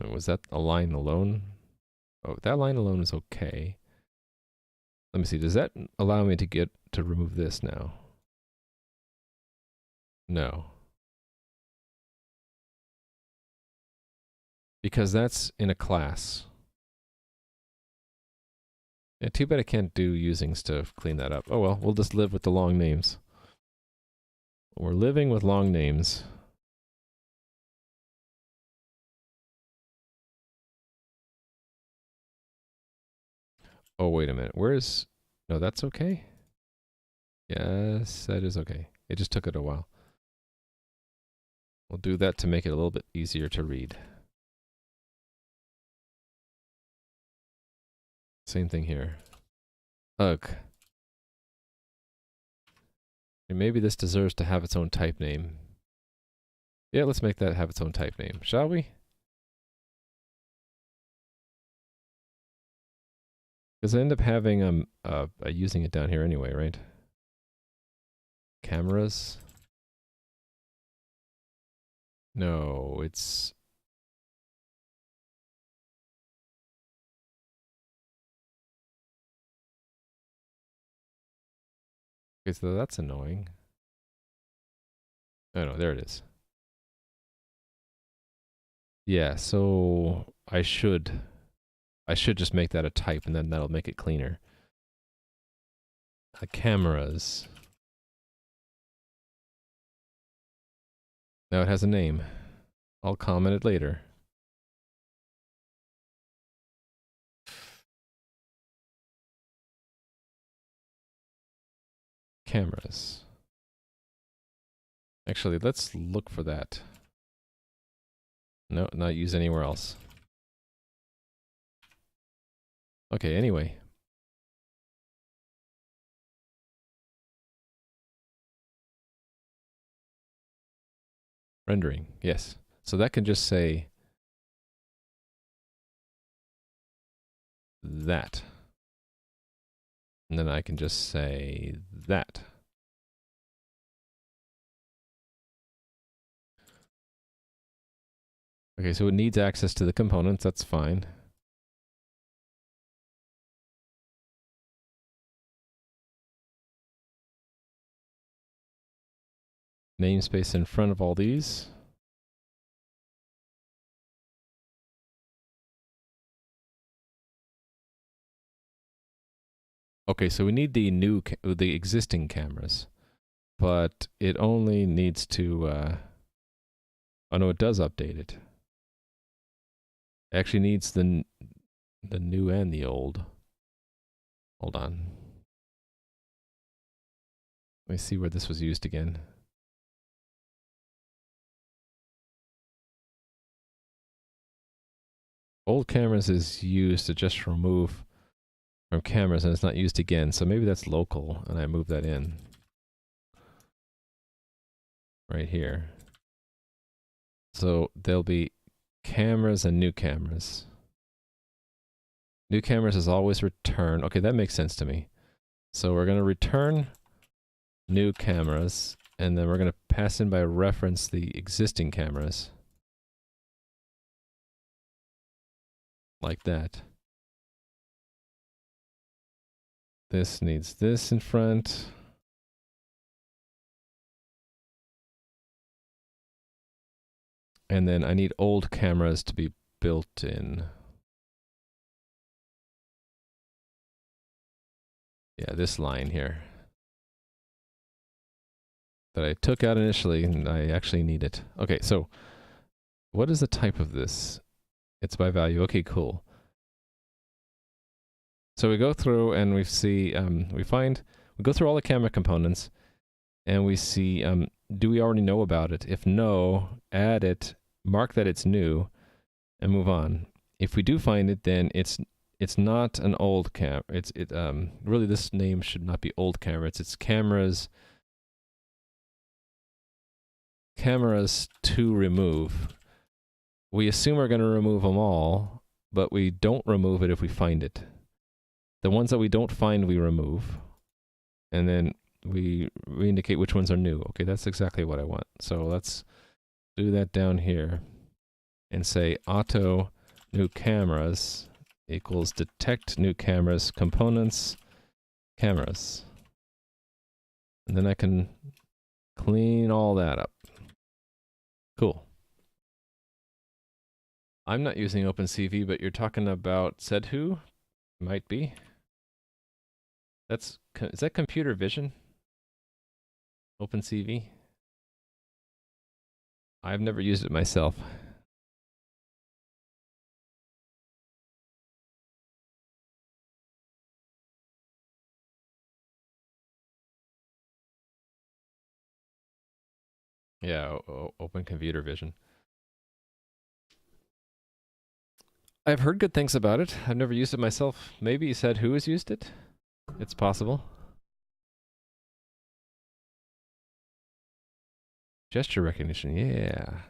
Was that a line alone? Oh, that line alone is okay. Let me see, does that allow me to remove this now? No. Because that's in a class. Yeah, too bad I can't do usings to clean that up. Oh well, we'll just live with the long names. We're living with long names. Oh, wait a minute. Where's... No, that's okay? Yes, that is okay. It just took it a while. We'll do that to make it a little bit easier to read. Same thing here. Ugh. And maybe this deserves to have its own type name. Yeah, let's make that have its own type name, shall we? Because I end up having using it down here anyway, right? Cameras. No, it's... Okay, so that's annoying. Oh no, there it is. Yeah, so I should just make that a type and then that'll make it cleaner. Cameras. Now it has a name. I'll comment it later. Cameras. Actually, let's look for that. No, not use anywhere else. Okay, anyway. Rendering, yes. So that can just say that. And then I can just say that. Okay, so it needs access to the components, that's fine. Namespace in front of all these. Okay, so we need the existing cameras, but it only needs to, oh no, it does update it. It actually needs the new and the old. Hold on. Let me see where this was used again. Old cameras is used to just remove from cameras and it's not used again. So maybe that's local and I move that in. Right here. So there'll be cameras and new cameras. New cameras is always return. Okay, that makes sense to me. So we're going to return new cameras and then we're going to pass in by reference the existing cameras. Like that. This needs this in front. And then I need old cameras to be built in. Yeah, this line here. That I took out initially and I actually need it. Okay, so what is the type of this? It's by value. Okay, cool. So we go through and we see, we go through all the camera components and we see, do we already know about it? If no, add it, mark that it's new, and move on. If we do find it, then it's not an old camera. Really this name should not be old camera. It's cameras to remove. We assume we're going to remove them all, but we don't remove it if we find it. The ones that we don't find, we remove. And then we indicate which ones are new. Okay, that's exactly what I want. So let's do that down here and say auto new cameras equals detect new cameras components cameras. And then I can clean all that up. Cool. I'm not using OpenCV, but you're talking about said who? Might be. Is that computer vision? OpenCV? I've never used it myself. Yeah, Open Computer Vision. I've heard good things about it. I've never used it myself. Maybe you said who has used it? It's possible. Gesture recognition, yeah.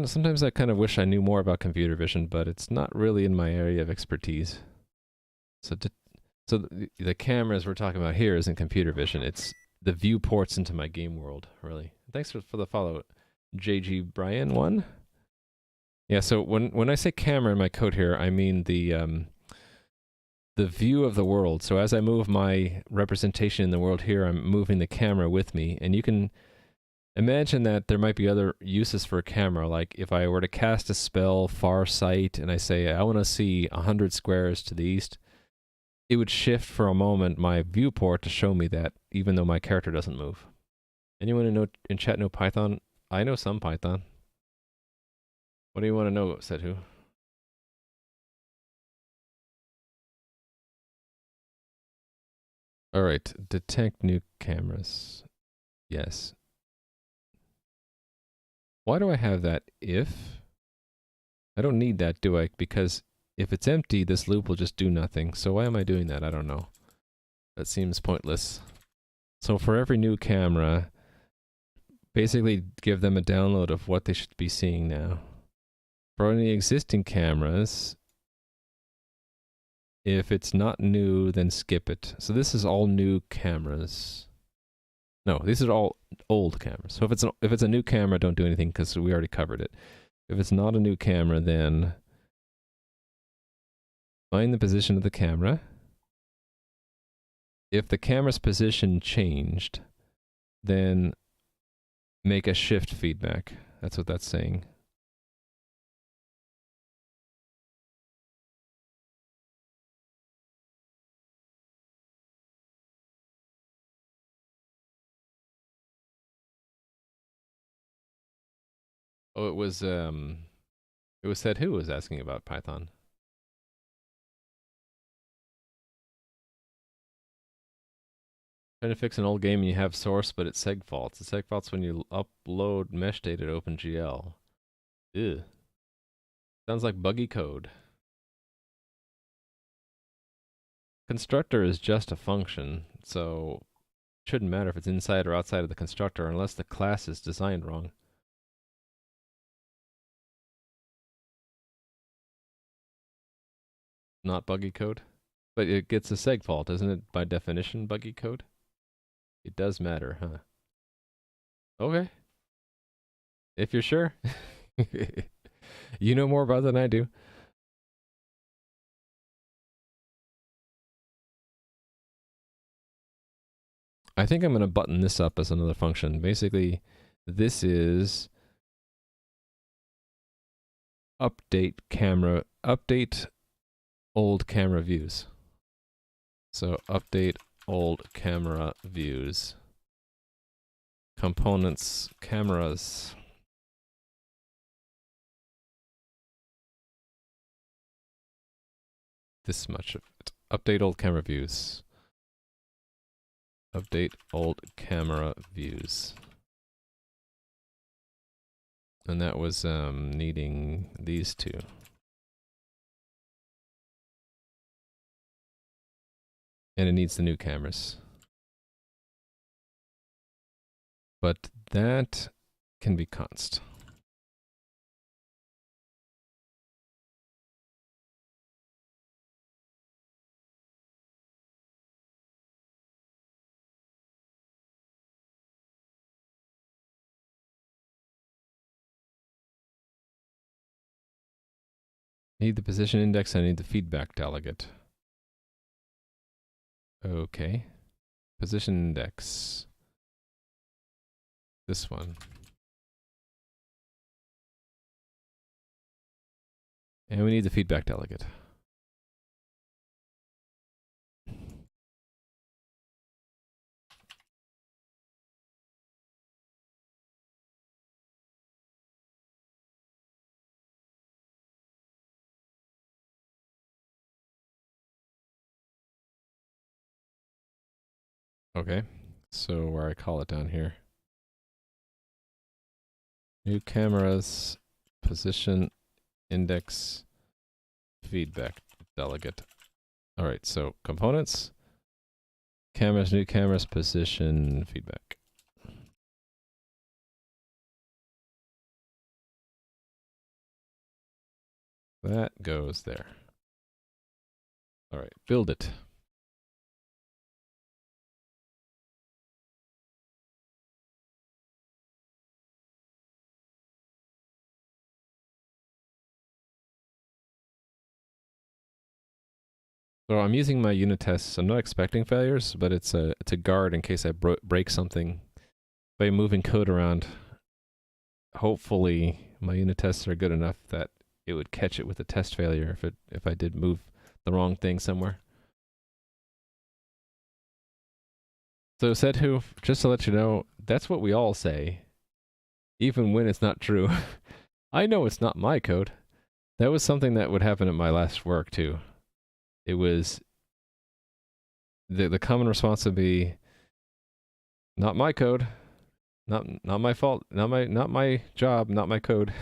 Sometimes I kind of wish I knew more about computer vision, but it's not really in my area of expertise. So the cameras we're talking about here isn't computer vision. It's the viewports into my game world, really. Thanks for the follow, JG Brian 1. Yeah, so when I say camera in my code here, I mean the view of the world. So as I move my representation in the world here, I'm moving the camera with me. And you can imagine that there might be other uses for a camera. Like if I were to cast a spell, Far Sight, and I say, I want to see 100 squares to the east, it would shift for a moment my viewport to show me that, even though my character doesn't move. Anyone in chat know Python? I know some Python. What do you want to know, said who? All right, detect new cameras. Yes. Why do I have that if? I don't need that, do I? Because if it's empty, this loop will just do nothing. So why am I doing that? I don't know. That seems pointless. So for every new camera, basically give them a download of what they should be seeing now. For any existing cameras, if it's not new, then skip it. So this is all new cameras. No, these are all old cameras. So if it's a new camera, don't do anything because we already covered it. If it's not a new camera, then find the position of the camera. If the camera's position changed, then make a shift feedback. That's what that's saying. Oh, it was said who was asking about Python. Trying to fix an old game and you have source, but it's seg faults. The seg faults when you upload mesh data to OpenGL. Ew. Sounds like buggy code. Constructor is just a function, so it shouldn't matter if it's inside or outside of the constructor unless the class is designed wrong. Not buggy code. But it gets a seg fault, isn't it by definition buggy code? It does matter, huh? Okay. If you're sure. You know more about it than I do. I think I'm going to button this up as another function. Basically, this is update old camera views. So update old camera views. Components, cameras. This much of it. Update old camera views. Update old camera views. And that was needing these two. And it needs the new cameras. But that can be const. Need the position index, I need the feedback delegate. Okay. Position index. This one. And we need the feedback delegate. Okay. So where I call it down here. New cameras, position index, feedback delegate. All right, so components, cameras, new cameras, position, feedback. That goes there. All right, build it. So I'm using my unit tests. I'm not expecting failures, but it's a guard in case I break something by moving code around. Hopefully, my unit tests are good enough that it would catch it with a test failure if I did move the wrong thing somewhere. So said who, just to let you know, that's what we all say, even when it's not true. I know it's not my code. That was something that would happen at my last work too. It was the common response would be, not my code, not my fault, not my job, not my code.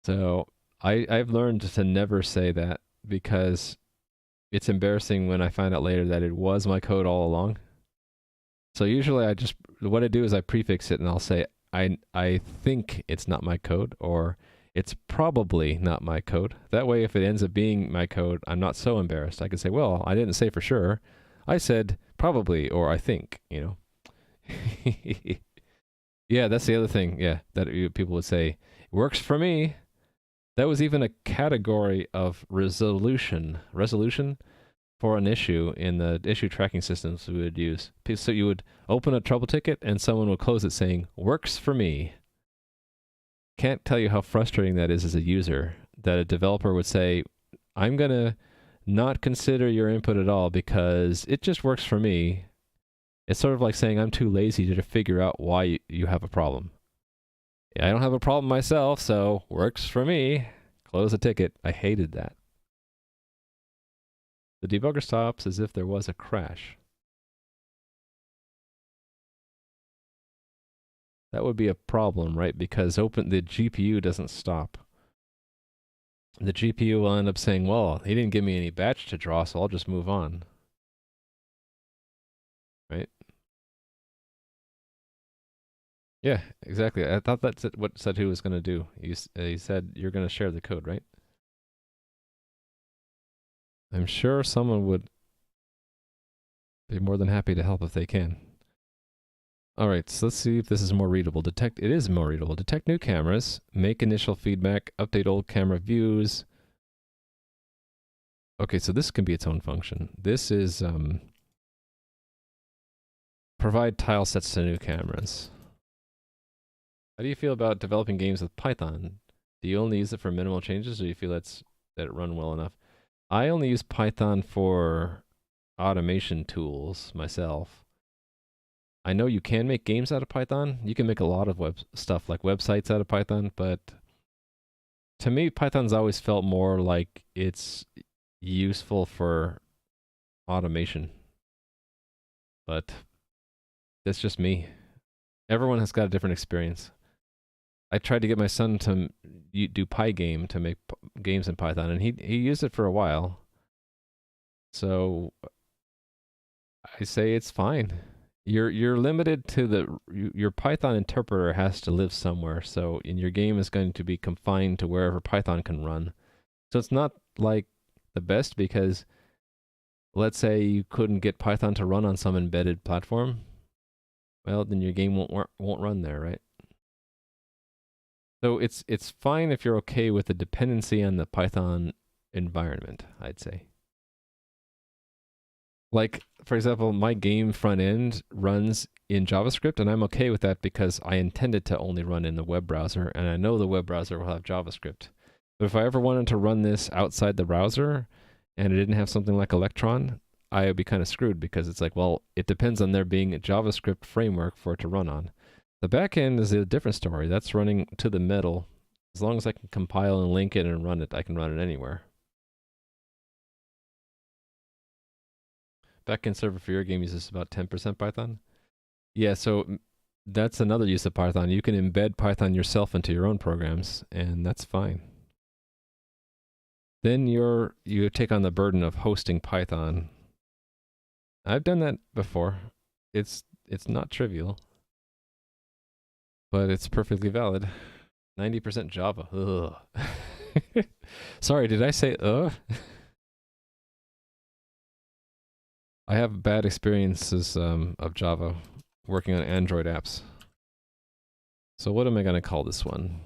So I've learned to never say that, because it's embarrassing when I find out later that it was my code all along. So usually what I do is I prefix it and I'll say, I think it's not my code, or it's probably not my code. That way, if it ends up being my code, I'm not so embarrassed. I can say, well, I didn't say for sure. I said probably, or I think, Yeah, that's the other thing. Yeah, that people would say, works for me. That was even a category of resolution for an issue in the issue tracking systems we would use. So you would open a trouble ticket and someone would close it saying, works for me. Can't tell you how frustrating that is as a user, that a developer would say, I'm going to not consider your input at all because it just works for me. It's sort of like saying, I'm too lazy to figure out why you have a problem. I don't have a problem myself, so works for me. Close the ticket. I hated that. The debugger stops as if there was a crash. That would be a problem, right? Because the GPU doesn't stop. The GPU will end up saying, well, he didn't give me any batch to draw, so I'll just move on. Right? Yeah, exactly. I thought that's what Satu was going to do. He said, you're going to share the code, right? I'm sure someone would be more than happy to help if they can. All right, so let's see if this is more readable. It is more readable. Detect new cameras, make initial feedback, update old camera views. Okay, so this can be its own function. This is provide tile sets to new cameras. How do you feel about developing games with Python? Do you only use it for minimal changes, or do you feel that it run well enough? I only use Python for automation tools myself. I know you can make games out of Python. You can make a lot of web stuff like websites out of Python, but to me, Python's always felt more like it's useful for automation. But that's just me. Everyone has got a different experience. I tried to get my son to do Pygame to make games in Python, and he used it for a while. So I say it's fine. You're limited to your Python interpreter has to live somewhere. So your game is going to be confined to wherever Python can run. So it's not like the best, because let's say you couldn't get Python to run on some embedded platform. Well, then your game won't run there, right? So it's fine if you're okay with the dependency on the Python environment, I'd say. Like, for example, my game front end runs in JavaScript, and I'm okay with that because I intend it to only run in the web browser, and I know the web browser will have JavaScript. But if I ever wanted to run this outside the browser and it didn't have something like Electron, I would be kind of screwed, because it's like, well, it depends on there being a JavaScript framework for it to run on. The backend is a different story. That's running to the middle. As long as I can compile and link it and run it, I can run it anywhere. Backend server for your game uses about 10% Python. Yeah, so that's another use of Python. You can embed Python yourself into your own programs, and that's fine. Then you take on the burden of hosting Python. I've done that before. It's not trivial, but it's perfectly valid. 90% Java. Ugh. Sorry, did I say ugh? I have bad experiences of Java working on Android apps. So what am I going to call this one?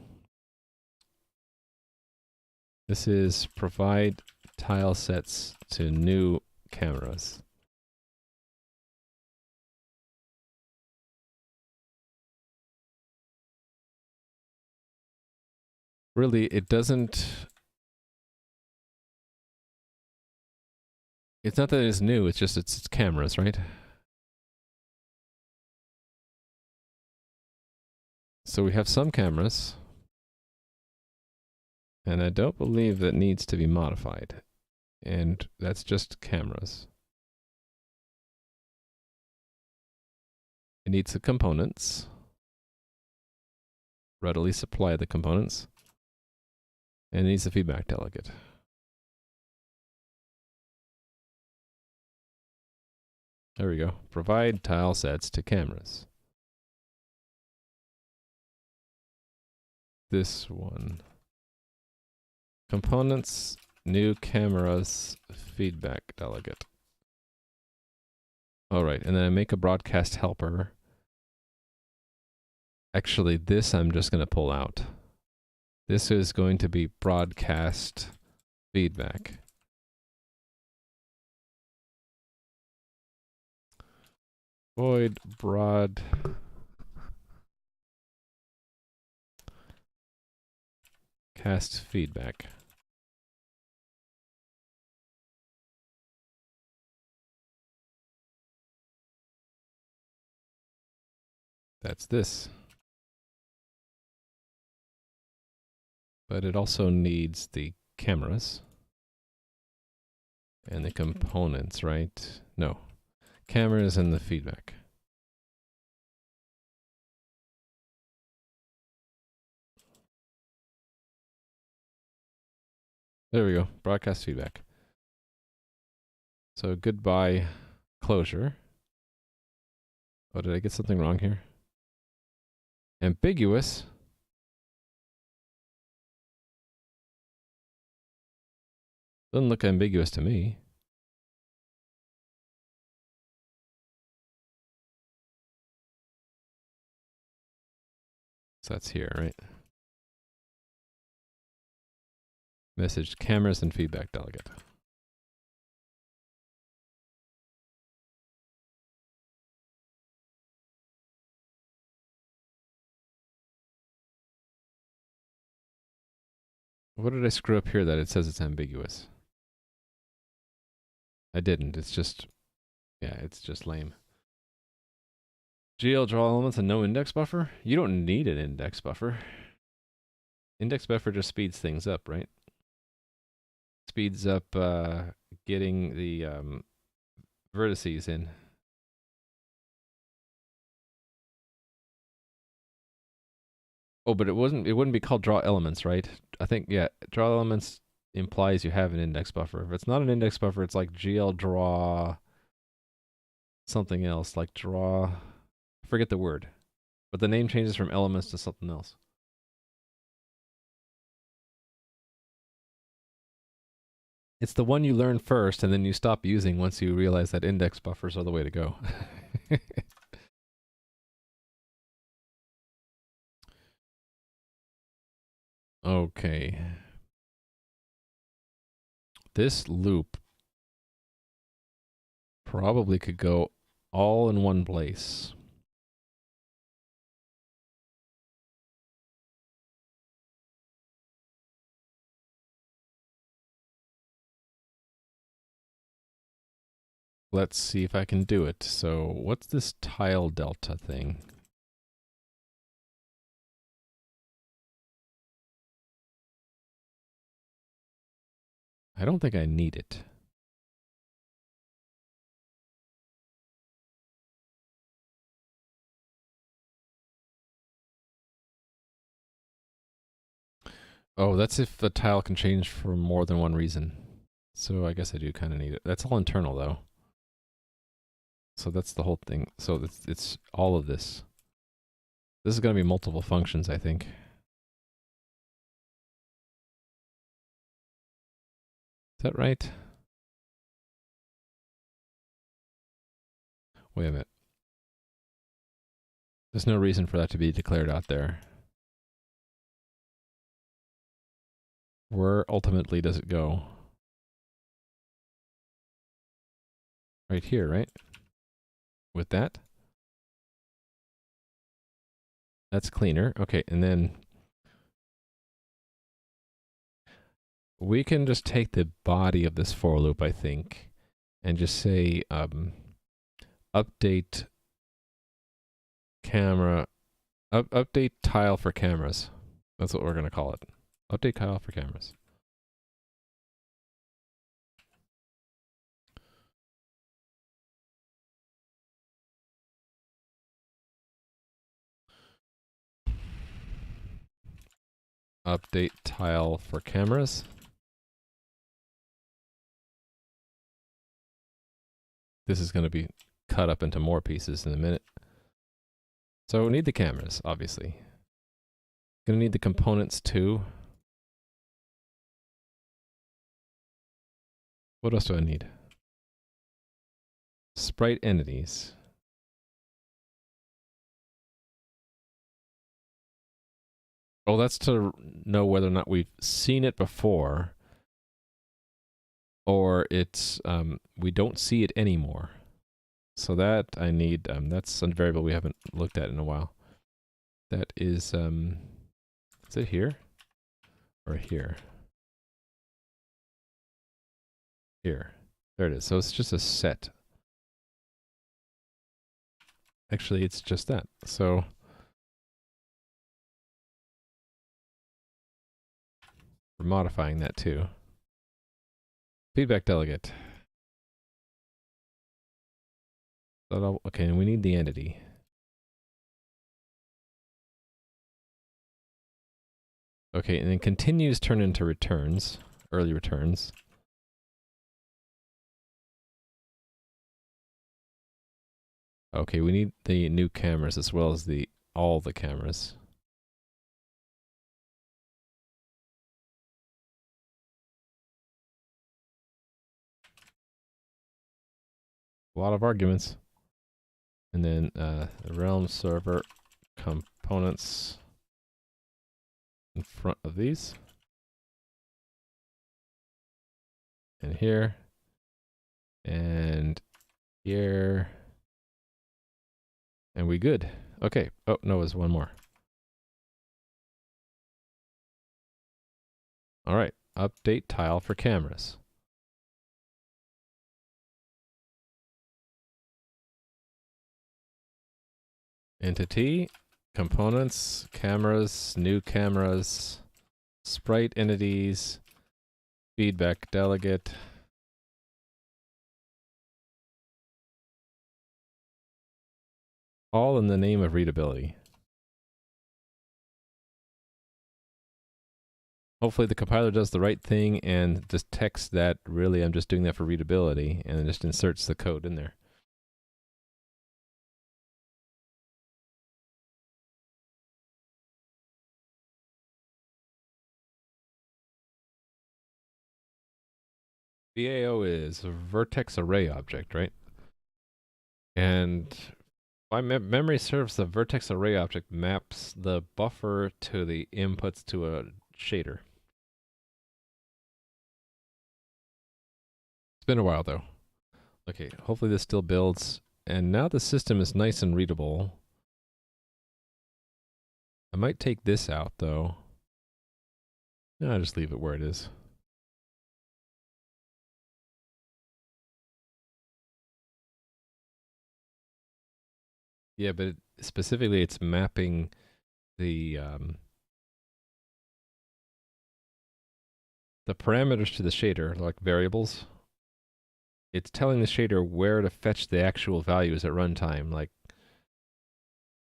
This is provide tile sets to new cameras. Really, it doesn't... It's not that it's new, it's just it's cameras, right? So we have some cameras. And I don't believe that needs to be modified. And that's just cameras. It needs the components. Readily supply the components. And it needs the feedback delegate. There we go. Provide tile sets to cameras. This one. Components, new cameras, feedback delegate. All right, and then I make a broadcast helper. Actually, this I'm just going to pull out. This is going to be broadcast feedback. Void broadcast feedback. That's this. But it also needs the cameras and the components, right? No. Cameras and the feedback. There we go. Broadcast feedback. So goodbye closure. Oh, did I get something wrong here? Ambiguous. Doesn't look ambiguous to me. So that's here, right? Message cameras and feedback delegate. What did I screw up here that it says it's ambiguous? I didn't. It's just, yeah, it's just lame. GL draw elements and no index buffer? You don't need an index buffer. Index buffer just speeds things up, right? Speeds up getting the vertices in. Oh, but it wouldn't be called draw elements, right? I think, yeah, draw elements implies you have an index buffer. If it's not an index buffer, it's like GL draw something else, like draw, I forget the word, but the name changes from elements to something else. It's the one you learn first and then you stop using once you realize that index buffers are the way to go. Okay. This loop probably could go all in one place. Let's see if I can do it. So what's this tile delta thing? I don't think I need it. Oh, that's if the tile can change for more than one reason. So I guess I do kind of need it. That's all internal though. So that's the whole thing. So it's all of this. This is going to be multiple functions, I think. Is that right? Wait a minute. There's no reason for that to be declared out there. Where ultimately does it go? Right here, right? With that? That's cleaner. Okay, and then we can just take the body of this for loop, I think, and just say update camera, update tile for cameras. That's what we're going to call it. Update tile for cameras. Update tile for cameras. This is going to be cut up into more pieces in a minute. So we need the cameras, obviously. Gonna need the components too. What else do I need? Sprite entities. Oh, that's to know whether or not we've seen it before, or it's we don't see it anymore. So that I need. That's a variable we haven't looked at in a while. That is it here or here? Here. There it is. So it's just a set. Actually, it's just that. So we're modifying that too. Feedback delegate. Okay, and we need the entity. Okay, and then continues turn into returns, early returns. Okay, we need the new cameras as well as all the cameras. A lot of arguments. And then the realm server components in front of these. And here. And here. And we good. Okay. Oh, no, there's one more. All right. Update tile for cameras. Entity, components, cameras, new cameras, sprite entities, feedback delegate. All in the name of readability. Hopefully the compiler does the right thing and detects that really I'm just doing that for readability and then just inserts the code in there. VAO is a vertex array object, right? And my memory serves, the vertex array object maps the buffer to the inputs to a shader. It's been a while though. Okay, hopefully this still builds. And now the system is nice and readable. I might take this out though. No, I'll just leave it where it is. Yeah, but specifically it's mapping the parameters to the shader, like variables. It's telling the shader where to fetch the actual values at runtime, like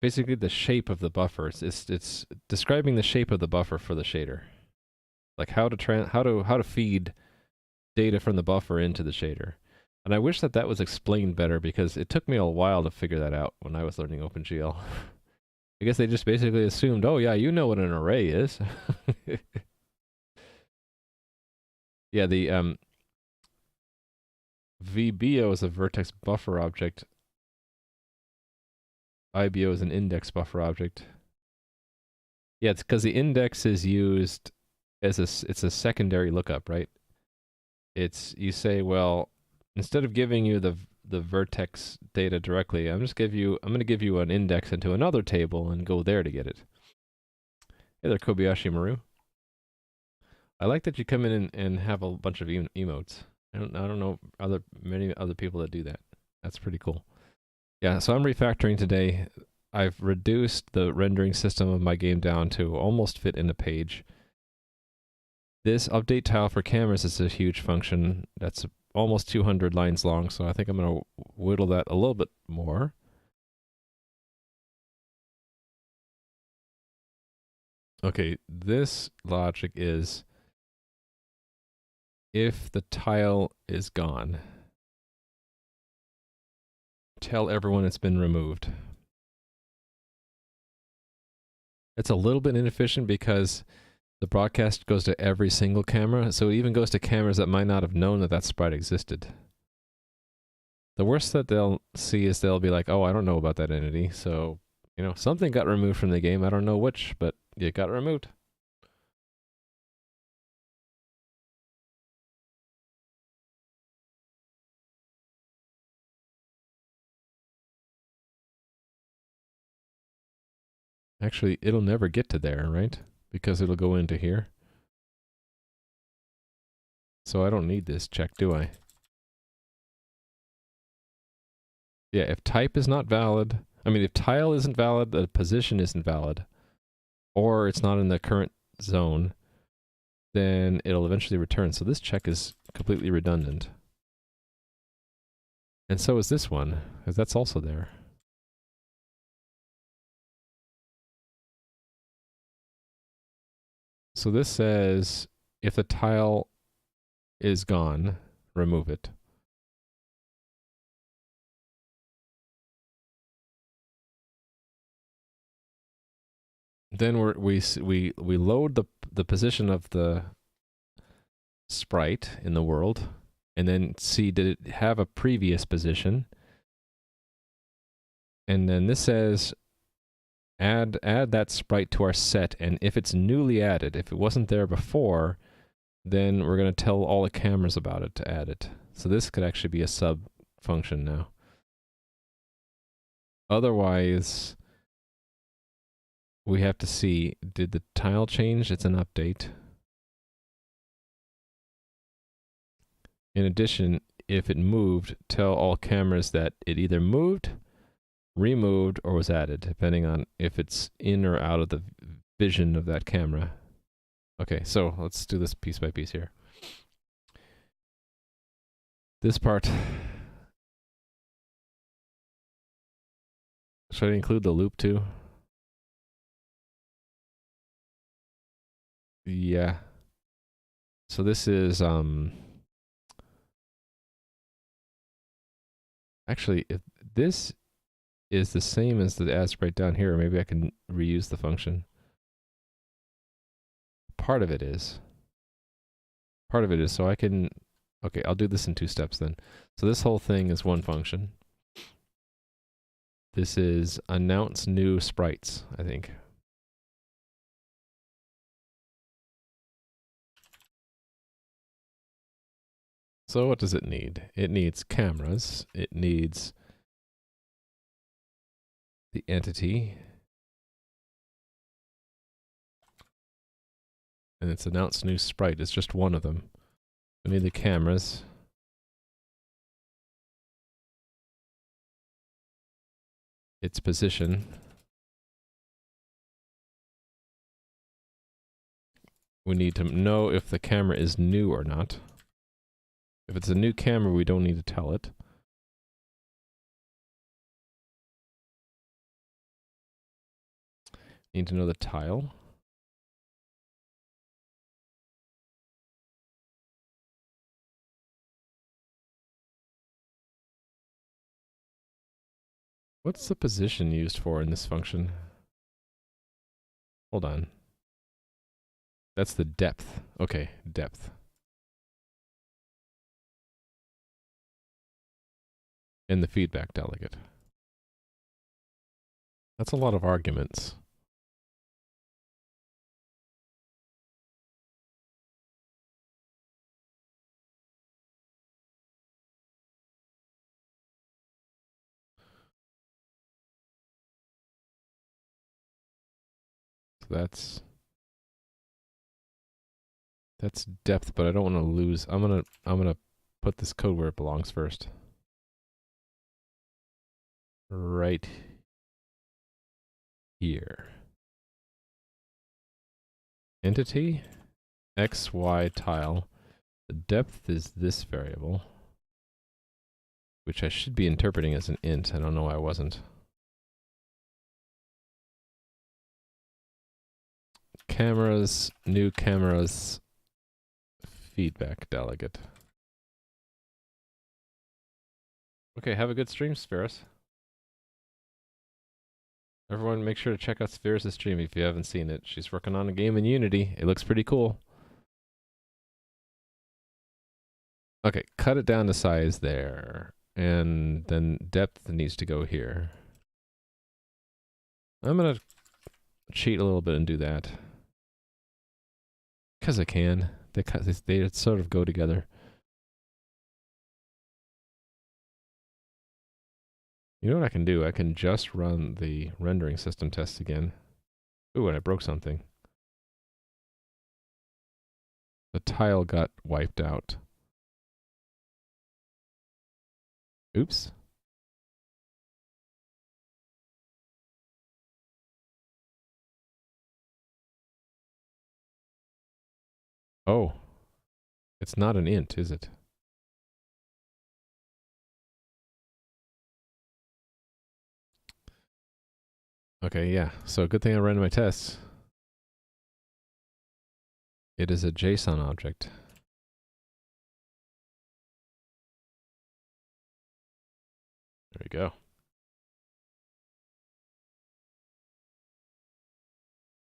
basically the shape of the buffer. It's describing the shape of the buffer for the shader, like how to feed data from the buffer into the shader. And I wish that was explained better because it took me a while to figure that out when I was learning OpenGL. I guess they just basically assumed, oh yeah, you know what an array is. Yeah, the VBO is a vertex buffer object. IBO is an index buffer object. Yeah, it's because the index is used as it's a secondary lookup, right? You say, well, instead of giving you the vertex data directly, I'm going to give you an index into another table and go there to get it. Hey there, Kobayashi Maru. I like that you come in and have a bunch of emotes. I don't know many other people that do that. That's pretty cool. Yeah, so I'm refactoring today. I've reduced the rendering system of my game down to almost fit in a page. This update tile for cameras is a huge function that's almost 200 lines long, so I think I'm going to whittle that a little bit more. Okay, this logic is if the tile is gone, tell everyone it's been removed. It's a little bit inefficient because the broadcast goes to every single camera, so it even goes to cameras that might not have known that that sprite existed. The worst that they'll see is they'll be like, oh, I don't know about that entity, so, you know, something got removed from the game, I don't know which, but it got removed. Actually, it'll never get to there, right? Because it'll go into here. So I don't need this check, do I? Yeah, if type is not valid, I mean, if tile isn't valid, the position isn't valid, or it's not in the current zone, then it'll eventually return. So this check is completely redundant. And so is this one, because that's also there. So this says, if the tile is gone, remove it. Then we load the position of the sprite in the world, and then see, did it have a previous position? And then this says, add that sprite to our set, and if it's newly added, if it wasn't there before, then we're going to tell all the cameras about it to add it. So this could actually be a sub function now. Otherwise, we have to see, did the tile change? It's an update. In addition, if it moved, tell all cameras that it either moved, removed, or was added, depending on if it's in or out of the vision of that camera. Okay, so let's do this piece by piece here. This part, should I include the loop too? Yeah. So this is, actually, if this is the same as the add sprite down here, maybe I can reuse the function. Part of it is. Part of it is, so I can, okay, I'll do this in 2 steps then. So this whole thing is one function. This is announce new sprites, I think. So what does it need? It needs cameras. It needs the entity. And it's announce new sprite. It's just one of them. We need the cameras. Its position. We need to know if the camera is new or not. If it's a new camera, we don't need to tell it. Need to know the tile. What's the position used for in this function? Hold on. That's the depth. Okay, depth. And the feedback delegate. That's a lot of arguments. So that's depth, but I don't want to lose. I'm gonna put this code where it belongs first. Right here. Entity, XY tile. The depth is this variable, which I should be interpreting as an int. I don't know why I wasn't. Cameras, new cameras, feedback delegate. Okay, have a good stream, Spheros. Everyone make sure to check out Spheros' stream if you haven't seen it. She's working on a game in Unity. It looks pretty cool. Okay, cut it down to size there. And then depth needs to go here. I'm gonna cheat a little bit and do that. Because I can. They sort of go together. You know what I can do? I can just run the rendering system test again. Ooh, and I broke something. The tile got wiped out. Oops. Oh. It's not an int, is it? Okay, yeah. So good thing I ran my tests. It is a JSON object. There we go.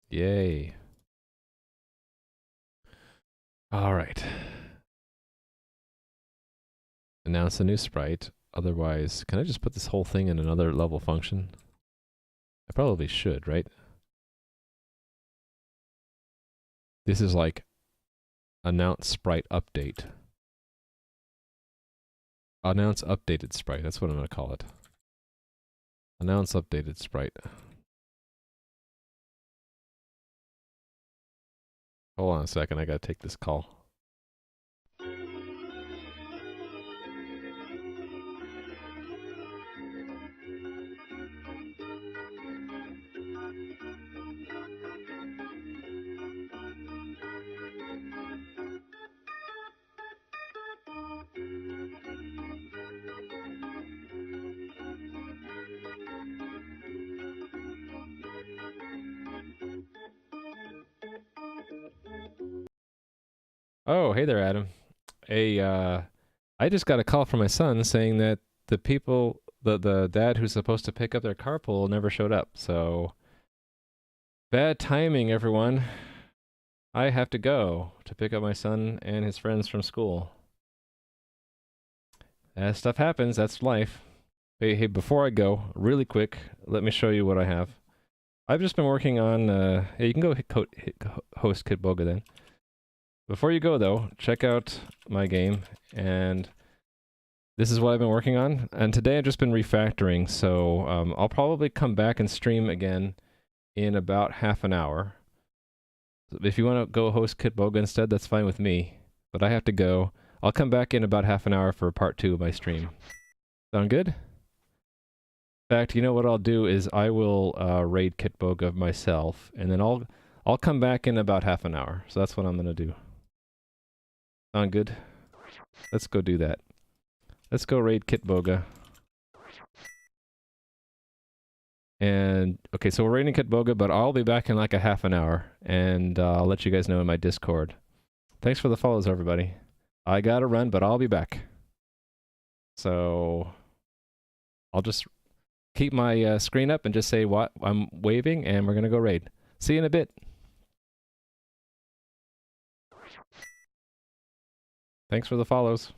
Yay. All right. Announce a new sprite. Otherwise, can I just put this whole thing in another level function? I probably should, right? This is like announce sprite update. Announce updated sprite. That's what I'm going to call it. Announce updated sprite. Hold on a second. I got to take this call. Oh, hey there, Adam. I just got a call from my son saying that the people, the dad who's supposed to pick up their carpool never showed up. So, bad timing, everyone. I have to go to pick up my son and his friends from school. As stuff happens, that's life. Hey, before I go, really quick, let me show you what I have. I've just been working on, you can go hit host Kitboga then. Before you go, though, check out my game, and this is what I've been working on. And today I've just been refactoring, so I'll probably come back and stream again in about half an hour. If you want to go host Kitboga instead, that's fine with me, but I have to go. I'll come back in about half an hour for part 2 of my stream. Sound good? In fact, you know what I'll do is I will raid Kitboga myself, and then I'll come back in about half an hour. So that's what I'm gonna do. Sound good? Let's go do that. Let's go raid Kitboga. And okay, so we're raiding Kitboga, but I'll be back in like a half an hour, and I'll let you guys know in my Discord. Thanks for the follows, everybody. I gotta run, but I'll be back. So I'll just keep my screen up and just say what I'm waving, and we're gonna go raid. See you in a bit. Thanks for the follows.